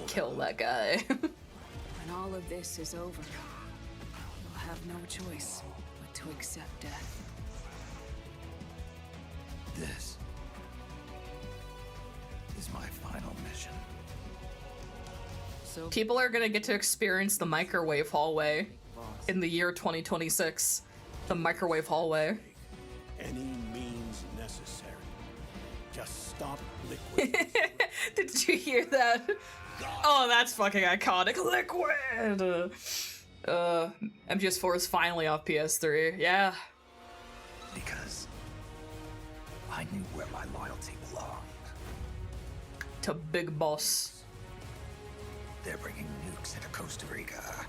kill that guy. When all of this is over, you'll have no choice but to accept death. This is my final mission. So people are gonna get to experience the microwave hallway in the year 2026. The microwave hallway. Any means necessary. Just stop Liquid. Did you hear that? Oh, that's fucking iconic. Liquid! MGS4 is finally off PS3. Yeah. Because I knew where my loyalty belonged. To Big Boss. They're bringing nukes into Costa Rica.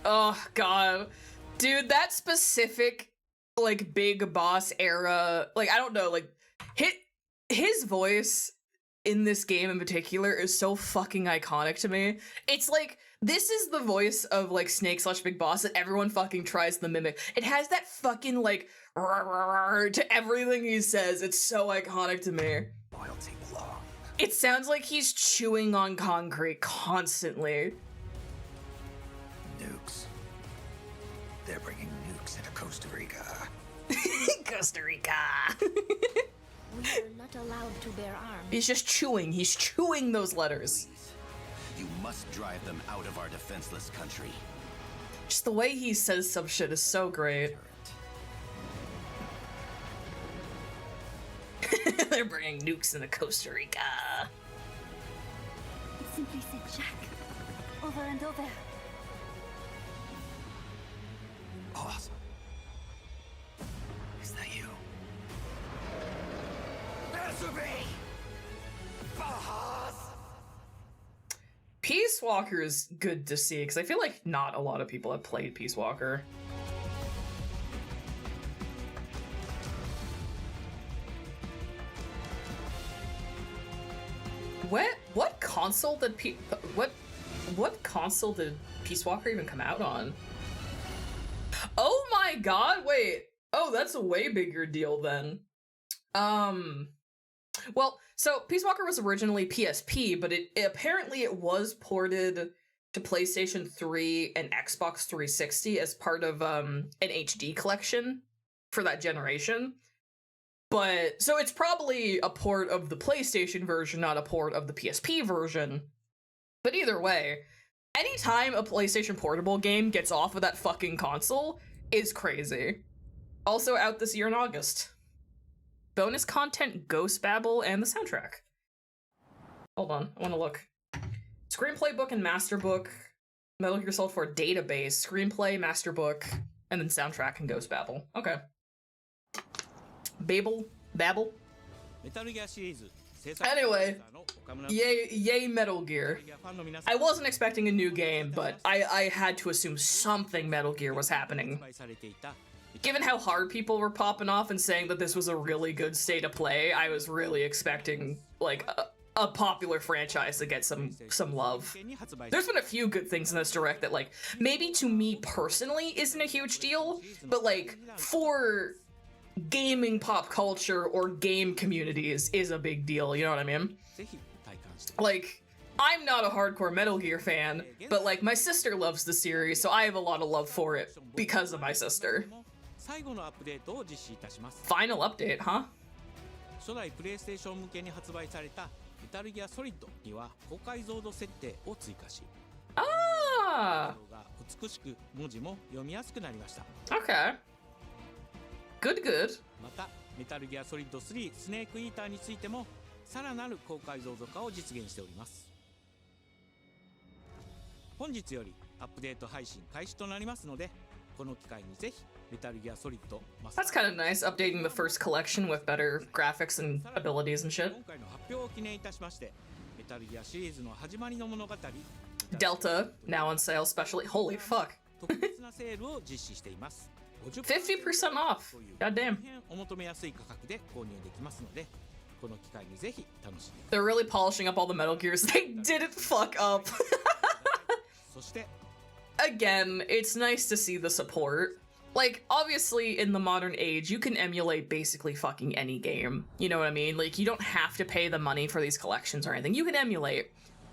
Oh, God. Dude, that specific, like, Big Boss era, like, I don't know, like, his voice in this game in particular is so fucking iconic to me. It's like, this is the voice of, like, Snake / Big Boss that everyone fucking tries to mimic. It has that fucking, like, to everything he says. It's so iconic to me. Loyalty belonged. It sounds like he's chewing on concrete constantly. Nukes. They're bringing nukes into Costa Rica. Costa Rica. We are not allowed to bear arms. He's just chewing. He's chewing those letters. You must drive them out of our defenseless country. Just the way he says some shit is so great. They're bringing nukes into Costa Rica. It simply said Jack. Over and over. Boss. Is that you? Peace Walker is good to see, because I feel like not a lot of people have played Peace Walker. What console did what console did Peace Walker even come out on? Oh my god, wait. Oh, that's a way bigger deal then. Well, so Peace Walker was originally PSP, but apparently it was ported to PlayStation 3 and Xbox 360 as part of an HD collection for that generation. But so it's probably a port of the PlayStation version, not a port of the PSP version. But either way, anytime a PlayStation Portable game gets off of that fucking console is crazy. Also out this year in August. Bonus content, Ghost Babel, and the soundtrack. Hold on, I want to look. Screenplay book and master book. Metal Gear Solid 4 database, screenplay, master book, and then soundtrack and Ghost Babel. Okay. Babel? Anyway, yay Metal Gear. I wasn't expecting a new game, but I had to assume something Metal Gear was happening. Given how hard people were popping off and saying that this was a really good state of play, I was really expecting, like, a popular franchise to get some love. There's been a few good things in this direct that, like, maybe to me personally isn't a huge deal, but, like, for gaming pop culture or game communities is a big deal, you know what I mean? Like, I'm not a hardcore Metal Gear fan, but, like, my sister loves the series, so I have a lot of love for it because of my sister. Final update, huh? 初代プレイステーション向けに発売されたメタルギアソリッドには高解像度設定を追加し、Ah! 美しく文字も読みやすくなりました。 Okay. Good, good. またメタルギアソリッド3スネークイーターについてもさらなる高解像度化を実現しております。本日よりアップデート配信開始となりますので、この機会にぜひ That's kind of nice, updating the first collection with better graphics and abilities and shit. Delta, now on sale specially. Holy fuck. 50% off. Goddamn. They're really polishing up all the Metal Gears they didn't fuck up. Again, it's nice to see the support. Like, obviously, in the modern age, you can emulate basically fucking any game. You know what I mean? Like, you don't have to pay the money for these collections or anything. You can emulate.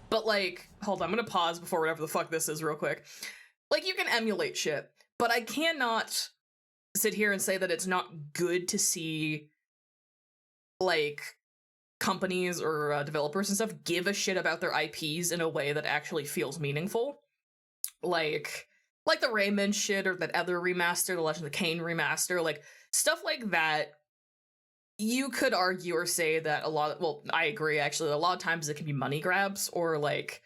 But, like, hold on, I'm gonna pause before whatever the fuck this is real quick. Like, you can emulate shit, but I cannot sit here and say that it's not good to see, like, companies or developers and stuff give a shit about their IPs in a way that actually feels meaningful. Like the Rayman shit or that other remaster, the Legend of Kain remaster, like, stuff like that, you could argue or say that well, I agree, actually, a lot of times it can be money grabs or, like,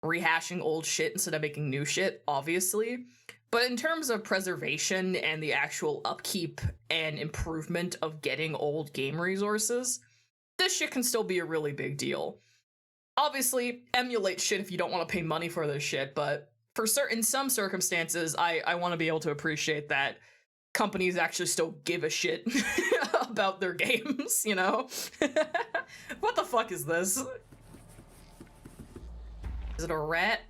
rehashing old shit instead of making new shit, obviously. But in terms of preservation and the actual upkeep and improvement of getting old game resources, this shit can still be a really big deal. Obviously, emulate shit if you don't want to pay money for this shit, but in some circumstances, I want to be able to appreciate that companies actually still give a shit about their games, you know? What the fuck is this? Is it a rat?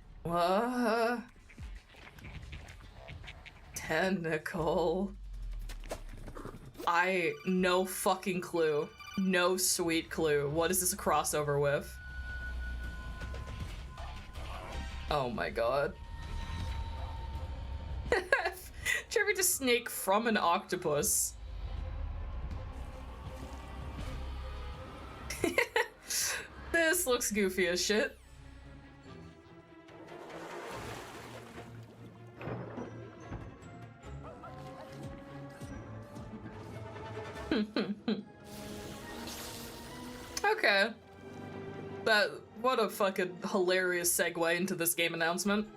Tentacle. No fucking clue. No sweet clue. What is this a crossover with? Oh my god. Tribute to Snake from an octopus. This looks goofy as shit. Okay. What a fucking hilarious segue into this game announcement.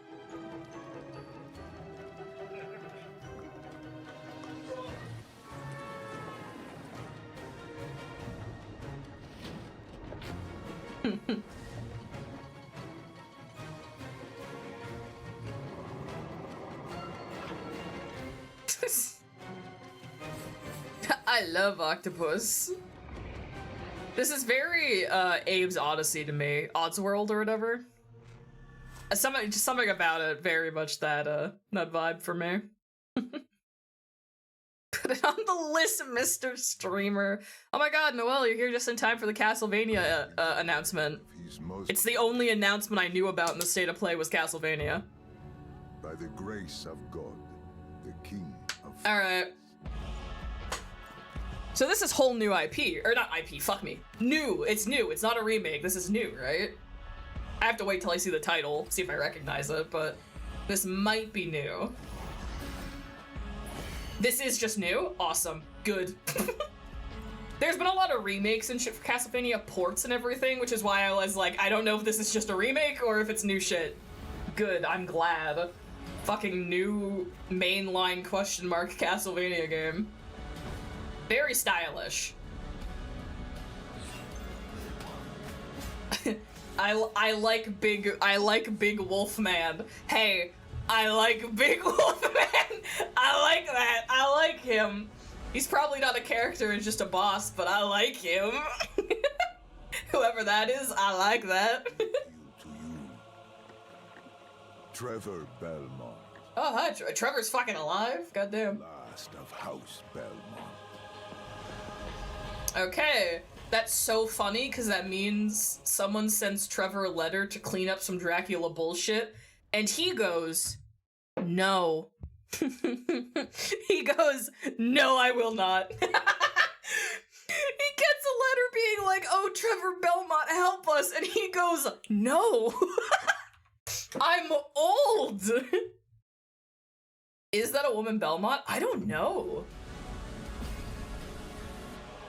I love octopus. This is very Abe's Odyssey to me, Oddsworld or whatever. Something about it very much that that vibe for me. Put it on the list, Mr. Streamer. Oh my god, Noel, you're here just in time for the Castlevania announcement. It's the only announcement I knew about in the State of Play was Castlevania. By the grace of God, the King of... Alright. So this is whole new IP, or not IP, fuck me. New, it's not a remake, this is new, right? I have to wait till I see the title, see if I recognize it, but this might be new. This is just new? Awesome. Good. There's been a lot of remakes and shit for Castlevania, ports and everything, which is why I was like, I don't know if this is just a remake or if it's new shit. Good, I'm glad. Fucking new mainline question mark Castlevania game. Very stylish. I like Big Wolfman. Hey, I like Big Wolfman. I like that. I like him. He's probably not a character, it's just a boss, but I like him. Whoever that is, I like that. Trevor Belmont. Oh, hi, Trevor's fucking alive? Goddamn. Last of House Belmont. Okay, that's so funny because that means someone sends Trevor a letter to clean up some Dracula bullshit, and he goes, no. He goes, no, I will not. He gets a letter being like, oh, Trevor Belmont, help us, and he goes, no. I'm old. Is that a woman Belmont? I don't know.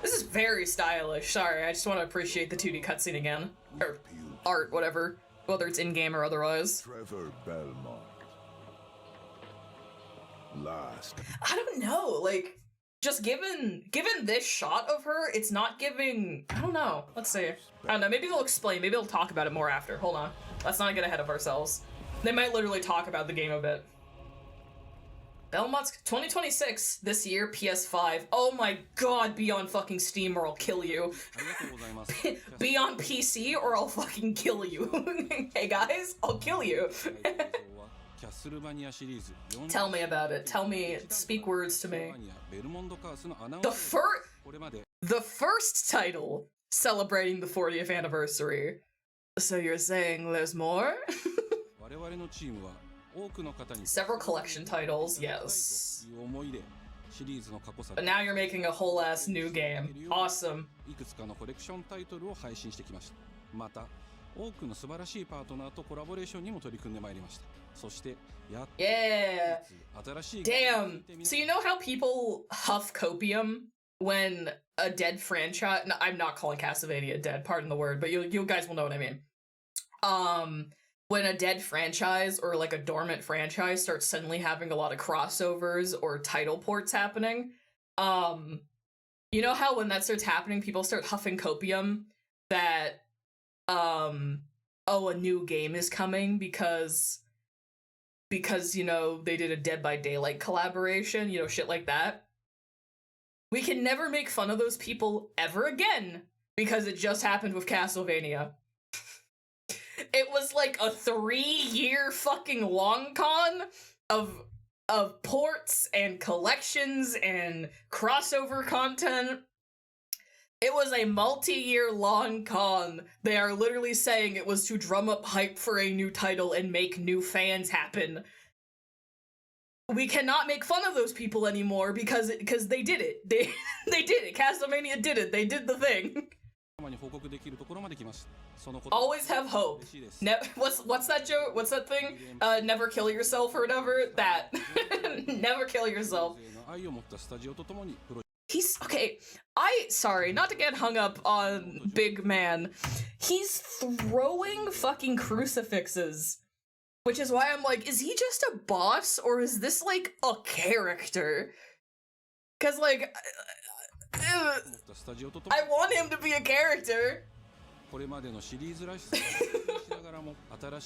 This is very stylish. Sorry, I just want to appreciate the 2D cutscene again. Or art, whatever. Whether it's in-game or otherwise. Trevor Belmont. Last. I don't know, like, just given this shot of her, it's not giving, I don't know. Let's see. I don't know, maybe they'll explain, maybe they'll talk about it more after. Hold on. Let's not get ahead of ourselves. They might literally talk about the game a bit. Belmont's 2026 this year, PS5. Oh my god, be on fucking Steam or I'll kill you. Be on PC or I'll fucking kill you. Hey guys, I'll kill you. Tell me about it. Tell me, speak words to me. The first title celebrating the 40th anniversary. So you're saying there's more? Several collection titles, yes. But now you're making a whole ass new game. Awesome. Yeah. Damn. So you know how people huff copium when a dead franchise, no, I'm not calling Castlevania dead, pardon the word, but you guys will know what I mean. When a dead franchise or like a dormant franchise starts suddenly having a lot of crossovers or title ports happening, you know how when that starts happening, people start huffing copium that, oh, a new game is coming because, you know, they did a Dead by Daylight collaboration, you know, shit like that. We can never make fun of those people ever again because it just happened with Castlevania. It was like a 3-year fucking long con of ports and collections and crossover content. It was a multi-year long con. They are literally saying it was to drum up hype for a new title and make new fans happen. We cannot make fun of those people anymore because they did it. They did it. Castlevania did it. They did the thing. Always have hope. What's that joke? What's that thing? Never kill yourself or whatever? That. Never kill yourself. He's okay. Sorry, not to get hung up on Big Man. He's throwing fucking crucifixes. Which is why I'm like, is he just a boss or is this like a character? Cause like, I want him to be a character.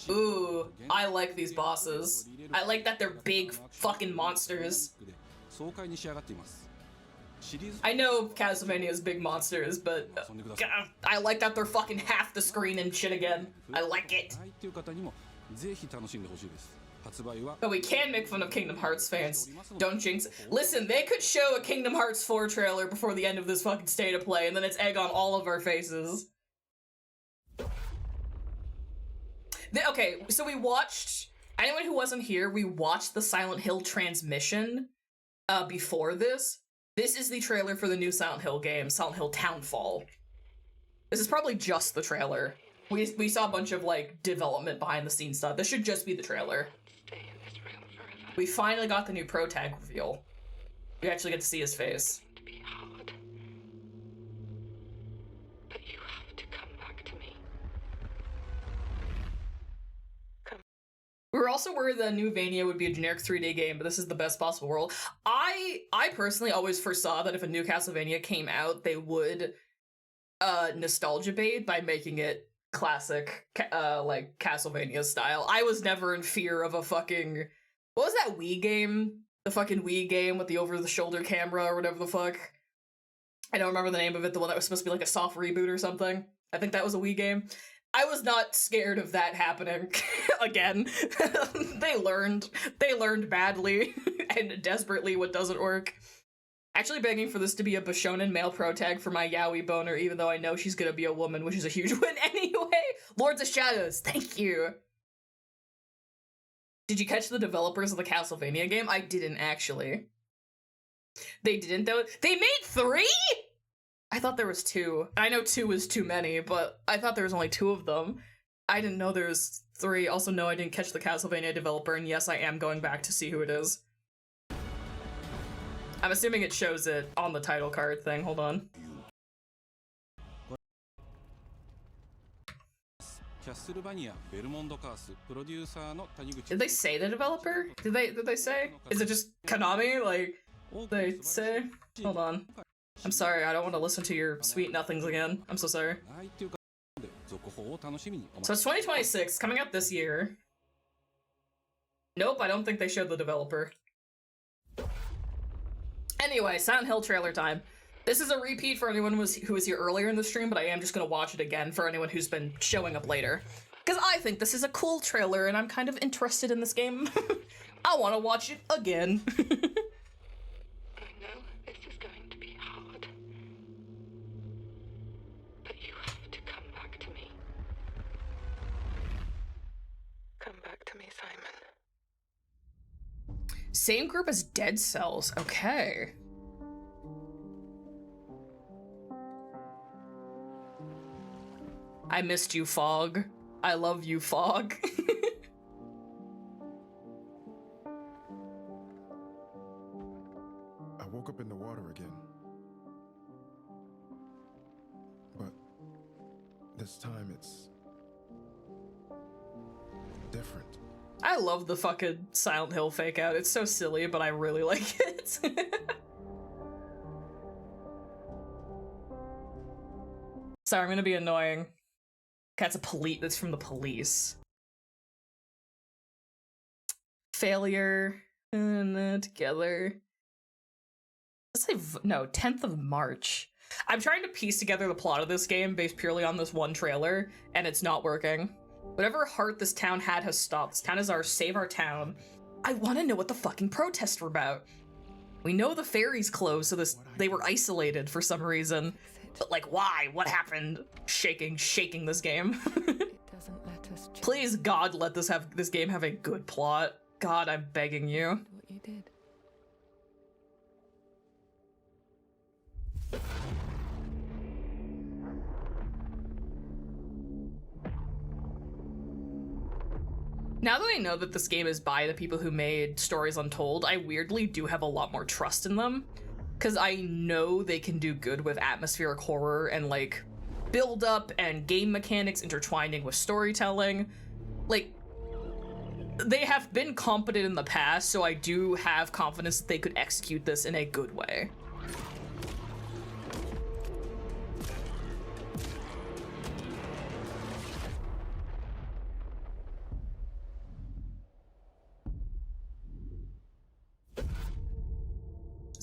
Ooh, I like these bosses. I like that they're big fucking monsters. I know Castlevania's big monsters, but I like that they're fucking half the screen and shit again. I like it. But we can make fun of Kingdom Hearts fans. Don't jinx it. Listen, they could show a Kingdom Hearts 4 trailer before the end of this fucking State of Play, and then it's egg on all of our faces. Okay, so we watched... Anyone who wasn't here, we watched the Silent Hill transmission before this. This is the trailer for the new Silent Hill game, Silent Hill Townfall. This is probably just the trailer. We saw a bunch of, like, development behind-the-scenes stuff. This should just be the trailer. We finally got the new Pro Tag reveal. We actually get to see his face. We were also worried that New Vania would be a generic 3D game, but this is the best possible world. I personally always foresaw that if a new Castlevania came out, they would nostalgia bait by making it classic, like Castlevania style. I was never in fear of a fucking... What was that Wii game? The fucking Wii game with the over-the-shoulder camera or whatever the fuck. I don't remember the name of it, the one that was supposed to be like a soft reboot or something. I think that was a Wii game. I was not scared of that happening again. They learned badly and desperately what doesn't work. Actually begging for this to be a Bishonen male pro tag for my yaoi boner, even though I know she's gonna be a woman, which is a huge win anyway. Lords of Shadows, thank you. Did you catch the developers of the Castlevania game? I didn't actually. They didn't though? They made 3?! I thought there was 2. I know 2 is too many, but I thought there was only 2 of them. I didn't know there was 3. Also, no, I didn't catch the Castlevania developer, and yes, I am going back to see who it is. I'm assuming it shows it on the title card thing. Hold on. Did they say the developer? Did they say? Is it just Konami? Like, they say? Hold on. I'm sorry, I don't want to listen to your sweet nothings again. I'm so sorry. So it's 2026, coming out this year. Nope, I don't think they showed the developer. Anyway, Silent Hill trailer time. This is a repeat for anyone who was here earlier in the stream, but I am just gonna watch it again for anyone who's been showing up later. Because I think this is a cool trailer, and I'm kind of interested in this game. I want to watch it again. Same group as Dead Cells, okay. I missed you, Fog. I love you, Fog. I woke up in the water again. But this time it's different. I love the fucking Silent Hill fake out. It's so silly, but I really like it. Sorry, I'm gonna be annoying. That's a police. That's from the police. Failure. Together. Let's say no. 10th of March. I'm trying to piece together the plot of this game based purely on this one trailer, and it's not working. Whatever heart this town had has stopped. This town is ours. Save our town. I want to know what the fucking protests were about. We know the ferry's closed, so they were isolated for some reason. But like, why? What happened? Shaking this game. Please, God, let this game have a good plot. God, I'm begging you. What you did. Now that I know that this game is by the people who made Stories Untold, I weirdly do have a lot more trust in them. Because I know they can do good with atmospheric horror and, like, build-up and game mechanics intertwining with storytelling. Like, they have been competent in the past, so I do have confidence that they could execute this in a good way.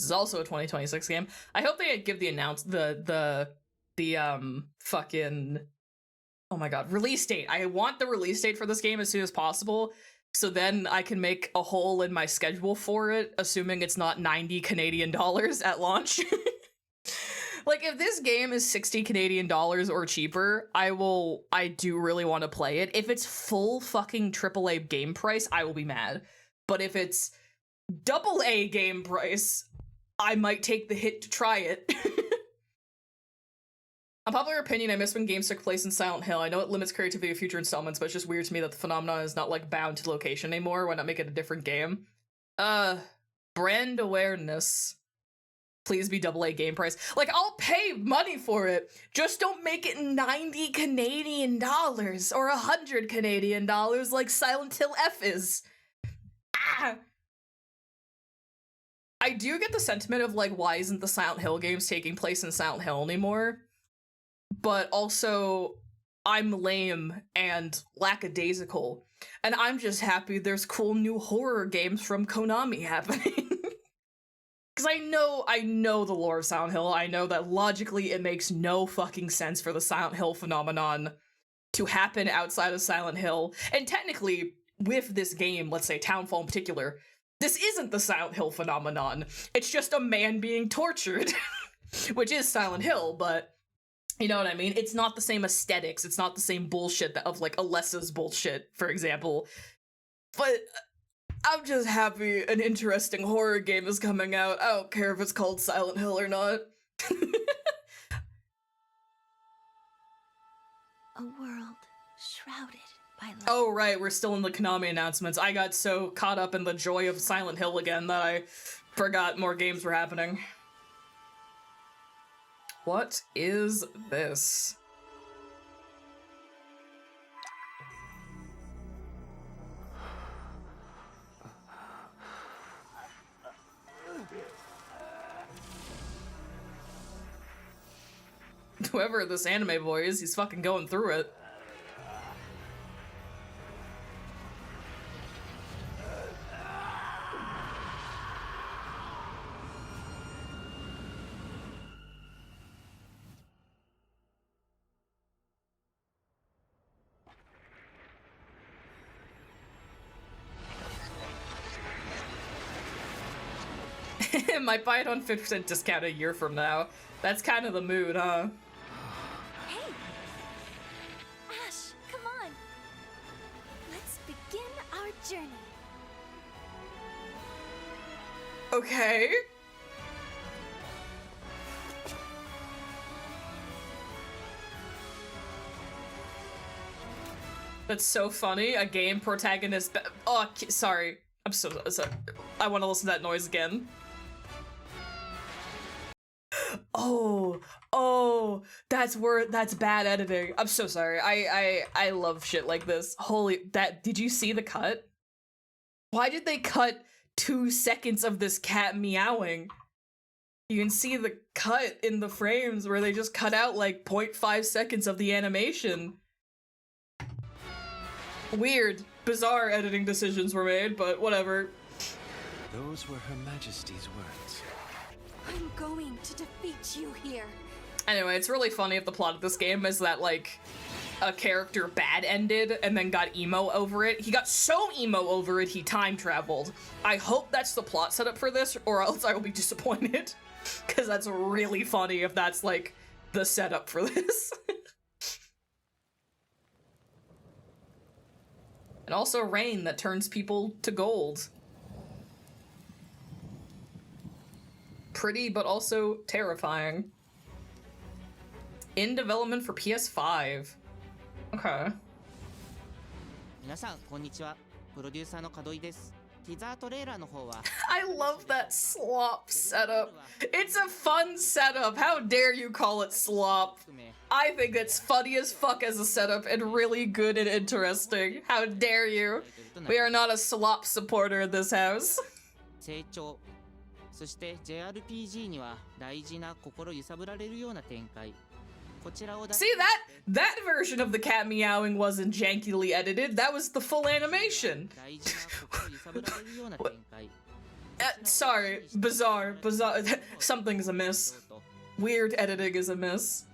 is also a 2026 game. I hope they give the fucking, oh my god, release date. I want the release date for this game as soon as possible, so then I can make a hole in my schedule for it, assuming it's not 90 Canadian dollars at launch. Like, if this game is 60 Canadian dollars or cheaper, I do really want to play it. If it's full fucking AAA game price, I will be mad. But if it's AA game price, I might take the hit to try it. Unpopular opinion, I miss when games took place in Silent Hill. I know it limits creativity of future installments, but it's just weird to me that the phenomenon is not, like, bound to location anymore. Why not make it a different game? Brand awareness. Please be AA game price. Like, I'll pay money for it. Just don't make it 90 Canadian dollars or 100 Canadian dollars like Silent Hill F is. Ah! I do get the sentiment of, like, why isn't the Silent Hill games taking place in Silent Hill anymore? But also, I'm lame and lackadaisical. And I'm just happy there's cool new horror games from Konami happening. Because I know the lore of Silent Hill. I know that logically it makes no fucking sense for the Silent Hill phenomenon to happen outside of Silent Hill. And technically, with this game, let's say Townfall in particular, this isn't the Silent Hill phenomenon. It's just a man being tortured, which is Silent Hill, but you know what I mean? It's not the same aesthetics. It's not the same bullshit of, like, Alessa's bullshit, for example. But I'm just happy an interesting horror game is coming out. I don't care if it's called Silent Hill or not. A world shrouded by light. Oh, right, we're still in the Konami announcements. I got so caught up in the joy of Silent Hill again that I forgot more games were happening. What is this? Whoever this anime boy is, he's fucking going through it. Might buy it on 50% discount a year from now. That's kind of the mood, huh? Hey! Ash, come on! Let's begin our journey. Okay. That's so funny. A game protagonist. Oh, sorry. I'm so sorry. I want to listen to that noise again. Oh, that's bad editing. I'm so sorry. I love shit like this. Did you see the cut? Why did they cut 2 seconds of this cat meowing? You can see the cut in the frames where they just cut out like 0.5 seconds of the animation. Weird, bizarre editing decisions were made, but whatever. Those were Her Majesty's words. I'm going to defeat you here. Anyway, it's really funny if the plot of this game is that, like, a character bad ended and then got emo over it. He got so emo over it, he time traveled. I hope that's the plot setup for this, or else I will be disappointed. Because that's really funny if that's, like, the setup for this. And also rain that turns people to gold. Pretty, but also terrifying. In development for PS5. Okay. 皆さんこんにちは。プロデューサーの門井です。ティザートレーラーの方は I love that slop setup. It's a fun setup. How dare you call it slop? I think it's funny as fuck as a setup and really good and interesting. How dare you? We are not a slop supporter in this house. 成長。そして JRPG には大事な心揺さぶられるような展開。 See that version of the cat meowing wasn't jankily edited. That was the full animation. Sorry, bizarre. Something's amiss. Weird editing is amiss.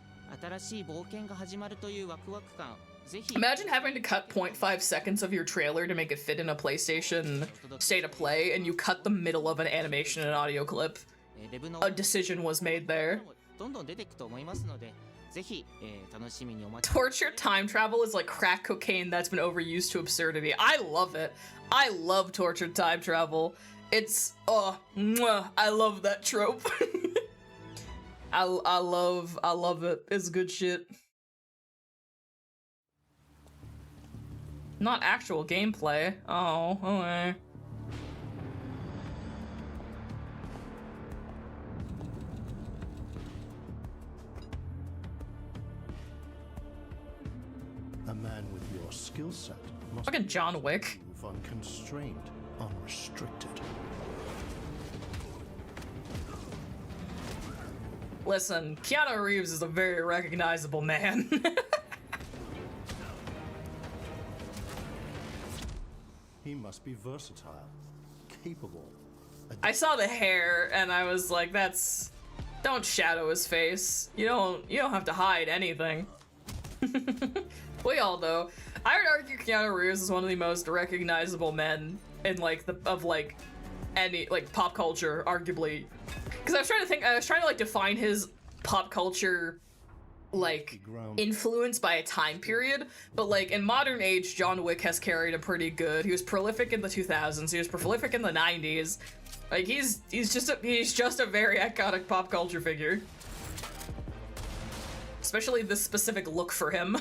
新しい冒険が始まるというワクワク感。ぜひ Imagine having to cut 0.5 seconds of your trailer to make it fit in a PlayStation state of play, and you cut the middle of an animation and audio clip. A decision was made there. どんどん出ていくと思いますので、ぜひ楽しみにお待ち。 Torture time travel is like crack cocaine that's been overused to absurdity. I love it. I love tortured time travel. It's I love that trope. I love it. It's good shit. Not actual gameplay. Oh, okay. A man with your skill set must Fucking John Wick. move unconstrained, unrestricted. Listen, Keanu Reeves is a very recognizable man. He must be versatile, capable. I saw the hair and I was like, that's... Don't shadow his face. You don't have to hide anything. We all know. I would argue Keanu Reeves is one of the most recognizable men in any pop culture, arguably. Because I was trying to define his pop culture influence by a time period, but in modern age, John Wick has carried a pretty good. He was prolific in the 2000s. He was prolific in the 90s. He's just a very iconic pop culture figure. Especially this specific look for him.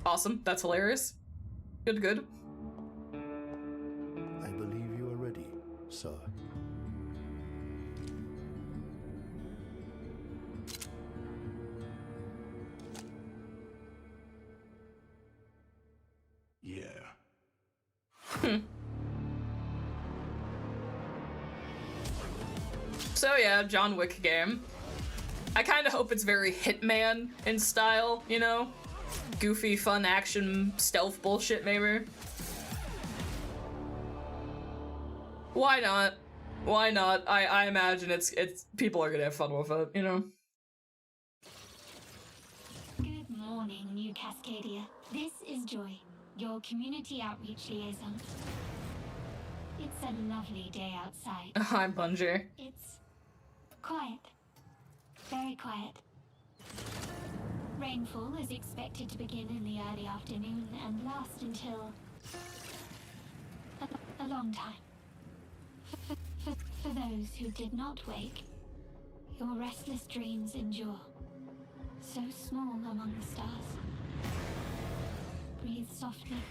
Awesome. That's hilarious. Good. I believe you are ready, sir. Yeah. So yeah, John Wick game. I kind of hope it's very Hitman in style, you know? Goofy, fun action, stealth bullshit, maybe. Why not? Why not? I imagine it's people are gonna have fun with it, you know? Good morning, New Cascadia. This is Joy, your community outreach liaison. It's a lovely day outside. Hi, Bungie. It's quiet. Very quiet. Rainfall is expected to begin in the early afternoon and last until a long time. For those who did not wake, your restless dreams endure. So small among the stars. Breathe softly.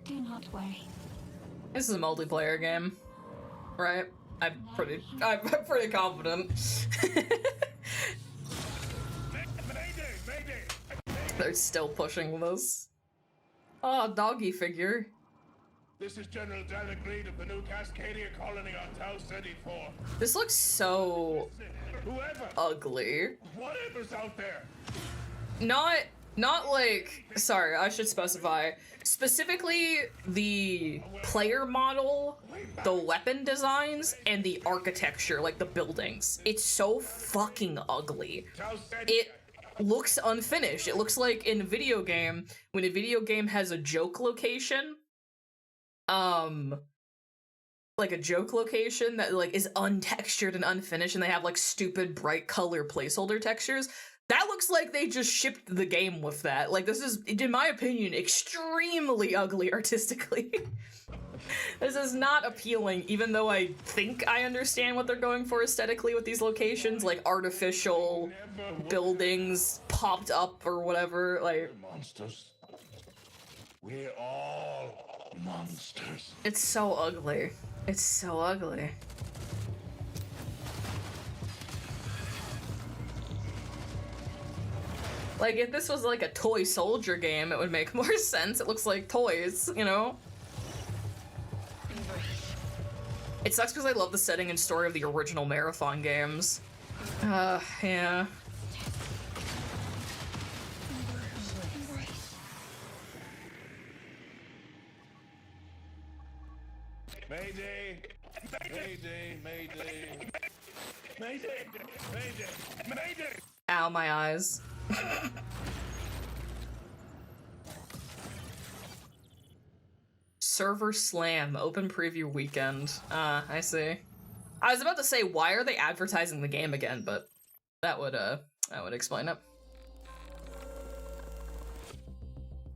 Do not worry. This is a multiplayer game, right? I'm pretty confident. They're still pushing this. Oh, doggy figure. This is General Dalek Reed of the New Cascadia colony on Tau 74. This looks so Whoever, ugly. whatever's out there. Not like, sorry, I should specify. Specifically, the player model, the weapon designs, and the architecture, like the buildings. It's so fucking ugly. It looks unfinished. It looks like in a video game, when a video game has a joke location, like a joke location that is untextured and unfinished, and they have stupid bright color placeholder textures. That looks like they just shipped the game with that. This is, in my opinion, extremely ugly artistically. This is not appealing, even though I think I understand what they're going for aesthetically with these locations, artificial buildings popped up or whatever, Monsters. We're all monsters. It's so ugly. It's so ugly. If this was a toy soldier game, it would make more sense. It looks like toys, you know? It sucks because I love the setting and story of the original Marathon games. Yeah. Mayday! Mayday! Mayday! Mayday! Mayday! Mayday! Ow, my eyes. Server Slam, open preview weekend. I see. I was about to say, why are they advertising the game again, but that would explain it.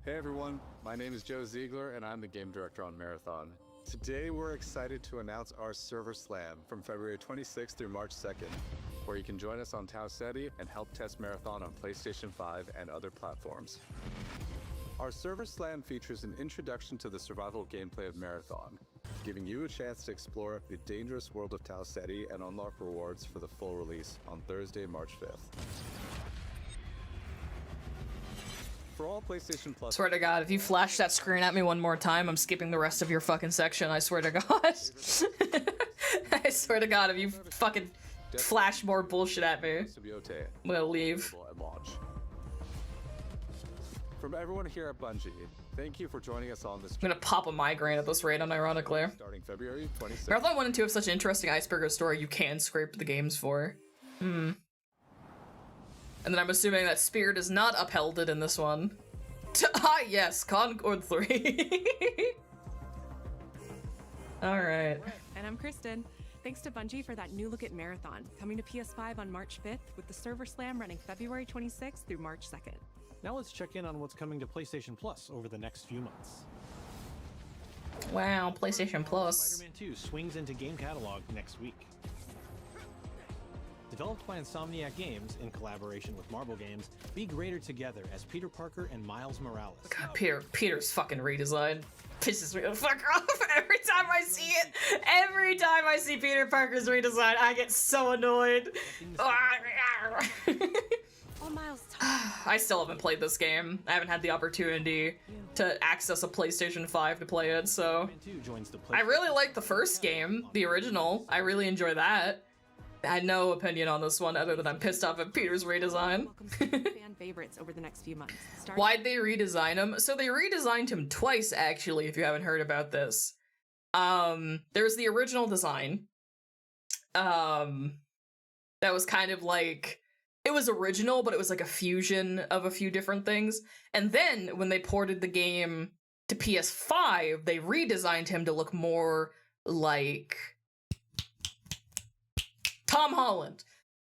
Hey everyone, my name is Joe Ziegler and I'm the game director on Marathon. Today we're excited to announce our Server Slam from February 26th through March 2nd, where you can join us on Tau Ceti and help test Marathon on PlayStation 5 and other platforms. Our Server Slam features an introduction to the survival gameplay of Marathon, giving you a chance to explore the dangerous world of Tau Ceti and unlock rewards for the full release on Thursday, March 5th. For all PlayStation Plus... Swear to God, if you flash that screen at me one more time, I'm skipping the rest of your fucking section, I swear to God. I swear to God, if you fucking flash more bullshit at me, I'm gonna leave. From everyone here at Bungie, thank you for joining us on this. I'm gonna pop a migraine at this rate, unironically. Starting February 26th. Marathon 1 and 2 have such an interesting Icebreaker story you can scrape the games for. And then I'm assuming that Spirit is not upheld it in this one. Ah, yes, Concord 3. Alright. And I'm Kristen. Thanks to Bungie for that new look at Marathon, coming to PS5 on March 5th with the Server Slam running February 26th through March 2nd. Now let's check in on what's coming to PlayStation Plus over the next few months. Wow, PlayStation Plus. Spider-Man 2 swings into game catalog next week. Developed by Insomniac Games in collaboration with Marvel Games, be greater together as Peter Parker and Miles Morales. God, Peter's fucking redesign pisses me the fuck off every time I see it. Every time I see Peter Parker's redesign, I get so annoyed. I still haven't played this game. I haven't had the opportunity to access a PlayStation 5 to play it, so... I really like the first game, the original. I really enjoy that. I had no opinion on this one other than I'm pissed off at Peter's redesign. Fan favorites over the next few months. Why'd they redesign him? So they redesigned him twice, actually, if you haven't heard about this. There's the original design. That was kind of like... It was original, but it was like a fusion of a few different things. And then, when they ported the game to PS5, they redesigned him to look more like... Tom Holland.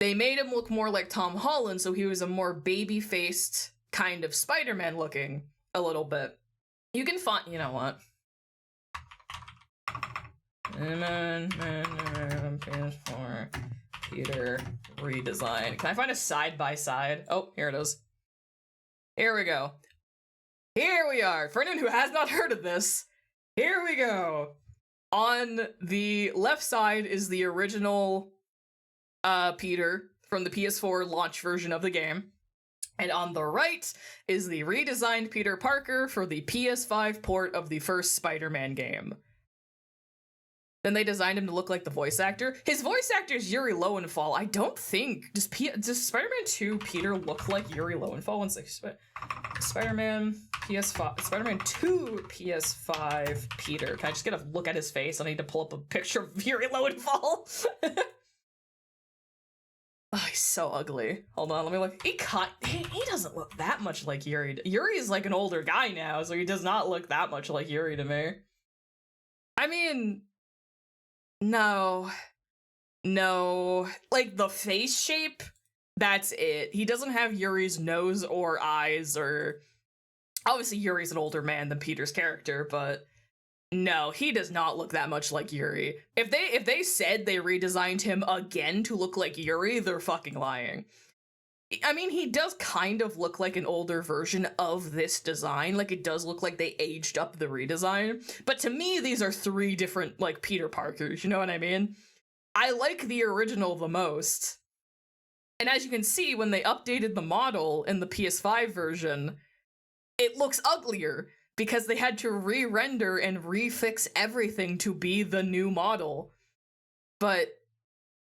They made him look more like Tom Holland, so he was a more baby-faced kind of Spider-Man looking a little bit. You can find, you know what? PS4 Peter redesign. Can I find a side-by-side? Oh, here it is. Here we go. Here we are. For anyone who has not heard of this, here we go. On the left side is the original Peter from the PS4 launch version of the game. And on the right is the redesigned Peter Parker for the PS5 port of the first Spider-Man game. Then they designed him to look like the voice actor. His voice actor is Yuri Lowenthal. I don't think... Does Spider-Man 2 Peter look like Yuri Lowenthal? One sec. Spider-Man PS5... Spider-Man 2 PS5 Peter. Can I just get a look at his face? I need to pull up a picture of Yuri Lowenthal. Oh, he's so ugly. Hold on, let me look. He doesn't look that much like Yuri. Yuri is like an older guy now, so he does not look that much like Yuri to me. I mean, no. Like the face shape, that's it. He doesn't have Yuri's nose or eyes, or obviously Yuri's an older man than Peter's character, but no, he does not look that much like Yuri. If they said they redesigned him again to look like Yuri, they're fucking lying. I mean, he does kind of look like an older version of this design. Like, it does look like they aged up the redesign. But to me, these are three different, like, Peter Parkers, you know what I mean? I like the original the most. And as you can see, when they updated the model in the PS5 version, it looks uglier, because they had to re-render and refix everything to be the new model. But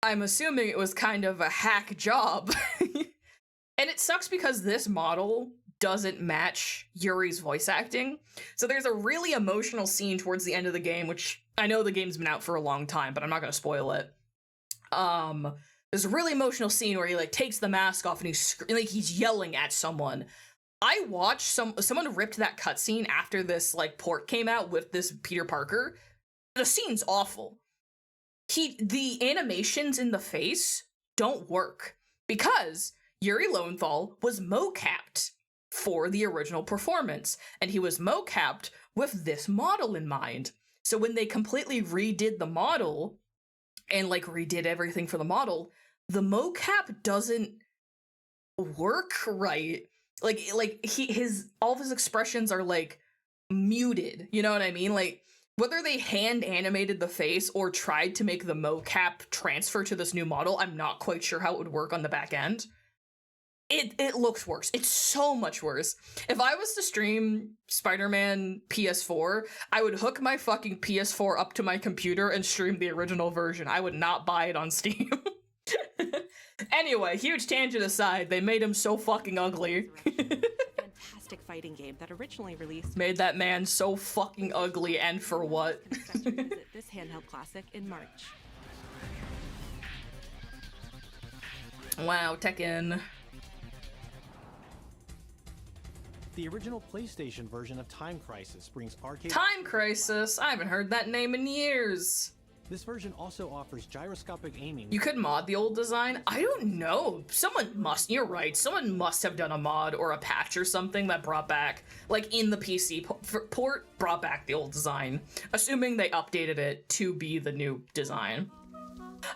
I'm assuming it was kind of a hack job. And it sucks because this model doesn't match Yuri's voice acting. So there's a really emotional scene towards the end of the game, which I know the game's been out for a long time, but I'm not gonna spoil it. There's a really emotional scene where he like takes the mask off and he's yelling at someone. I watched someone ripped that cutscene after this like port came out with this Peter Parker. The scene's awful. The animations in the face don't work because Yuri Lowenthal was mocapped for the original performance, and he was mocapped with this model in mind. So when they completely redid the model and like redid everything for the model, the mocap doesn't work right. Like all of his expressions are like muted, you know what I mean? Like whether they hand animated the face or tried to make the mocap transfer to this new model, I'm not quite sure how it would work on the back end. It looks worse. It's so much worse. If I was to stream Spider-Man PS4, I would hook my fucking PS4 up to my computer and stream the original version. I would not buy it on Steam. Anyway, huge tangent aside, they made him so fucking ugly. Fantastic fighting game that originally released. Made that man so fucking ugly, and for what? Visit this handheld classic in March. Wow, Tekken. The original PlayStation version of Time Crisis brings arcade... Time Crisis? I haven't heard that name in years. This version also offers gyroscopic aiming. You could mod the old design? I don't know. You're right, someone must have done a mod or a patch or something that brought back, like in the PC port, brought back the old design. Assuming they updated it to be the new design.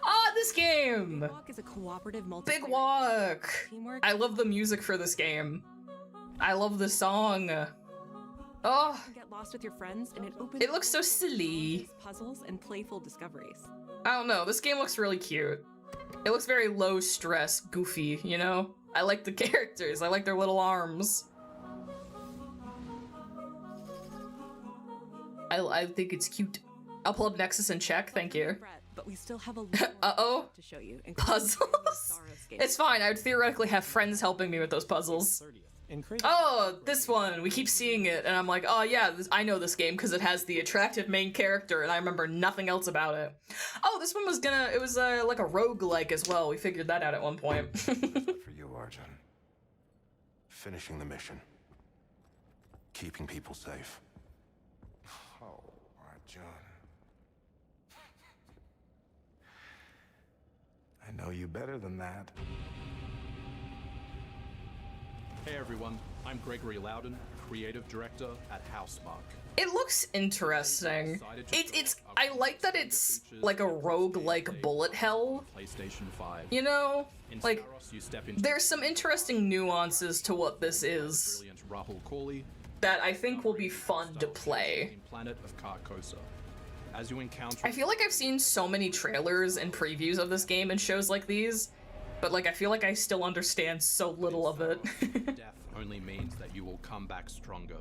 Ah, this game! Big Walk is a cooperative multiplayer. Big Walk! Teamwork. I love the music for this game. I love the song. Oh, Get lost with your friends and it looks so silly. Puzzles and playful discoveries. I don't know, this game looks really cute. It looks very low stress, goofy, you know? I like the characters, I like their little arms. I think it's cute. I'll pull up Nexus and check, thank you. But we still have a lot Uh-oh. to show you. Puzzles? It's fine, I would theoretically have friends helping me with those puzzles. Oh, this one! We keep seeing it, and I'm like, oh yeah, I know this game because it has the attractive main character, and I remember nothing else about it. Oh, this one was it was like a roguelike as well. We figured that out at one point. For you, Arjun. Finishing the mission. Keeping people safe. Oh, Arjun. I know you better than that. Hey everyone, I'm Gregory Loudon, creative director at Housemarque. It looks interesting. I like that it's like a roguelike bullet hell. PlayStation 5. You know? Like, You step into there's some interesting nuances to what this is brilliant Rahul Kohli, that I think will be fun to play. planet of Carcosa. As you encounter I feel like I've seen so many trailers and previews of this game and shows like these, but like I feel like I still understand so little of it. death only means that you will come back stronger.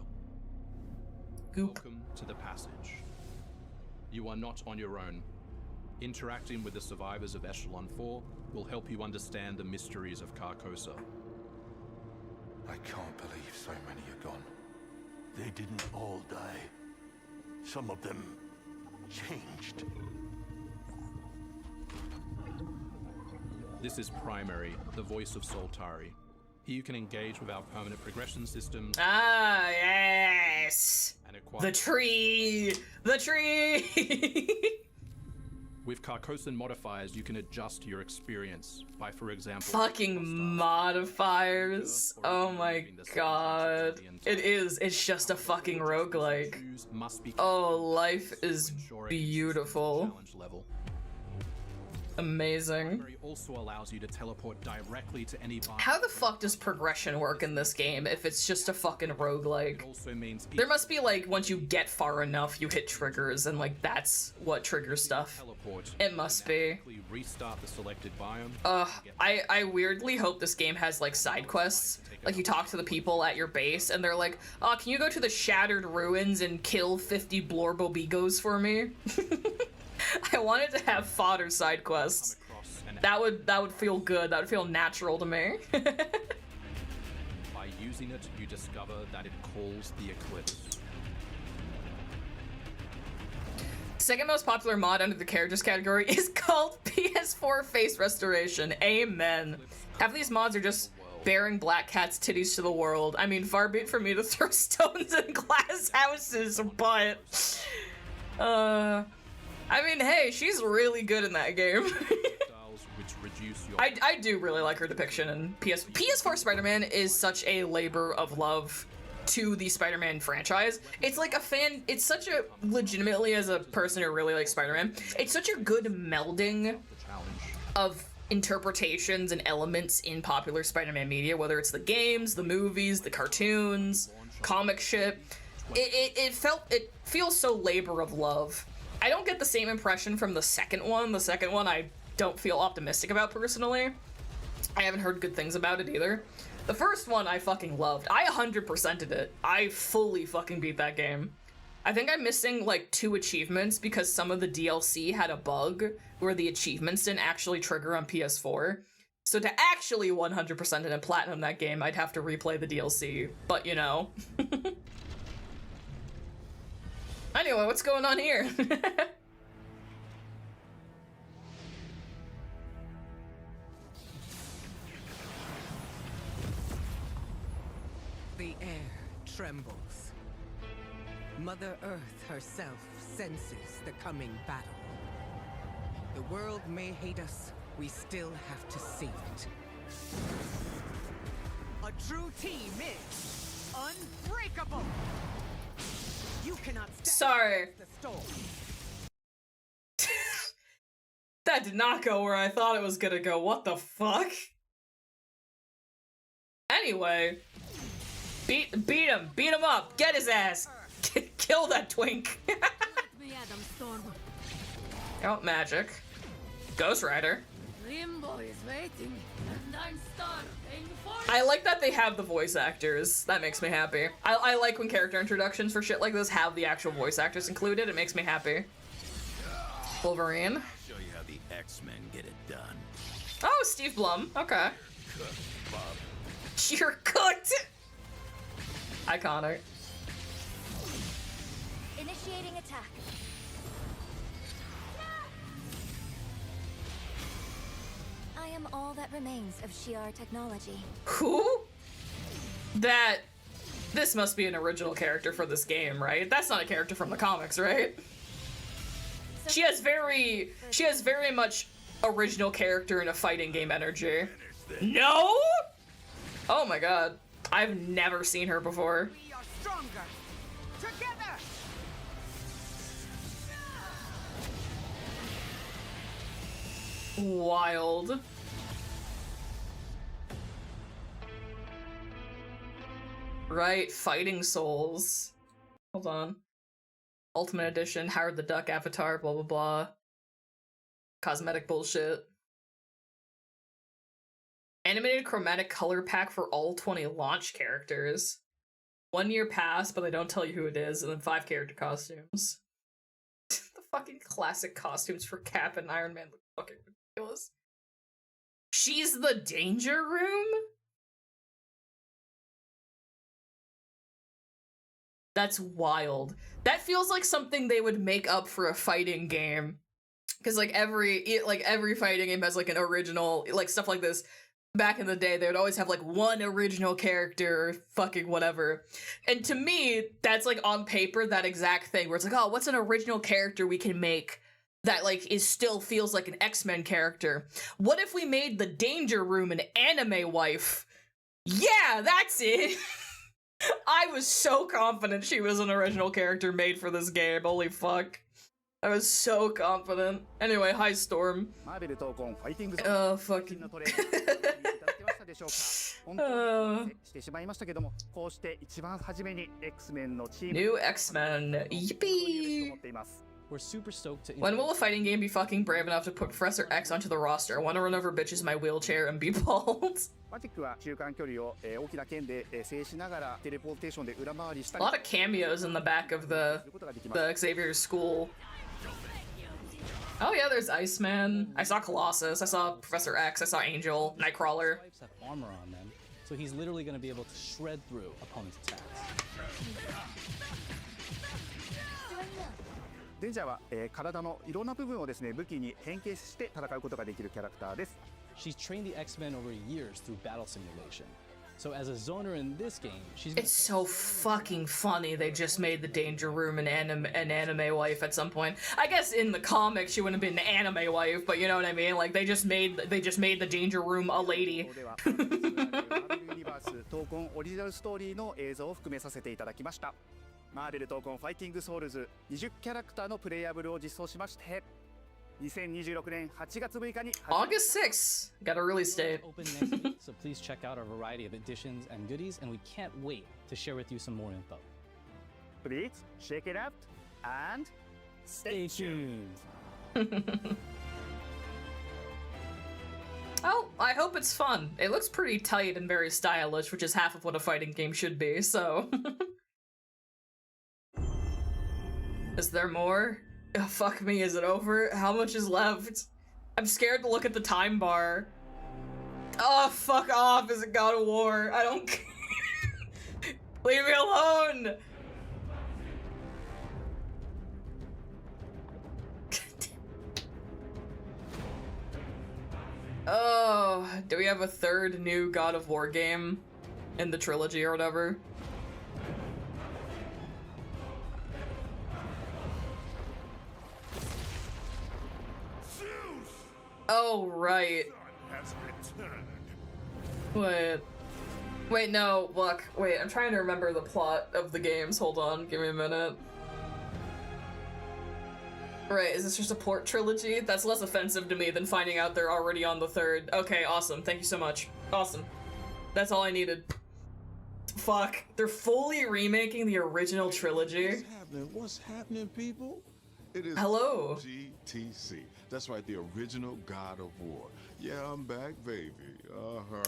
Goop. Welcome to the passage. You are not on your own. Interacting with the survivors of Echelon 4 will help you understand the mysteries of Carcosa. I can't believe so many are gone. They didn't all die. Some of them changed. This is Primary, the voice of Soltari. Here you can engage with our permanent progression systems. Ah, yes! And acquire The tree! The tree! With Carcosan modifiers, you can adjust your experience by, for example, Fucking modifiers. Oh my god. It is. It's just a fucking roguelike. Oh, life is beautiful. challenge level. Amazing. Primary also allows you to teleport directly to any bar. How the fuck does progression work in this game if it's just a fucking roguelike? Also means There must be like, once you get far enough, you hit triggers, and like that's what triggers stuff. teleport, It must be. restart the selected biome. I weirdly hope this game has like side quests. Like you talk to the people at your base and they're like, oh, can you go to the Shattered Ruins and kill 50 Blorbobigos for me? I wanted to have fodder side quests. That would feel good. That would feel natural to me. By using it, you discover that it calls the eclipse. Second most popular mod under the characters category is called PS4 face restoration. Amen. Half of these mods are just bearing Black Cat's titties to the world. I mean, far be it from me to throw stones in glass houses, but I mean, hey, she's really good in that game. I do really like her depiction in PS4 Spider-Man is such a labor of love to the Spider-Man franchise. It's like it's such a, legitimately as a person who really likes Spider-Man, it's such a good melding of interpretations and elements in popular Spider-Man media, whether it's the games, the movies, the cartoons, comic shit. It feels so labor of love. I don't get the same impression from the second one. The second one I don't feel optimistic about personally. I haven't heard good things about it either. The first one I fucking loved. I 100%ed it. I fully fucking beat that game. I think I'm missing like 2 achievements because some of the DLC had a bug where the achievements didn't actually trigger on PS4. So to actually 100% it and platinum that game, I'd have to replay the DLC, but you know. Anyway, what's going on here? The air trembles. Mother Earth herself senses the coming battle. The world may hate us, we still have to save it. A true team is unbreakable! You cannot Sorry. The storm. That did not go where I thought it was gonna go. What the fuck? Anyway. Beat him up, get his ass, kill that twink. Oh, magic. Ghost Rider. Limbo is waiting, and I'm starving for I like that they have the voice actors. That makes me happy. I like when character introductions for shit like this have the actual voice actors included. It makes me happy. Wolverine. Show you how the X-Men get it done. Oh, Steve Blum. Okay. You're cooked. Iconic. initiating attack. I am all that remains of Shi'ar technology. Who? This must be an original character for this game, right? That's not a character from the comics, right? She has very much original character in a fighting game energy. No? Oh my god. I've never seen her before. We are stronger together. Wild. Right, Fighting Souls. Hold on. Ultimate Edition, Howard the Duck avatar, blah blah blah. Cosmetic bullshit. Animated chromatic color pack for all 20 launch characters. 1 year pass, but they don't tell you who it is, and then 5 character costumes. The fucking classic costumes for Cap and Iron Man look fucking ridiculous. She's the Danger Room? That's wild. That feels like something they would make up for a fighting game. Cause like every fighting game has like an original, like stuff like this. Back in the day, they would always have like one original character or fucking whatever. And to me, that's like on paper that exact thing where it's like, oh, what's an original character we can make that like still feels like an X-Men character? What if we made the Danger Room an anime wife? Yeah, that's it. I was so confident she was an original character made for this game. Holy fuck. I was so confident. Anyway, hi Storm. Oh, fucking. New X-Men. Yippee! We're super stoked to. When will a fighting game be fucking brave enough to put Professor X onto the roster? I want to run over bitches in my wheelchair and be bald. A lot of cameos in the back of the Xavier school. Oh yeah, there's Iceman. I saw Colossus. I saw Professor X. I saw Angel, Nightcrawler. Have armor on them, so he's literally going to be able to shred through opponents' attacks. デンジャーは、体のいろんな部分をですね、武器に変形して戦うことができるキャラクターです。She's trained the X-Men over years through battle simulation. So as a zoner in this game, she's It's so fucking funny they just made the Danger Room an anime wife at some point. I guess in the comics she wouldn't have been an anime wife, but you know what I mean? Like they just made the Danger Room a lady. ユニバース闘魂オリジナルストーリーの映像を含めさせていただきました。マーベル闘魂ファイティングソウルズ20キャラクターのプレイヤブルを実装しまして、2026年8月6日に August 6th. Got a release date. open next week, so please check out our variety of editions and goodies, and we can't wait to share with you some more info. Please check it out and stay tuned. Oh, I hope it's fun. It looks pretty tight and very stylish, which is half of what a fighting game should be, so... Is there more? Oh, fuck me, is it over? How much is left? I'm scared to look at the time bar. Oh, fuck off, is it God of War? I don't care. Leave me alone! Oh, do we have a third new God of War game in the trilogy or whatever? Oh, right. Wait, no, look. Wait, I'm trying to remember the plot of the games. Hold on, give me a minute. Right, is this your support trilogy? That's less offensive to me than finding out they're already on the third. Okay, awesome. Thank you so much. Awesome. That's all I needed. Fuck. They're fully remaking the original trilogy. What's happening, people? It is Hello. GTC. That's right, the original God of War. Yeah, I'm back, baby.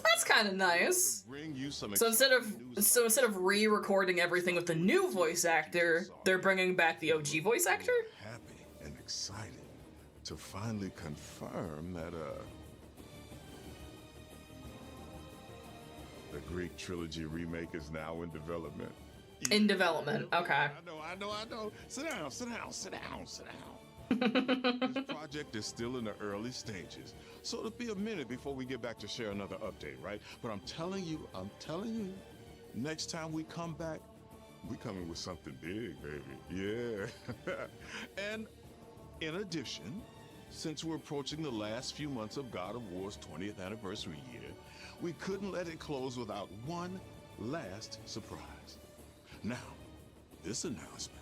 That's kind of nice. Bring you some So instead of re-recording everything with the new voice actor, they're bringing back the OG voice actor? Happy and excited to finally confirm that the Greek trilogy remake is now in development. In development, okay. I know. Sit down. This project is still in the early stages, so it'll be a minute before we get back to share another update, right? But I'm telling you, next time we come back, we coming with something big, baby. Yeah. And in addition, since we're approaching the last few months of God of War's 20th anniversary year, we couldn't let it close without one last surprise. Now, this announcement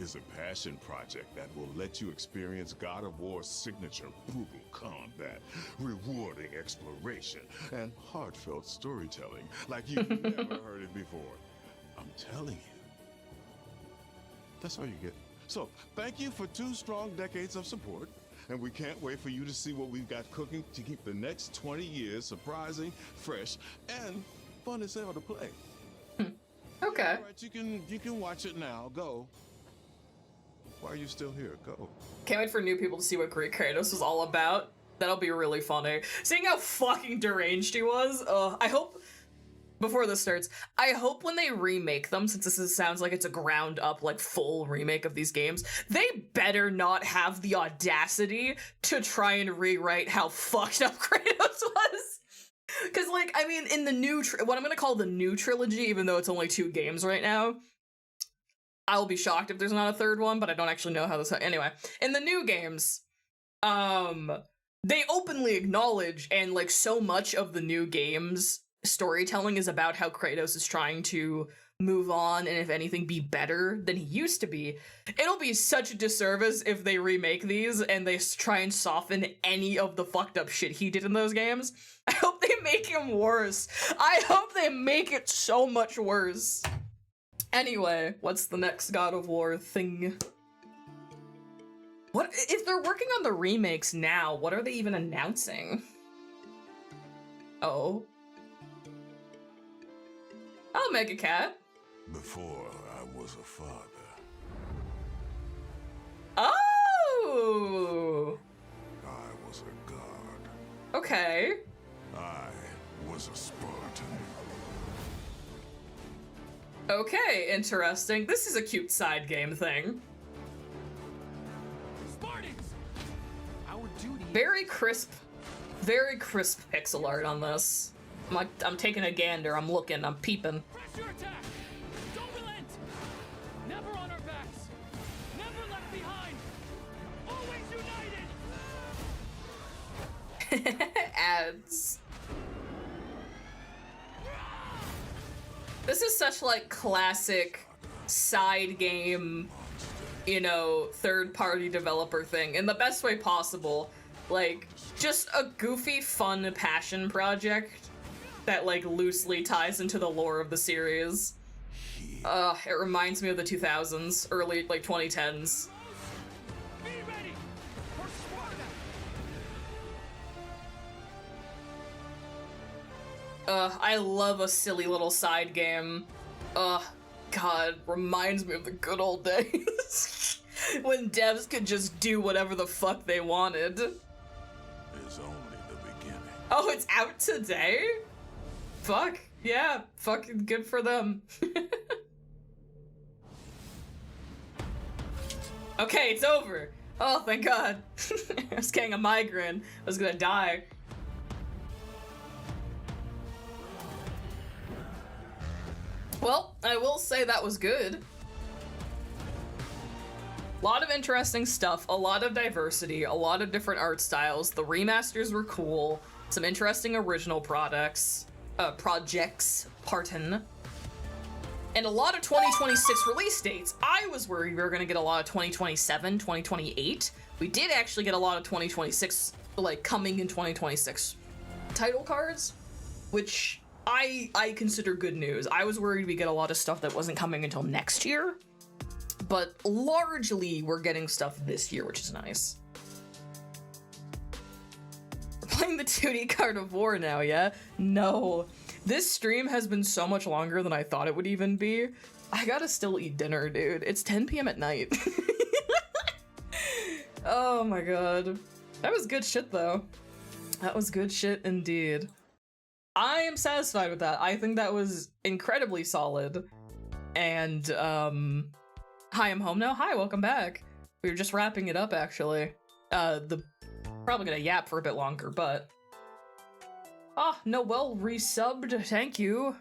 is a passion project that will let you experience God of War's signature brutal combat, rewarding exploration, and heartfelt storytelling like you've never heard it before. I'm telling you. That's all you get. So, thank you for 2 strong decades of support, and we can't wait for you to see what we've got cooking to keep the next 20 years surprising, fresh, and fun as hell to play. Okay. All right, you can watch it now. Go. Why are you still here? Go. Can't wait for new people to see what Greek Kratos was all about. That'll be really funny. Seeing how fucking deranged he was. I hope, before this starts, I hope when they remake them, since sounds like it's a ground up, like full remake of these games, they better not have the audacity to try and rewrite how fucked up Kratos was. Because, like, I mean, in the new, what I'm gonna call the new trilogy, even though it's only 2 games right now, I'll be shocked if there's not a third one, but I don't actually know how this... Anyway, in the new games, they openly acknowledge, and, like, so much of the new games' storytelling is about how Kratos is trying to move on and, if anything, be better than he used to be. It'll be such a disservice if they remake these and they try and soften any of the fucked up shit he did in those games. I hope they make him worse. I hope they make it so much worse. Anyway, what's the next God of War thing? What if they're working on the remakes now? What are they even announcing? Oh. I'll make a cat. Before I was a father. Oh! I was a god. Okay. I was a Spartan. Okay, interesting. This is a cute side game thing. very crisp pixel art on this. I'm taking a gander, I'm looking, I'm peeping. Pressure attack! Don't relent! Never on our backs! Never left behind! Always united! Ads. This is such like classic side game, you know, third-party developer thing in the best way possible. Like, just a goofy, fun passion project that like loosely ties into the lore of the series. It reminds me of the 2000s, early like 2010s. Be ready for Sparta! I love a silly little side game. God, reminds me of the good old days. When devs could just do whatever the fuck they wanted. Is only the beginning. Oh, it's out today? Fuck. Yeah, fucking good for them. Okay, it's over. Oh, thank God. I was getting a migraine. I was gonna die. Well, I will say that was good. A lot of interesting stuff, a lot of diversity, a lot of different art styles. The remasters were cool. Some interesting original projects, pardon. And a lot of 2026 release dates. I was worried we were gonna get a lot of 2027, 2028. We did actually get a lot of 2026, like coming in 2026 title cards, which I consider good news. I was worried we get a lot of stuff that wasn't coming until next year, but largely we're getting stuff this year, which is nice. We're playing the 2D Card of War now, yeah? No. This stream has been so much longer than I thought it would even be. I gotta still eat dinner, dude. It's 10 p.m. at night. Oh my god. That was good shit, though. That was good shit indeed. I am satisfied with that. I think that was incredibly solid. And, hi, I'm home now. Hi, welcome back. We were just wrapping it up, actually. Probably gonna yap for a bit longer, but... Ah, Noel resubbed, thank you.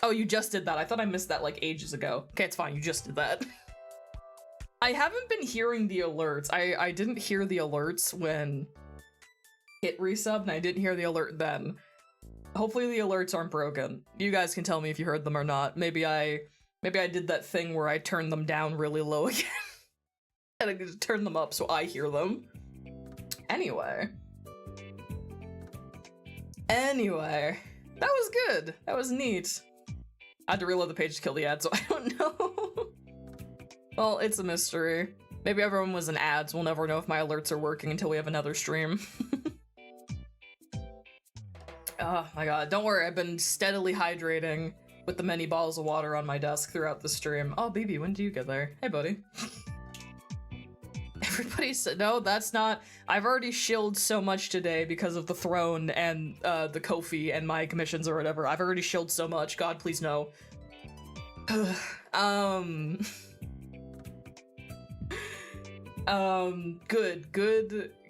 Oh, you just did that. I thought I missed that, like, ages ago. Okay, it's fine, you just did that. I haven't been hearing the alerts. I didn't hear the alerts when it resubbed, and I didn't hear the alert then. Hopefully the alerts aren't broken. You guys can tell me if you heard them or not. Maybe I did that thing where I turned them down really low again. And I just turn them up so I hear them. Anyway, that was good. That was neat. I had to reload the page to kill the ad, so I don't know. Well, it's a mystery. Maybe everyone was in ads. We'll never know if my alerts are working until we have another stream. Oh my god, don't worry, I've been steadily hydrating with the many bottles of water on my desk throughout the stream. Oh, BB, when do you get there? Hey, buddy. Everybody said, no, that's not... I've already shilled so much today because of the throne and the Ko-fi and my commissions or whatever. I've already shilled so much, God, please no.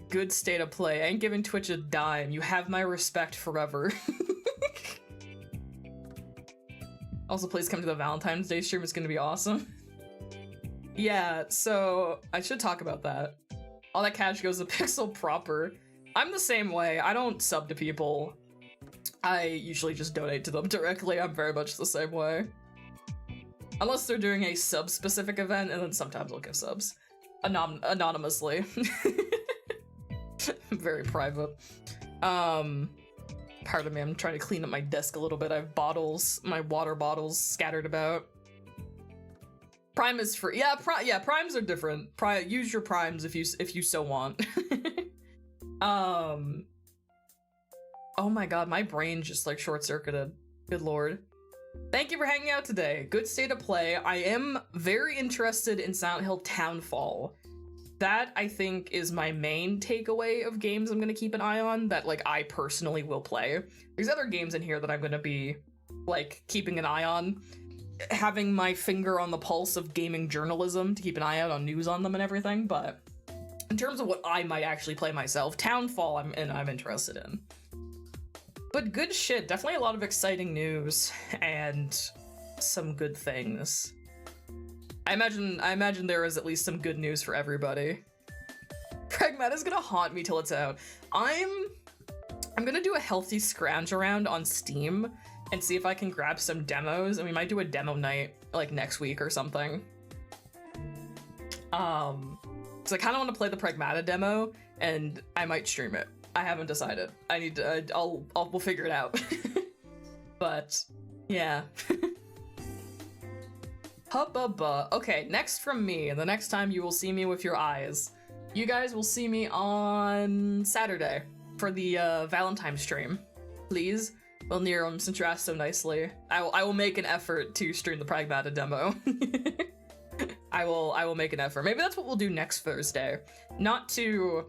Good state of play. I ain't giving Twitch a dime. You have my respect forever. Also, please come to the Valentine's Day stream. It's gonna be awesome. Yeah, so I should talk about that. All that cash goes to Pixel proper. I'm the same way. I don't sub to people. I usually just donate to them directly. I'm very much the same way. Unless they're doing a sub-specific event, and then sometimes I'll give subs. Anonymously. Very private. Pardon me, I'm trying to clean up my desk a little bit. I have bottles, my water bottles scattered about. Prime is free. Yeah, primes are different. Use your primes if you so want. Oh my god, my brain just like short-circuited. Good lord. Thank you for hanging out today. Good state of play. I am very interested in Silent Hill Townfall. That, I think, is my main takeaway of games I'm gonna keep an eye on that, like, I personally will play. There's other games in here that I'm gonna be, like, keeping an eye on. Having my finger on the pulse of gaming journalism to keep an eye out on news on them and everything, but in terms of what I might actually play myself, Townfall I'm interested in. But good shit, definitely a lot of exciting news and some good things. I imagine there is at least some good news for everybody. Pragmata's gonna haunt me till it's out. I'm gonna do a healthy scrounge around on Steam and see if I can grab some demos, and we might do a demo night like next week or something. So I kind of want to play the Pragmata demo, and I might stream it. I haven't decided. I need to. We'll figure it out. But yeah. Hubba. Okay, next from me. The next time you will see me with your eyes, you guys will see me on Saturday for the Valentine stream. Please, well, Niram, since you asked so nicely, I will make an effort to stream the Pragmata demo. I will make an effort. Maybe that's what we'll do next Thursday. Not to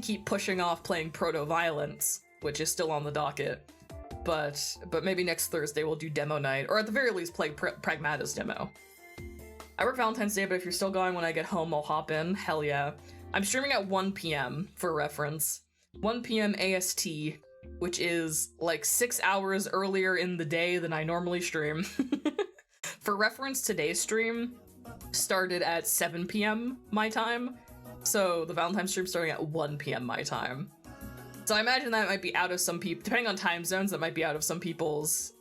keep pushing off playing Proto-Violence, which is still on the docket, but maybe next Thursday we'll do demo night, or at the very least play Pragmata's demo. I work Valentine's Day, but if you're still going when I get home, I'll hop in. Hell yeah. I'm streaming at 1 p.m. for reference. 1 p.m. AST, which is like 6 hours earlier in the day than I normally stream. For reference, today's stream started at 7 p.m. my time, so the Valentine's stream starting at 1 p.m. my time. So I imagine that might be out of some people, depending on time zones, that might be out of some people's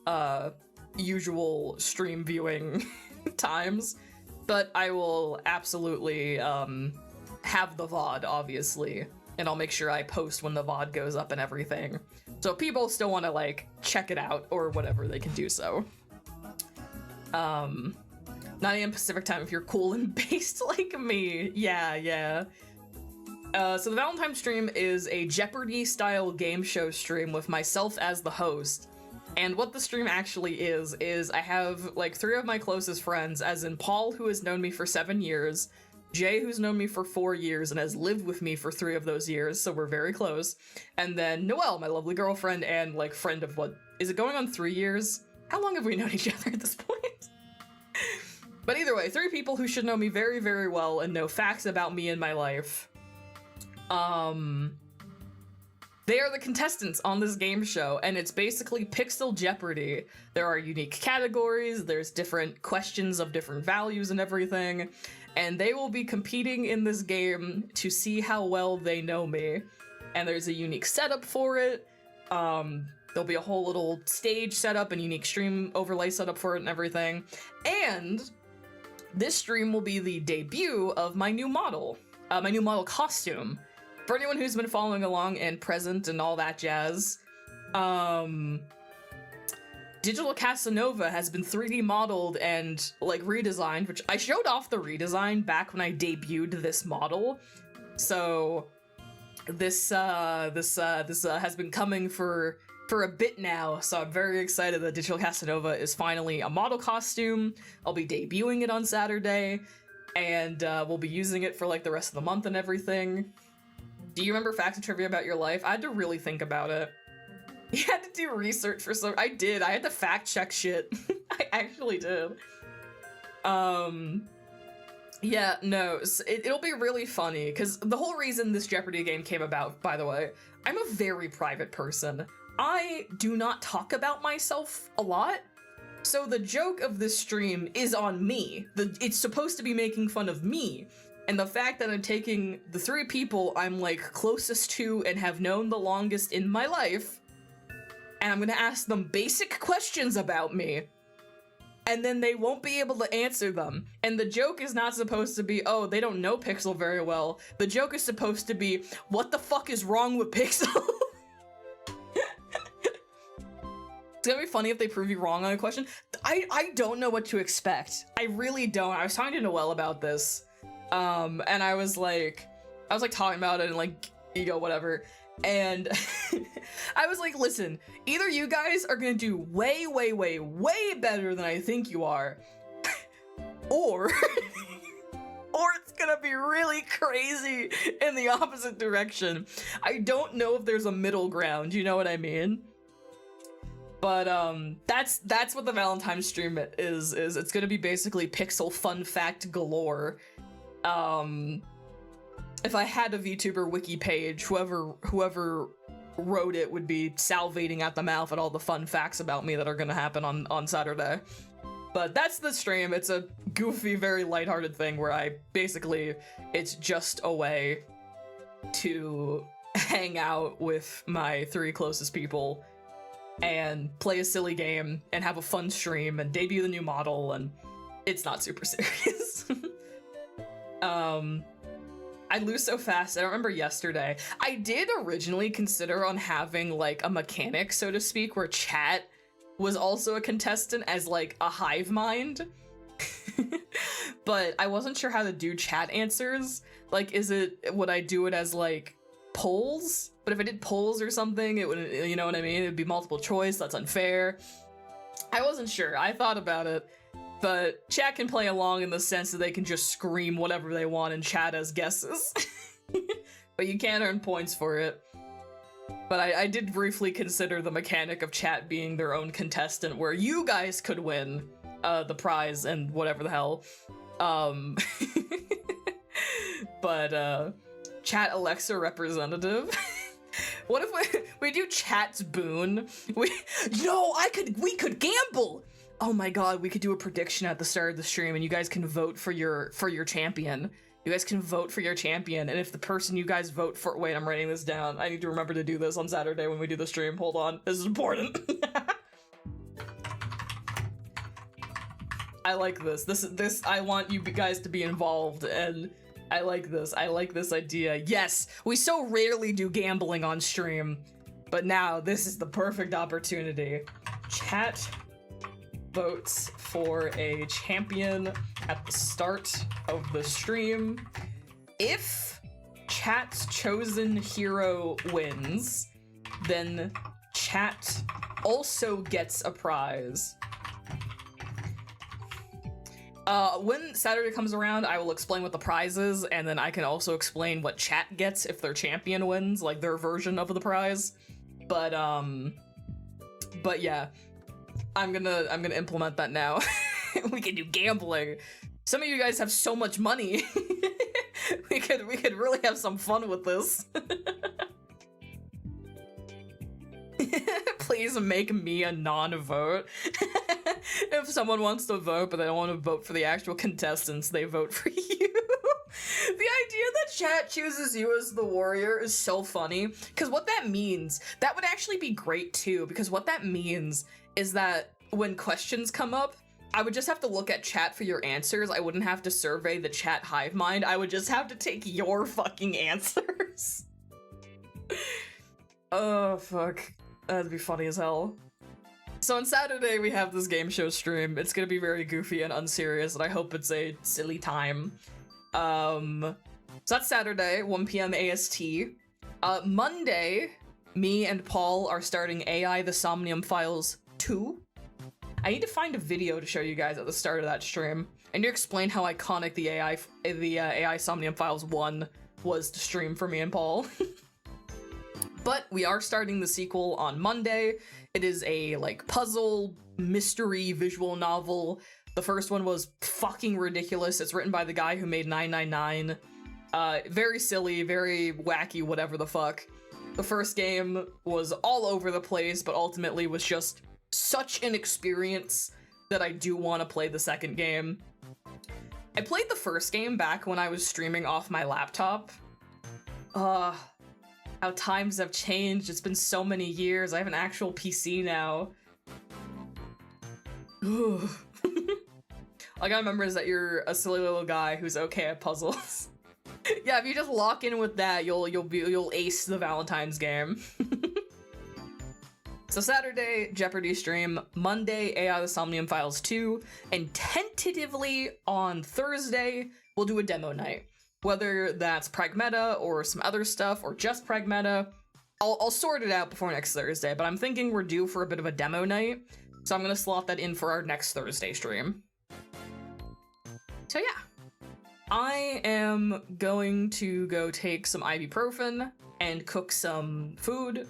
usual stream viewing times. But I will absolutely have the VOD, obviously, and I'll make sure I post when the VOD goes up and everything. So if people still want to like check it out or whatever, they can do so. 9 a.m. Pacific time if you're cool and based like me. Yeah. So the Valentine stream is a Jeopardy-style game show stream with myself as the host. And what the stream actually is I have like 3 of my closest friends, as in Paul, who has known me for 7 years, Jay, who's known me for 4 years and has lived with me for 3 of those years, so we're very close, and then Noelle, my lovely girlfriend and like friend of what, is it going on 3 years? How long have we known each other at this point? But either way, 3 people who should know me very, very well and know facts about me and my life. They are the contestants on this game show, and it's basically Pixel Jeopardy. There are unique categories, there's different questions of different values and everything, and they will be competing in this game to see how well they know me. And there's a unique setup for it. There'll be a whole little stage setup and unique stream overlay setup for it and everything. And this stream will be the debut of my new model costume. For anyone who's been following along and present and all that jazz, Digital Casanova has been 3D modeled and like redesigned, which I showed off the redesign back when I debuted this model. So this has been coming for a bit now, so I'm very excited that Digital Casanova is finally a model costume. I'll be debuting it on Saturday, and we'll be using it for like the rest of the month and everything. Do you remember facts and trivia about your life? I had to really think about it. You had to do research for some. I did. I had to fact check shit. I actually did. Yeah, no, it'll be really funny, because the whole reason this Jeopardy game came about, by the way, I'm a very private person. I do not talk about myself a lot, so the joke of this stream is on me. It's supposed to be making fun of me, and the fact that I'm taking the 3 people I'm like closest to and have known the longest in my life, and I'm gonna ask them basic questions about me, and then they won't be able to answer them. And the joke is not supposed to be, oh, they don't know Pixel very well. The joke is supposed to be, what the fuck is wrong with Pixel? It's gonna be funny if they prove you wrong on a question. I don't know what to expect. I really don't. I was talking to Noelle about this. And I was like talking about it and like, you know, whatever. And I was like, listen, either you guys are gonna do way, way, way, way better than I think you are, or it's gonna be really crazy in the opposite direction. I don't know if there's a middle ground, you know what I mean? But that's what the Valentine stream is it's gonna be basically Pixel fun fact galore. if I had a VTuber wiki page, whoever wrote it would be salivating at the mouth at all the fun facts about me that are gonna happen on Saturday. But that's the stream. It's a goofy, very lighthearted thing where I basically, it's just a way to hang out with my 3 closest people and play a silly game and have a fun stream and debut the new model, and it's not super serious. I lose so fast. I don't remember yesterday. I did originally consider on having like a mechanic, so to speak, where chat was also a contestant as like a hive mind. But I wasn't sure how to do chat answers. Like, would I do it as like polls? But if I did polls or something, it would, you know what I mean? It'd be multiple choice. That's unfair. I wasn't sure. I thought about it. But chat can play along in the sense that they can just scream whatever they want in chat as guesses. But you can't earn points for it. But I did briefly consider the mechanic of chat being their own contestant where you guys could win the prize and whatever the hell. But chat Alexa representative. What if we do chat's boon? We could gamble! Oh my god, we could do a prediction at the start of the stream and you guys can vote for your champion. You guys can vote for your champion, and if the person you guys vote for— wait, I'm writing this down. I need to remember to do this on Saturday when we do the stream. Hold on, this is important. I like this. This I want you guys to be involved, and I like this. I like this idea. Yes, we so rarely do gambling on stream, but now this is the perfect opportunity. Chat votes for a champion at the start of the stream. If chat's chosen hero wins, then chat also gets a prize. When Saturday comes around, I will explain what the prize is, and then I can also explain what chat gets if their champion wins, like their version of the prize. But yeah. I'm gonna implement that now. We can do gambling. Some of you guys have so much money. we could really have some fun with this. Please make me a non-vote. If someone wants to vote but they don't want to vote for the actual contestants, they vote for you. The idea that chat chooses you as the warrior is so funny, because what that means, that would actually be great too, because what that means is that when questions come up, I would just have to look at chat for your answers. I wouldn't have to survey the chat hive mind. I would just have to take your fucking answers. Oh, fuck. That'd be funny as hell. So on Saturday, we have this game show stream. It's gonna be very goofy and unserious, and I hope it's a silly time. So that's Saturday, 1 p.m. AST. Monday, me and Paul are starting AI The Somnium Files 2. I need to find a video to show you guys at the start of that stream. I need to explain how iconic the AI Somnium Files 1 was to stream for me and Paul. But we are starting the sequel on Monday. It is a like puzzle, mystery, visual novel. The first one was fucking ridiculous. It's written by the guy who made 999. Very silly, very wacky, whatever the fuck. The first game was all over the place, but ultimately was just such an experience that I do want to play the second game. I played the first game back when I was streaming off my laptop. How times have changed. It's been so many years. I have an actual PC now. All I gotta remember is that you're a silly little guy who's okay at puzzles. Yeah, if you just lock in with that, you'll ace the Valentine's game. So Saturday, Jeopardy stream. Monday, AI The Somnium Files 2. And tentatively on Thursday, we'll do a demo night. Whether that's Pragmeta or some other stuff or just Pragmeta, I'll sort it out before next Thursday, but I'm thinking we're due for a bit of a demo night, so I'm gonna slot that in for our next Thursday stream. So yeah, I am going to go take some ibuprofen and cook some food,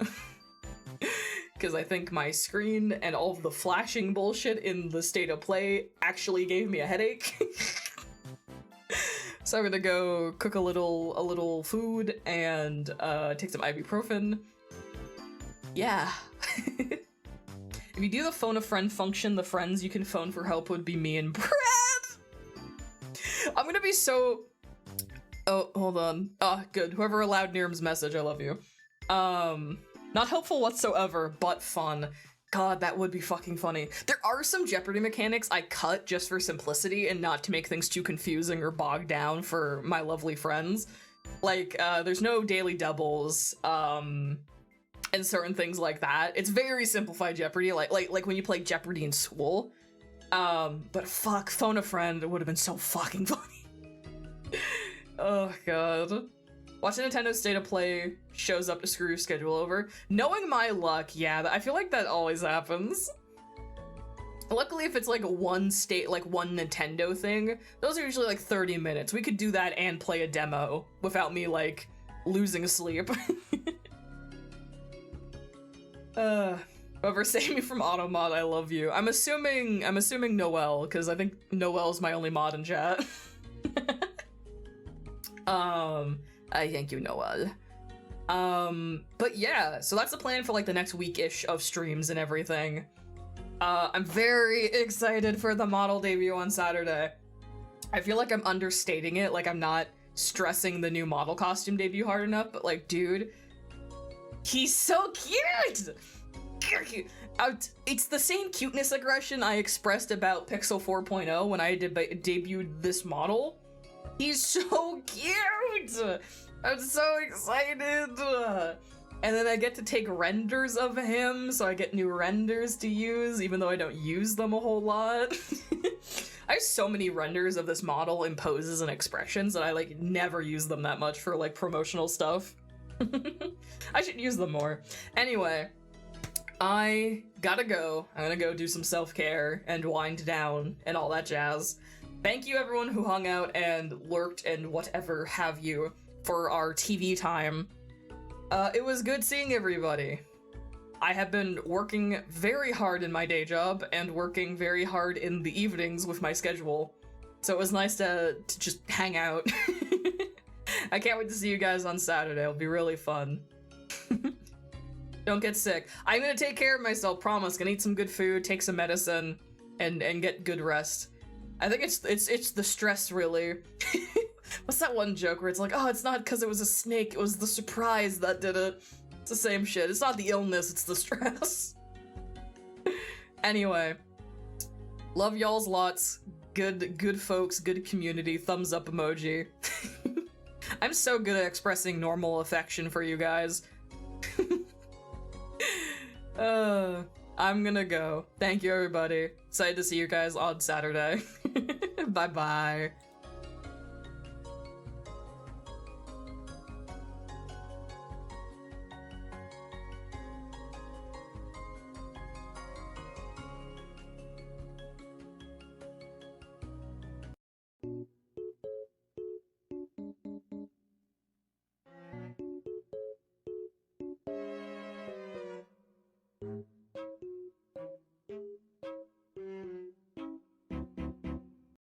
because I think my screen and all of the flashing bullshit in the state of play actually gave me a headache. So I'm gonna go cook a little food and take some ibuprofen. Yeah. If you do the phone a friend function, the friends you can phone for help would be me and Brad. I'm gonna be so... Oh, hold on. Ah, good. Whoever allowed Nirm's message, I love you. Not helpful whatsoever, but fun. God, that would be fucking funny. There are some Jeopardy mechanics I cut just for simplicity and not to make things too confusing or bogged down for my lovely friends. Like, there's no daily doubles, and certain things like that. It's very simplified Jeopardy, like when you play Jeopardy in school. But fuck, phone a friend, it would have been so fucking funny. Oh god. Watch a Nintendo State of Play shows up to screw your schedule over. Knowing my luck, yeah, I feel like that always happens. Luckily, if it's like one Nintendo thing, those are usually like 30 minutes. We could do that and play a demo without me like losing sleep. Whoever saved me from Automod, I love you. I'm assuming Noelle, because I think Noelle's my only mod in chat. I thank you, Noelle. But yeah, so that's the plan for like the next week-ish of streams and everything. I'm very excited for the model debut on Saturday. I feel like I'm understating it, like I'm not stressing the new model costume debut hard enough, but like, dude, he's so cute! It's the same cuteness aggression I expressed about Pixel 4.0 when I debuted this model. He's so cute! I'm so excited! And then I get to take renders of him, so I get new renders to use, even though I don't use them a whole lot. I have so many renders of this model in poses and expressions that I like never use them that much for like promotional stuff. I should use them more. Anyway, I gotta go. I'm gonna go do some self-care and wind down and all that jazz. Thank you everyone who hung out and lurked and whatever have you for our TV time. It was good seeing everybody. I have been working very hard in my day job and working very hard in the evenings with my schedule. So it was nice to just hang out. I can't wait to see you guys on Saturday. It'll be really fun. Don't get sick. I'm gonna take care of myself, promise. Gonna eat some good food, take some medicine, and get good rest. I think it's the stress, really. What's that one joke where it's like, oh, it's not because it was a snake, it was the surprise that did it. It's the same shit. It's not the illness, it's the stress. Anyway, love y'all's lots. Good folks, good community, thumbs up emoji. I'm so good at expressing normal affection for you guys. I'm gonna go. Thank you, everybody. Excited to see you guys on Saturday. Bye-bye.